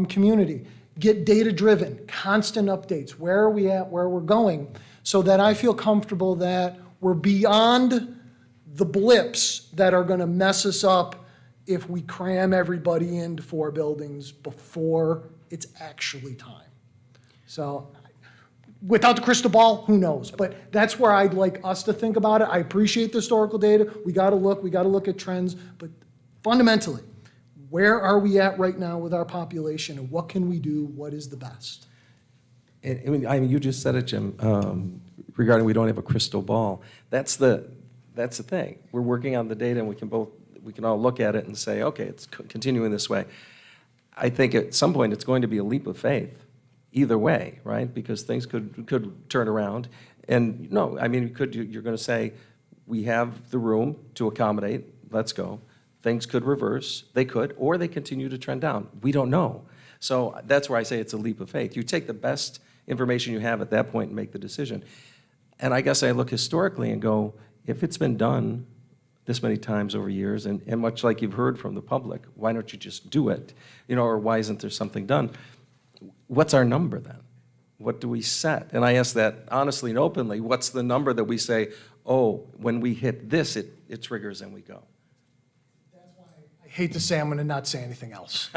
community, get data-driven, constant updates. Where are we at, where we're going, so that I feel comfortable that we're beyond the blips that are going to mess us up if we cram everybody into 4 buildings before it's actually time. So without the crystal ball, who knows? But that's where I'd like us to think about it. I appreciate the historical data. We got to look at trends. But fundamentally, where are we at right now with our population, and what can we do? What is the best? I mean, you just said it, Jim, regarding we don't have a crystal ball. That's the thing. We're working on the data, and we can all look at it and say, okay, it's continuing this way. I think at some point it's going to be a leap of faith, either way, right? Because things could turn around. And no, I mean, you're going to say, we have the room to accommodate, let's go. Things could reverse, they could, or they continue to trend down. We don't know. So that's where I say it's a leap of faith. You take the best information you have at that point and make the decision. And I guess I look historically and go, if it's been done this many times over years, and much like you've heard from the public, why don't you just do it? Or why isn't there something done? What's our number then? What do we set? And I ask that honestly and openly, what's the number that we say, oh, when we hit this, it triggers and we go? I hate to say I'm going to not say anything else.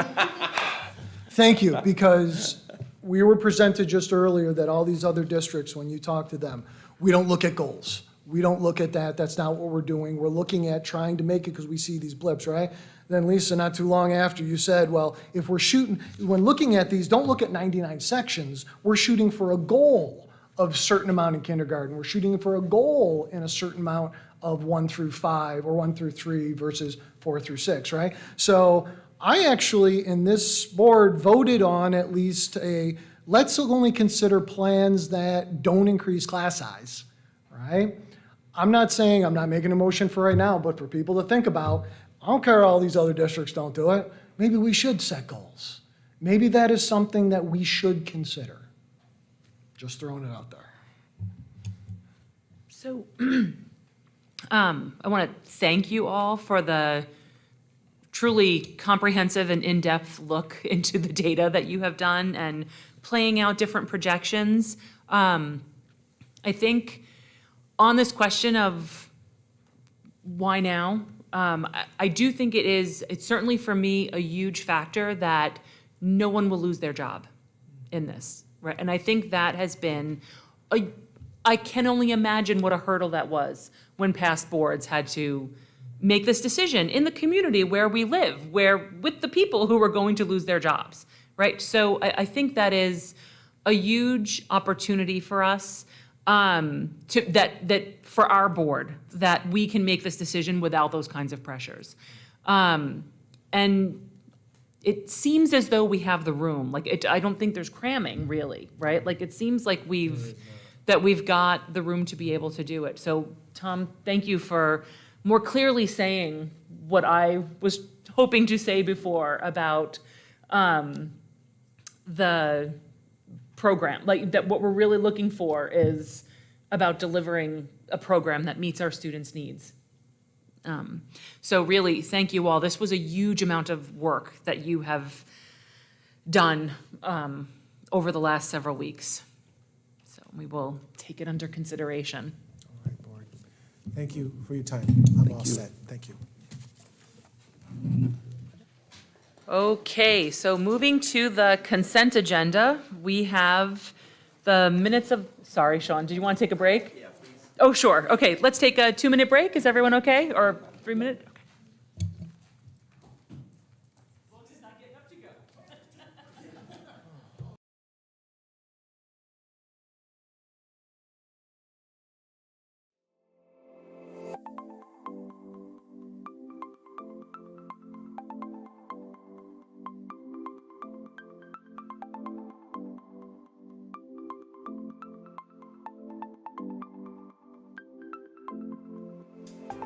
Thank you, because we were presented just earlier that all these other districts, when you talk to them, we don't look at goals. We don't look at that. That's not what we're doing. We're looking at trying to make it because we see these blips, right? Then Lisa, not too long after, you said, well, if we're shooting, when looking at these, don't look at 99 sections. We're shooting for a goal of a certain amount in kindergarten. We're shooting for a goal in a certain amount of 1 through 5 or 1 through 3 versus 4 through 6, right? So I actually, in this board, voted on at least let's only consider plans that don't increase class size, right? I'm not saying, I'm not making a motion for right now, but for people to think about, I don't care all these other districts don't do it. Maybe we should set goals. Maybe that is something that we should consider. Just throwing it out there. So I want to thank you all for the truly comprehensive and in-depth look into the data that you have done and playing out different projections. I think on this question of why now, I do think it's certainly for me a huge factor that no one will lose their job in this, right? And I think that has been, I can only imagine what a hurdle that was when past boards had to make this decision in the community where we live, with the people who are going to lose their jobs, right? So I think that is a huge opportunity for us, that for our board, that we can make this decision without those kinds of pressures. And it seems as though we have the room. I don't think there's cramming really, right? It seems like we've got the room to be able to do it. So Tom, thank you for more clearly saying what I was hoping to say before about the program. That what we're really looking for is about delivering a program that meets our students' needs. So really, thank you all. This was a huge amount of work that you have done over the last several weeks. So we will take it under consideration. All right, board. Thank you for your time. I'm all set. Thank you. Okay, so moving to the consent agenda, we have the minutes of, sorry, Sean, did you want to take a break? Yeah, please. Oh, sure. Okay, let's take a 2-minute break. Is everyone okay? Or 3-minute?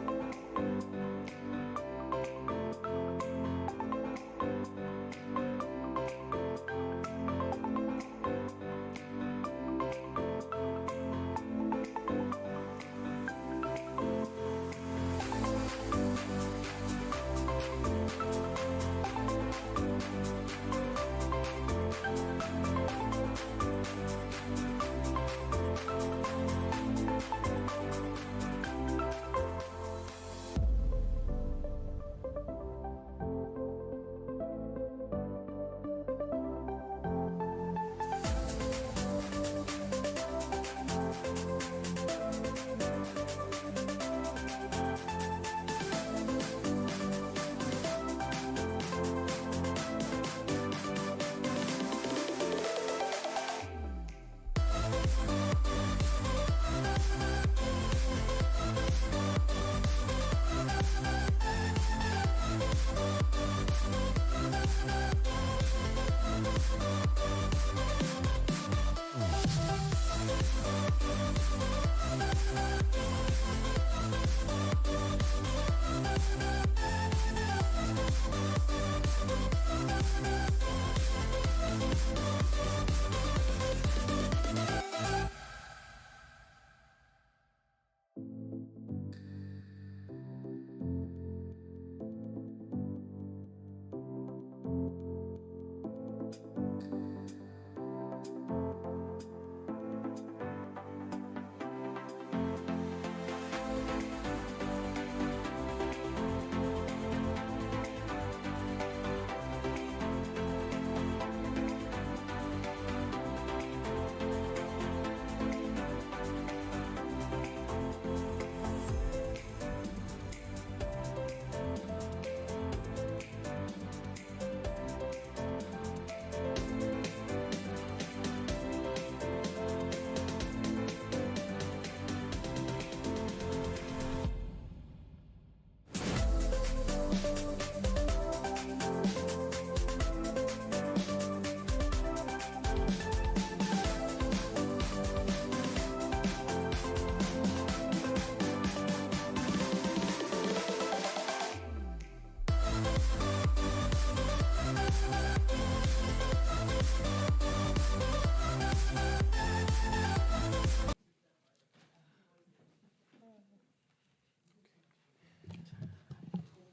Okay.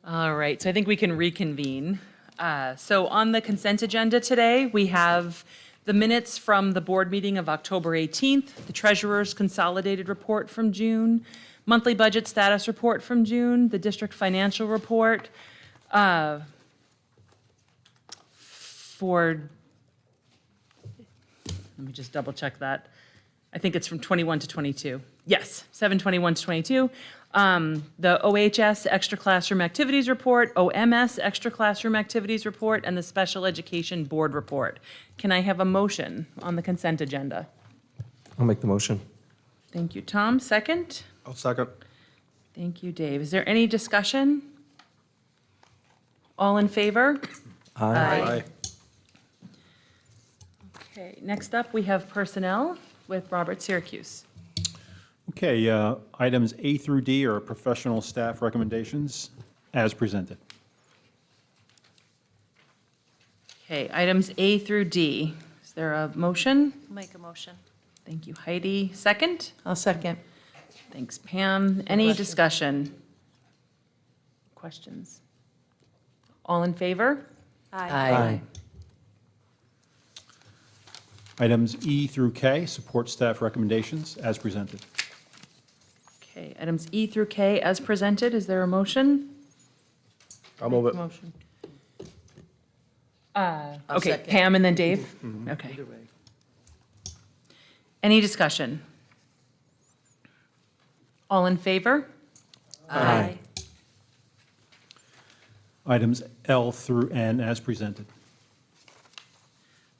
All right, so I think we can reconvene. So on the consent agenda today, we have the minutes from the board meeting of October 18th, the treasurer's consolidated report from June, monthly budget status report from June, the district financial report for, let me just double check that. I think it's from 21 to 22. Yes, 7/21 to 22. The OHS extra classroom activities report, OMS extra classroom activities report, and the special education board report. Can I have a motion on the consent agenda? I'll make the motion. Thank you, Tom. Second? I'll second. Thank you, Dave. Is there any discussion? All in favor? Aye. Okay, next up, we have personnel with Robert Syracuse. Okay, items A through D are professional staff recommendations as presented. Okay, items A through D. Is there a motion? Make a motion. Thank you, Heidi. Second? I'll second. Thanks, Pam. Any discussion? Questions? All in favor? Aye. Items E through K, support staff recommendations as presented. Okay, items E through K as presented. Is there a motion? I'll move it. Motion. Okay, second. Pam and then Dave? Okay. Any discussion? All in favor? Aye. Items L through N as presented.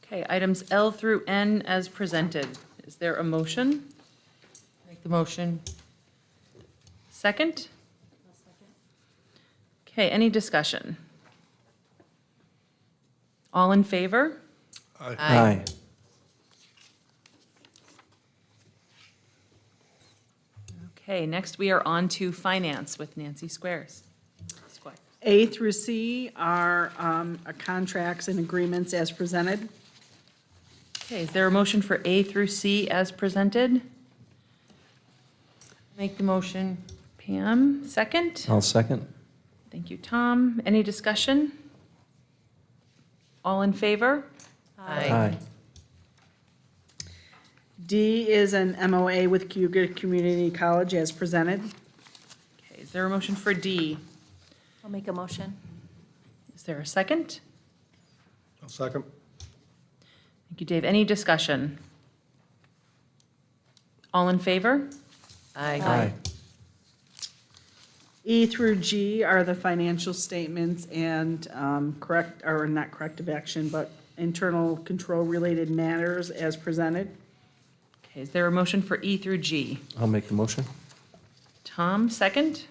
Okay, items L through N as presented. Is there a motion? Make the motion. Second? Okay, any discussion? All in favor? Aye. Okay, next we are on to finance with Nancy Squares. A through C are contracts and agreements as presented. Okay, is there a motion for A through C as presented? Make the motion. Pam, second? I'll second. Thank you, Tom. Any discussion? All in favor? Aye. D is an MOA with Cayuga Community College as presented. Okay, is there a motion for D? I'll make a motion. Is there a second? I'll second. Thank you, Dave. Any discussion? All in favor? Aye. E through G are the financial statements and correct, or not corrective action, but internal control-related matters as presented. Okay, is there a motion for E through G? I'll make the motion. Tom, second?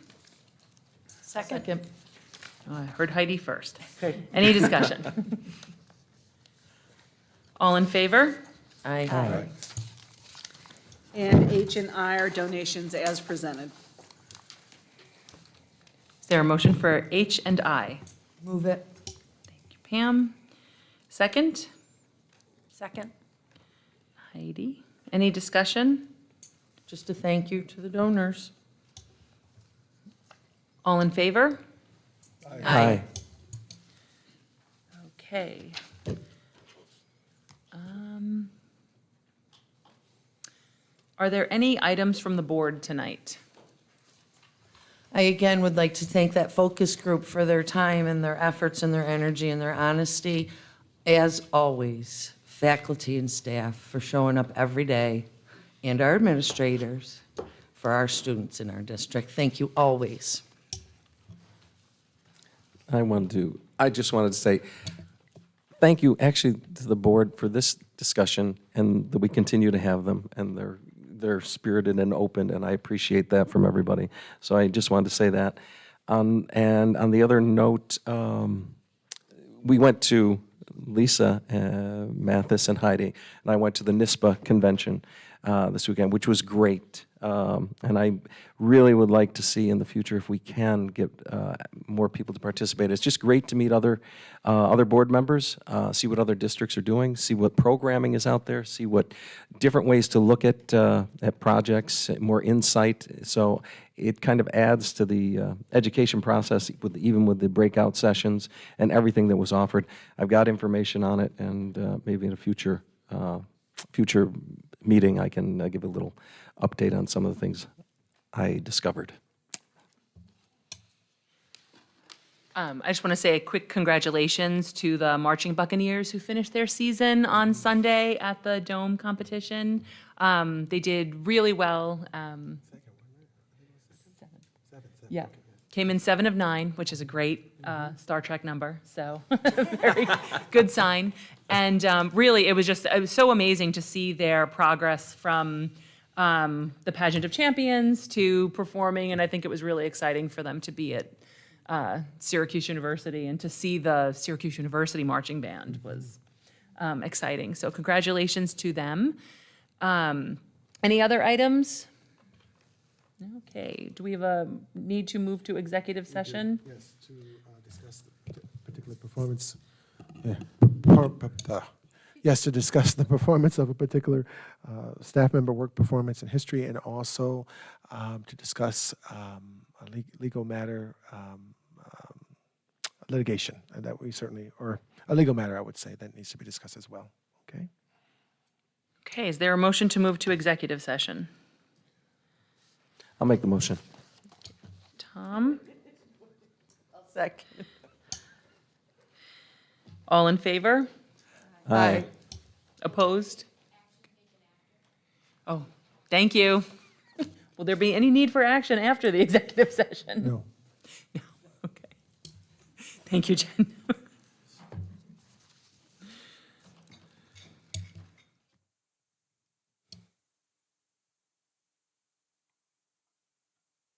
Second. Oh, I heard Heidi first. Okay. Any discussion? All in favor? Aye. And H and I are donations as presented. Is there a motion for H and I? Move it. Thank you, Pam. Second? Second. Heidi. Any discussion? Just a thank you to the donors. All in favor? Aye. Okay. Are there any items from the board tonight? I again would like to thank that focus group for their time and their efforts and their energy and their honesty. As always, faculty and staff for showing up every day, and our administrators for our students in our district. Thank you always. I just wanted to say, thank you actually to the board for this discussion and that we continue to have them, and they're spirited and open, and I appreciate that from everybody. So I just wanted to say that. And on the other note, we went to Lisa, Mathis, and Heidi, and I went to the NISPA convention. this weekend, which was great. And I really would like to see in the future if we can get more people to participate. It's just great to meet other board members, see what other districts are doing, see what programming is out there, see what different ways to look at projects, more insight. So it kind of adds to the education process, even with the breakout sessions and everything that was offered. I've got information on it, and maybe in a future meeting, I can give a little update on some of the things I discovered. I just want to say a quick congratulations to the Marching Buccaneers who finished their season on Sunday at the Dome competition. They did really well. Yeah, came in 7 of 9, which is a great Star Trek number, so very good sign. And really, it was so amazing to see their progress from the Pageant of Champions to performing, and I think it was really exciting for them to be at Syracuse University, and to see the Syracuse University marching band was exciting. So congratulations to them. Any other items? Okay, do we have a need to move to executive session? Yes, to discuss the particular performance. Yeah. Yes, to discuss the performance of a particular staff member, work performance and history, and also to discuss a legal matter, litigation, that we certainly, or a legal matter, I would say, that needs to be discussed as well. Okay. Okay, is there a motion to move to executive session? I'll make the motion. Tom? I'll second. All in favor? Aye. Opposed? Oh, thank you. Will there be any need for action after the executive session? No. No, okay. Thank you, Jen.